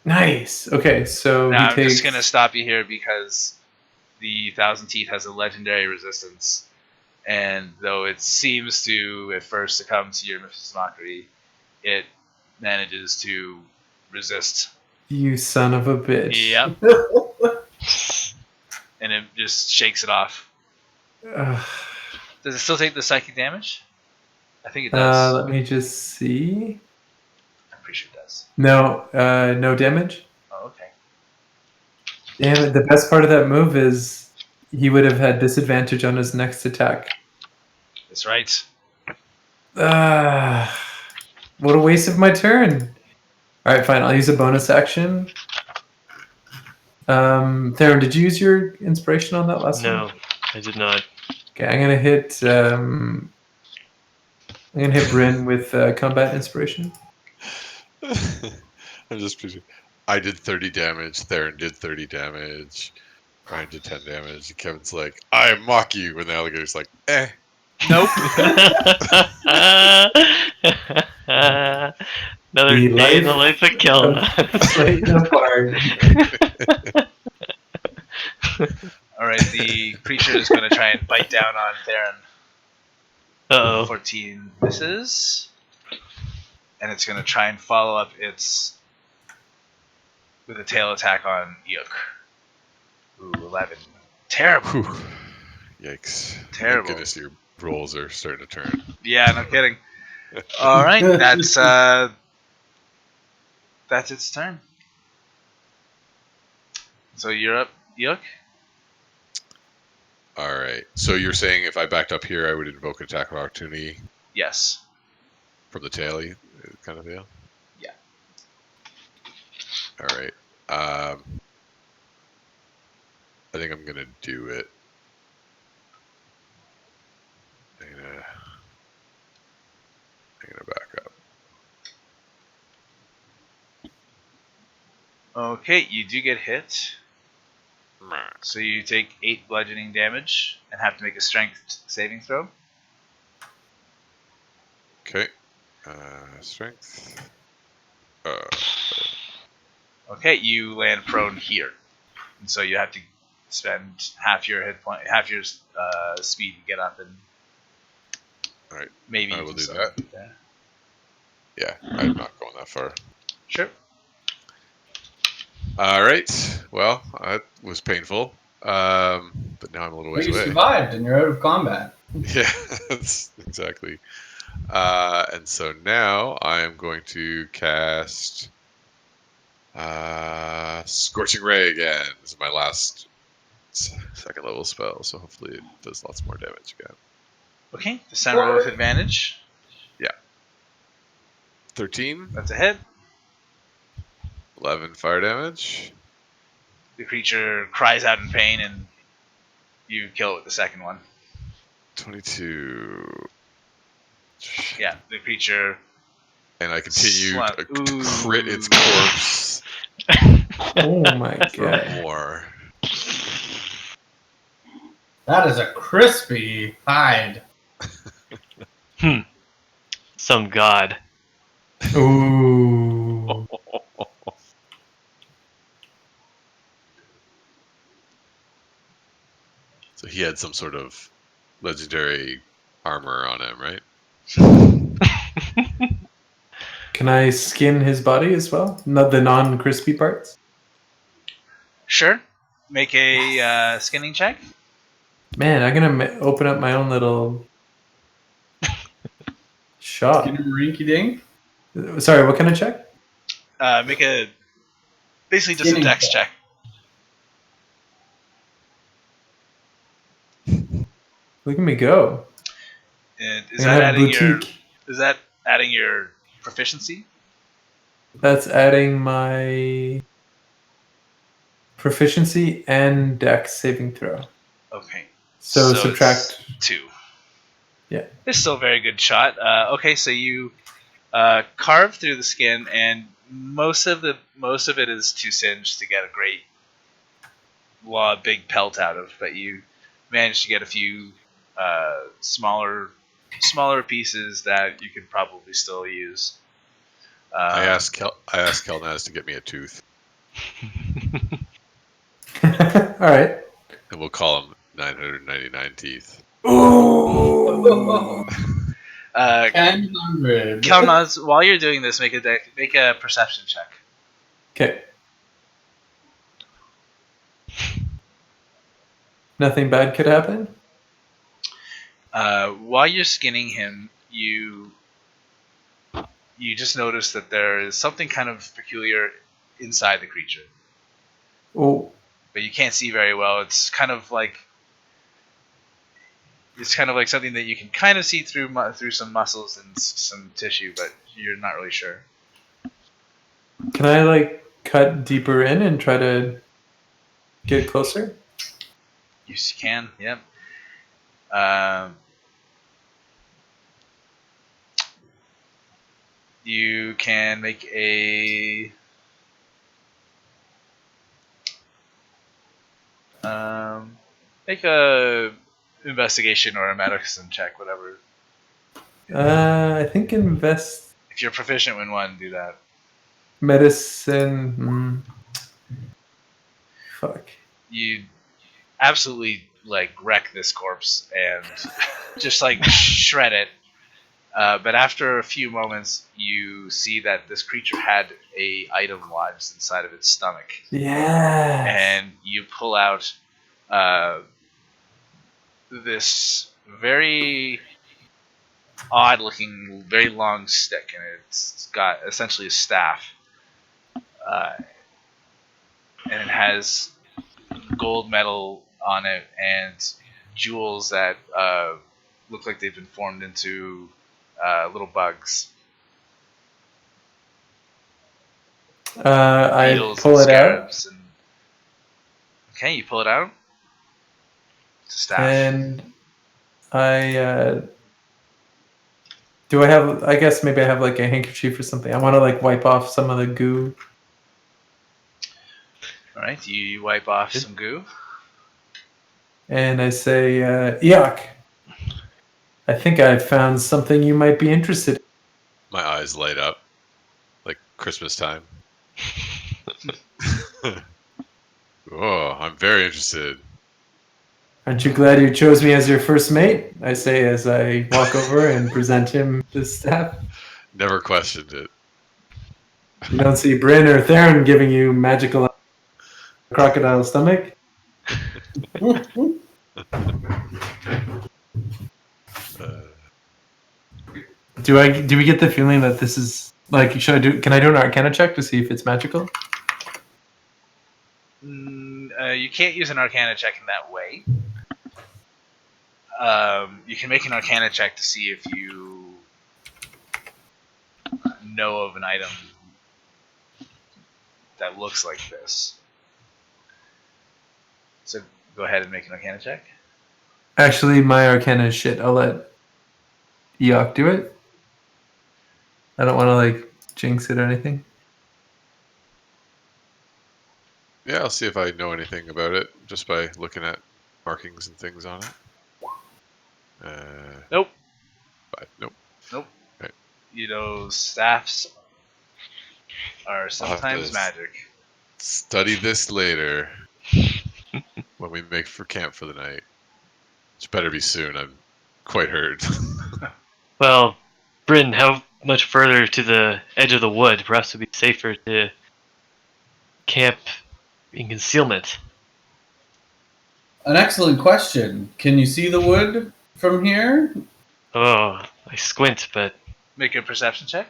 Nice. Okay, so Now, he I'm takes... just going to stop you here because the Thousand Teeth has a legendary resistance. And though it seems to, at first, succumb to your Vicious Mockery, it manages to resist. You son of a bitch. Yep. And it just shakes it off. Ugh. Does it still take the psychic damage? I think it does. Let me just see. I'm pretty sure it does. No, no damage. Oh, okay. Damn it, the best part of that move is he would have had disadvantage on his next attack. That's right. What a waste of my turn. Alright, fine, I'll use a bonus action. Theren, did you use your inspiration on that last one? No, I did not. Okay, I'm gonna hit Brynn with combat inspiration. I'm just picturing. I did 30 damage. Theren did 30 damage. Ryan did 10 damage. And Kevin's like, I mock you. And the alligator's like, eh. Nope. Another day in the life of Kelnozz. Alright, the creature is going to try and bite down on Theren. Uh-oh. 14 misses. And it's going to try and follow up with a tail attack on Eikooc. Ooh, 11. Terrible. Whew. Yikes. Terrible. Thank goodness your rolls are starting to turn. Yeah, no kidding. Alright, that's its turn. So you're up, Eikooc? Alright. So you're saying if I backed up here, I would invoke an attack of opportunity Yes. from the tail kind of deal? Yeah. Alright. I think I'm going to do it. I'm gonna back up. Okay, you do get hit. So you take 8 bludgeoning damage and have to make a strength saving throw. Okay. Strength. Okay, you land prone here. And so you have to spend half your hit point, half your speed to get up and Alright. maybe I you will can do still that. beat that. Yeah, I'm not going that far. Sure. Alright. Well, that was painful. But now I'm a little But ways you away. survived and you're out of combat. Yeah, that's exactly. And so now I am going to cast Scorching Ray again. This is my last second level spell, so hopefully it does lots more damage again. Okay, the sound roll with advantage. 13, That's a hit. 11 fire damage. The creature cries out in pain, and you kill it with the second one. 22. Yeah, the creature. And I continue Slap. to crit its corpse Oh my for god. more. That is a crispy hide. Some god. Ooh. So he had some sort of legendary armor on him, right? Can I skin his body as well? Not the non-crispy parts? Sure. Make a skinning check. Man, I'm gonna open up my own little shop. Skin him rinky dink. Sorry, what kind of check? Make a basically just a Skinning dex check. check. Look at me go. And I'm gonna have a boutique. is that adding your proficiency? That's adding my proficiency and dex saving throw. Okay. So it's subtract 2. Yeah. It's still a very good shot. Okay, so you carve through the skin, and most of it is too singed to get a great big pelt out of, but you managed to get a few smaller pieces that you could probably still use. I asked Kelnozz to get me a tooth, Alright. and we'll call him 999 teeth. Ooh. 100. Kelnozz, while you're doing this, make a perception check. Okay. Nothing bad could happen? While you're skinning him, you just notice that there is something kind of peculiar inside the creature, Oh. but you can't see very well. It's kind of like something that you can kind of see through some muscles and some tissue, but you're not really sure. Can I cut deeper in and try to get closer? You can, yep. You can make a investigation or a medicine check, whatever. I think If you're proficient in one, do that. medicine. Fuck. You absolutely wreck this corpse and just shred it. But after a few moments, you see that this creature had a item lodged inside of its stomach. Yeah. And you pull out this very odd-looking, very long stick, and it's got essentially a staff, and it has gold metal on it and jewels that look like they've been formed into little bugs. I Beetles pull and it out. scarabs. Okay, you pull it out. It's a staff. And I do I have? I guess maybe I have a handkerchief or something. I want to wipe off some of the goo. All right, you wipe off some goo. And I say, Eikooc, I think I've found something you might be interested in. My eyes light up like Christmas time. Oh, I'm very interested. Aren't you glad you chose me as your first mate? I say as I walk over and present him the staff. Never questioned it. You don't see Brynn or Theren giving you magical crocodile stomach? Do we get the feeling that this is like? Can I do an Arcana check to see if it's magical? You can't use an Arcana check in that way. You can make an Arcana check to see if you know of an item that looks like this. So go ahead and make an Arcana check. Actually, my Arcana is shit. I'll let Eikooc do it. I don't want to like jinx it or anything. Yeah, I'll see if I know anything about it just by looking at markings and things on it. Nope. 5. Nope. Nope. Okay. You know, staffs are sometimes to magic. Study this later when we make for camp for the night. Which better be soon. I'm quite hurt. Well, Brynn, how much further to the edge of the wood? Perhaps it would be safer to camp in concealment. An excellent question. Can you see the wood from here? Oh, I squint, but Make a perception check.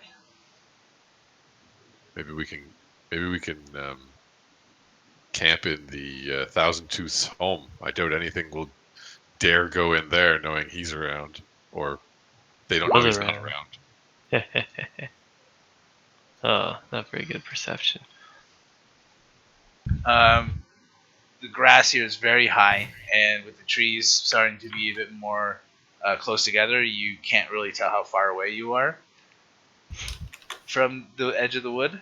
maybe we can camp in the Thousand Tooth's home. I doubt anything will dare go in there knowing he's around, or they don't know Was he's not around. around. Oh, not very good perception. The grass here is very high, and with the trees starting to be a bit more close together, you can't really tell how far away you are from the edge of the wood.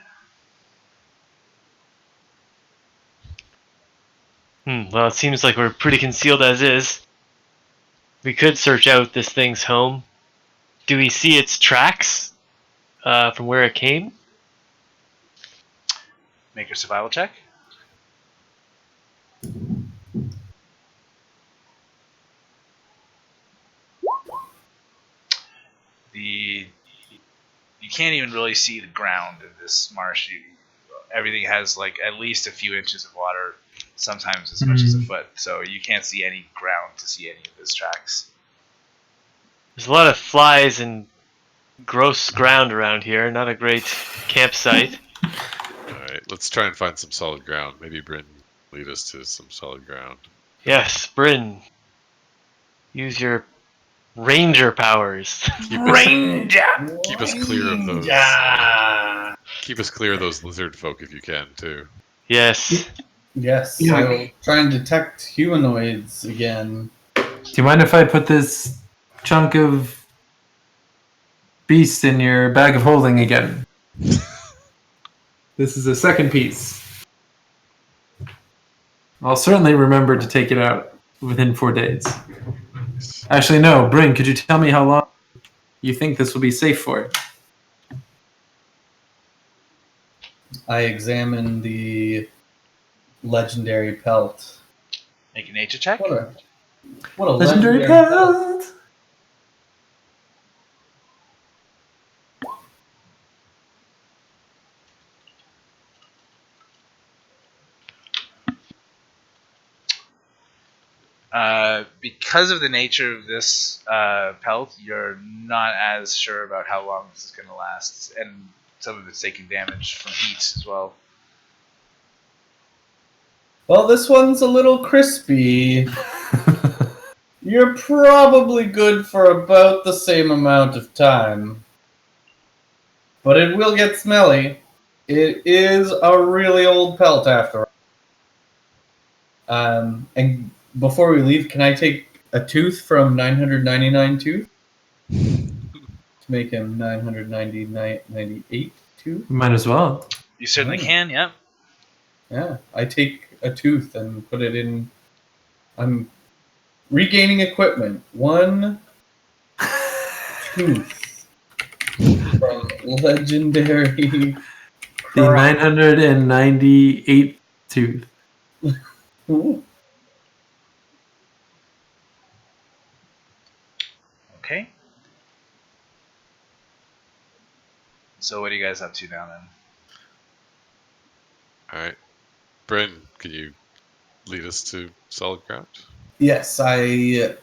Well, it seems like we're pretty concealed as is. We could search out this thing's home. Do we see its tracks from where it came? Make your survival check. You can't even really see the ground in this marsh. Everything has like at least a few inches of water, sometimes as much as a foot. So you can't see any ground to see any of his tracks. There's a lot of flies and gross ground around here. Not a great campsite. Alright, let's try and find some solid ground. Maybe Brynn lead us to some solid ground. Yes, Brynn. Use your ranger powers. Keep us clear of those. Keep us clear of those lizard folk if you can too. Yes. Yes, Yeah. I will try and detect humanoids again. Do you mind if I put this chunk of beast in your bag of holding again? This is a second piece. I'll certainly remember to take it out within 4 days. Actually, no. Brynn, could you tell me how long you think this will be safe for? I examine the legendary pelt. Make a nature check. What a Legendary pelt. pelt! Because of the nature of this pelt, you're not as sure about how long this is going to last, and some of it's taking damage from heat as well. Well, this one's a little crispy. You're probably good for about the same amount of time. But it will get smelly. It is a really old pelt after all. And before we leave, can I take a tooth from 999 Tooth? To make him 998 Tooth? Might as well. You certainly can, yeah. Yeah, I take a tooth and put it in. I'm regaining equipment. 1 tooth from legendary. The 998th tooth. Ooh. Okay. So what are you guys up to now then? Alright. Brynn, can you lead us to solid ground? Yes, I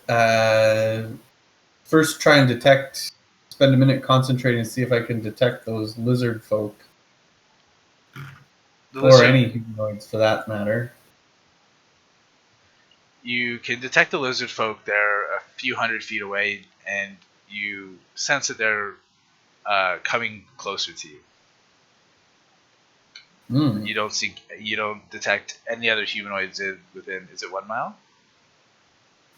first try and spend a minute concentrating to see if I can detect those lizard folk. The Or lizard, any humanoids for that matter. you can detect the lizard folk. They're a few hundred feet away, and you sense that they're coming closer to you. Mm. You don't detect any other humanoids within. Is it 1 mile?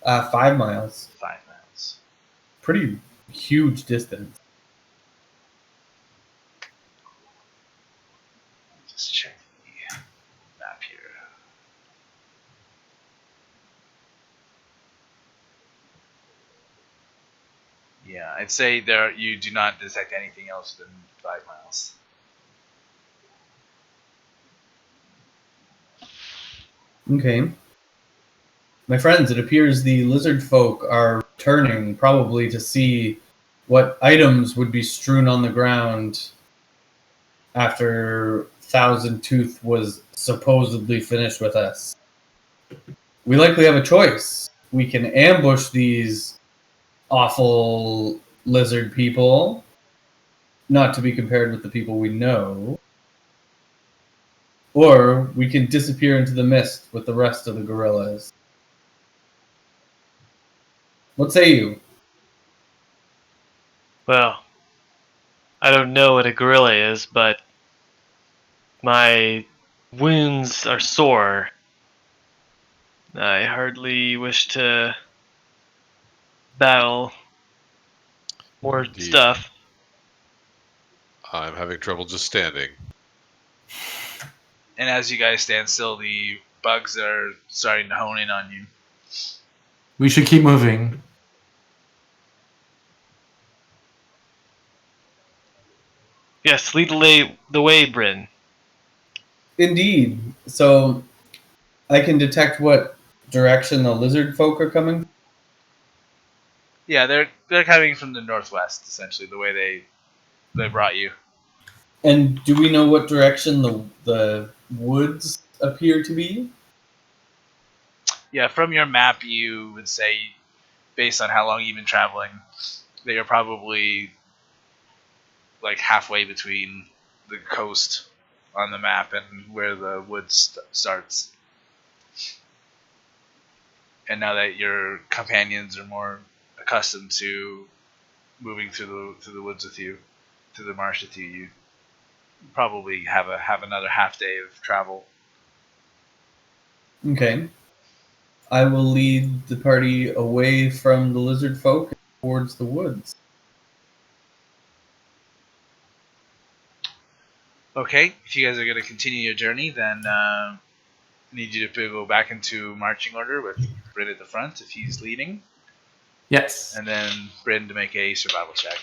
5 miles. 5 miles. Pretty huge distance. Just check the map here. Yeah, I'd say you do not detect anything else than 5 miles. Okay. My friends, it appears the lizard folk are returning, probably to see what items would be strewn on the ground after Thousand Tooth was supposedly finished with us. We likely have a choice. We can ambush these awful lizard people, not to be compared with the people we know, or we can disappear into the mist with the rest of the gorillas. What say you? Well, I don't know what a gorilla is, but my wounds are sore. I hardly wish to battle more Indeed. stuff. I'm having trouble just standing. And as you guys stand still, the bugs are starting to hone in on you. We should keep moving. Yes, lead the way, Brynn. Indeed. So I can detect what direction the lizard folk are coming. Yeah, they're coming from the northwest, essentially, the way they brought you. And do we know what direction the woods appear to be? Yeah, from your map, you would say, based on how long you've been traveling, that you're probably like halfway between the coast on the map and where the woods starts. And now that your companions are more accustomed to moving through the woods with you, through the marsh with you, you probably have another half day of travel. Okay. I will lead the party away from the lizard folk towards the woods. Okay, if you guys are going to continue your journey, then I need you to go back into marching order with Brynn at the front if he's leading, Yes. and then Brynn to make a survival check.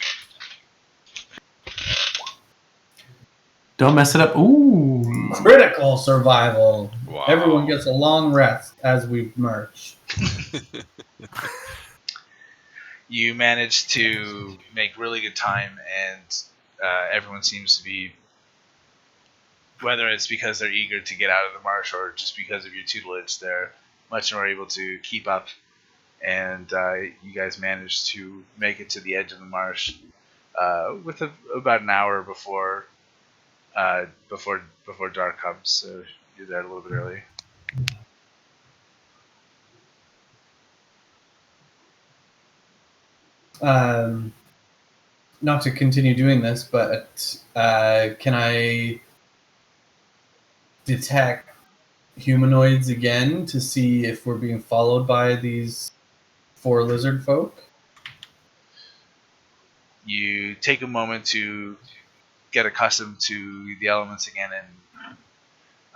Don't mess it up. Ooh. Critical survival. Wow. Everyone gets a long rest as we march. You manage to make really good time, and everyone seems to be, whether it's because they're eager to get out of the marsh or just because of your tutelage, they're much more able to keep up. And you guys manage to make it to the edge of the marsh with about an hour before dark comes. So you're there a little bit early. Not to continue doing this, but can I detect humanoids again to see if we're being followed by these 4 lizard folk? You take a moment to get accustomed to the elements again,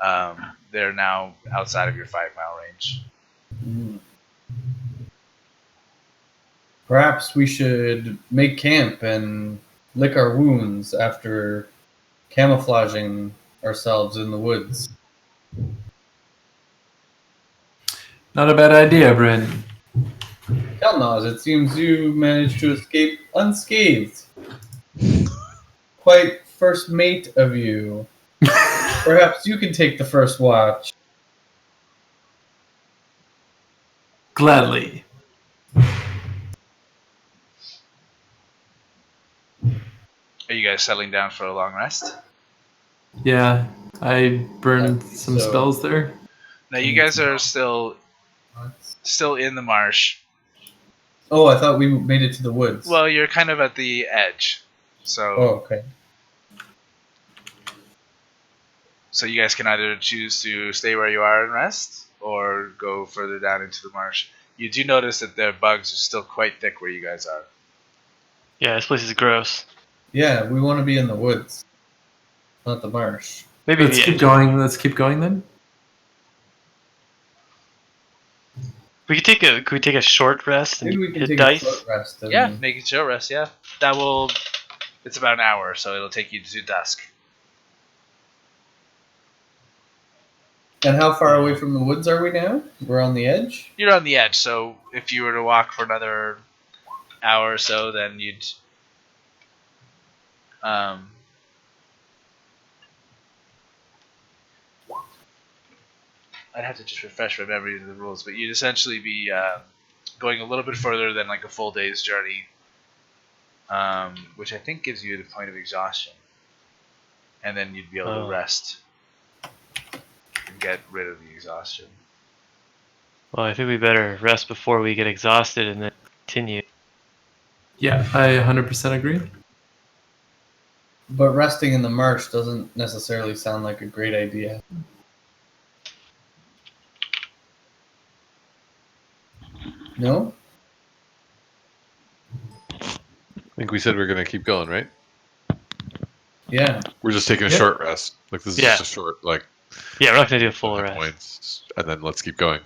and they're now outside of your 5 mile range. Mm. Perhaps we should make camp and lick our wounds after camouflaging ourselves in the woods. Not a bad idea, Brynn. Kelnozz, it seems you managed to escape unscathed. Quite first mate of you. Perhaps you can take the first watch. Gladly. Are you guys settling down for a long rest? Yeah, I burned some So- spells there. No, you guys are still in the marsh. Oh, I thought we made it to the woods. Well, you're kind of at the edge, so Oh, okay. so you guys can either choose to stay where you are and rest, or go further down into the marsh. You do notice that the bugs are still quite thick where you guys are. Yeah, this place is gross. Yeah, we want to be in the woods, not the marsh. Maybe Let's the keep going. Let's keep going then. Could we take a short rest and Maybe we can hit take dice? a short rest. And Yeah, make it short rest. Yeah, that will. It's about an hour, so it'll take you to dusk. And how far away from the woods are we now? We're on the edge? You're on the edge, so if you were to walk for another hour or so, then you'd. I'd have to just refresh my memory of the rules, but you'd essentially be going a little bit further than like a full day's journey, which I think gives you the point of exhaustion, and then you'd be able to rest and get rid of the exhaustion. Well, I think we better rest before we get exhausted and then continue. Yeah, I 100% agree. But resting in the marsh doesn't necessarily sound like a great idea. No? I think we said we are going to keep going, right? Yeah. We're just taking a Yep. short rest. Like this is Yeah. just a short, like Yeah, we're not gonna do a full hit rest. points, and then let's keep going.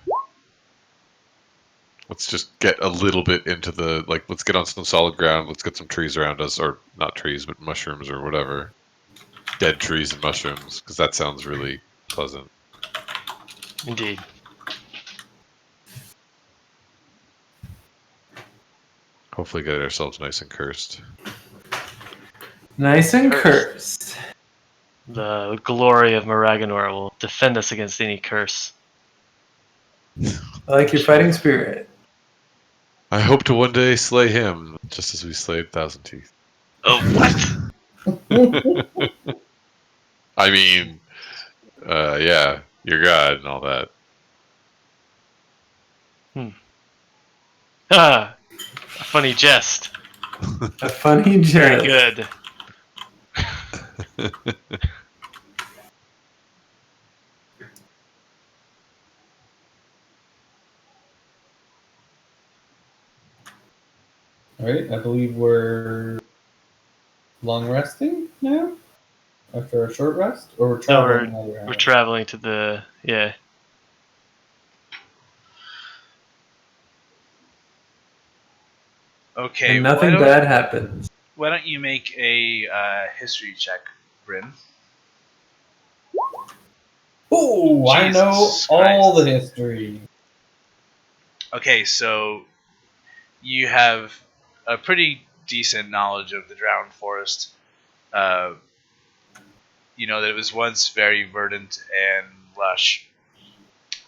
Let's just get a little bit into the like. Let's get on some solid ground. Let's get some trees around us, or not trees, but mushrooms or whatever. Dead trees and mushrooms, because that sounds really pleasant. Indeed. Hopefully, get ourselves nice and cursed. Nice and cursed. The glory of Maraganor will defend us against any curse. I like your fighting spirit. I hope to one day slay him, just as we slayed Thousand Teeth. Oh, what? I mean, yeah, your god and all that. Ah, a funny jest. A funny Very jest. good. Alright, I believe we're long resting now? After a short rest? Or we're traveling another hour? We're traveling to the Okay, And nothing bad happens. Why don't you make a history check, Brynn? Oh, I Jesus know all Christ. the history. Okay, so you have a pretty decent knowledge of the Drowned Forest. You know that it was once very verdant and lush,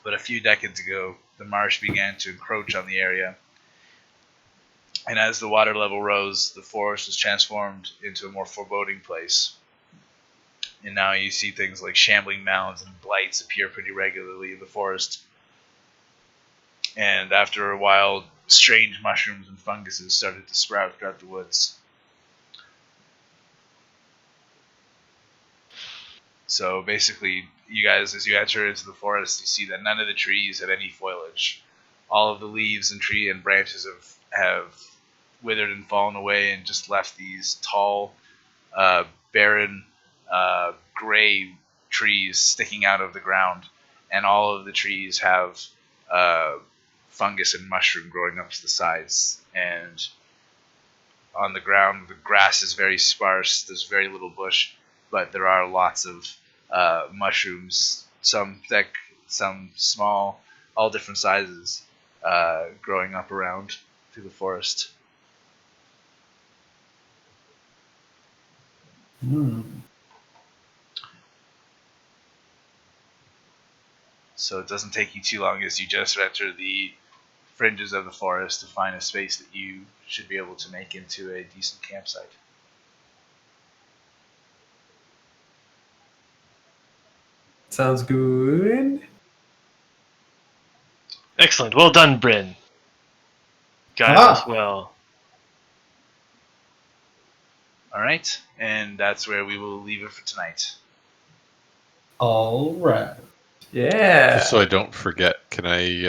but a few decades ago, the marsh began to encroach on the area. And as the water level rose, the forest was transformed into a more foreboding place. And now you see things like shambling mounds and blights appear pretty regularly in the forest. And after a while, strange mushrooms and funguses started to sprout throughout the woods. So basically, you guys, as you enter into the forest, you see that none of the trees have any foliage. All of the leaves and tree and branches have withered and fallen away and just left these tall, barren, gray trees sticking out of the ground. And all of the trees have fungus and mushroom growing up to the sides. And on the ground, the grass is very sparse. There's very little bush, but there are lots of mushrooms, some thick, some small, all different sizes, growing up around through the forest. So it doesn't take you too long as you just enter the fringes of the forest to find a space that you should be able to make into a decent campsite. Sounds good. Excellent. Well done, Brynn. Guide Ah. us well. All right, and that's where we will leave it for tonight. All right. Yeah. Just so I don't forget, can I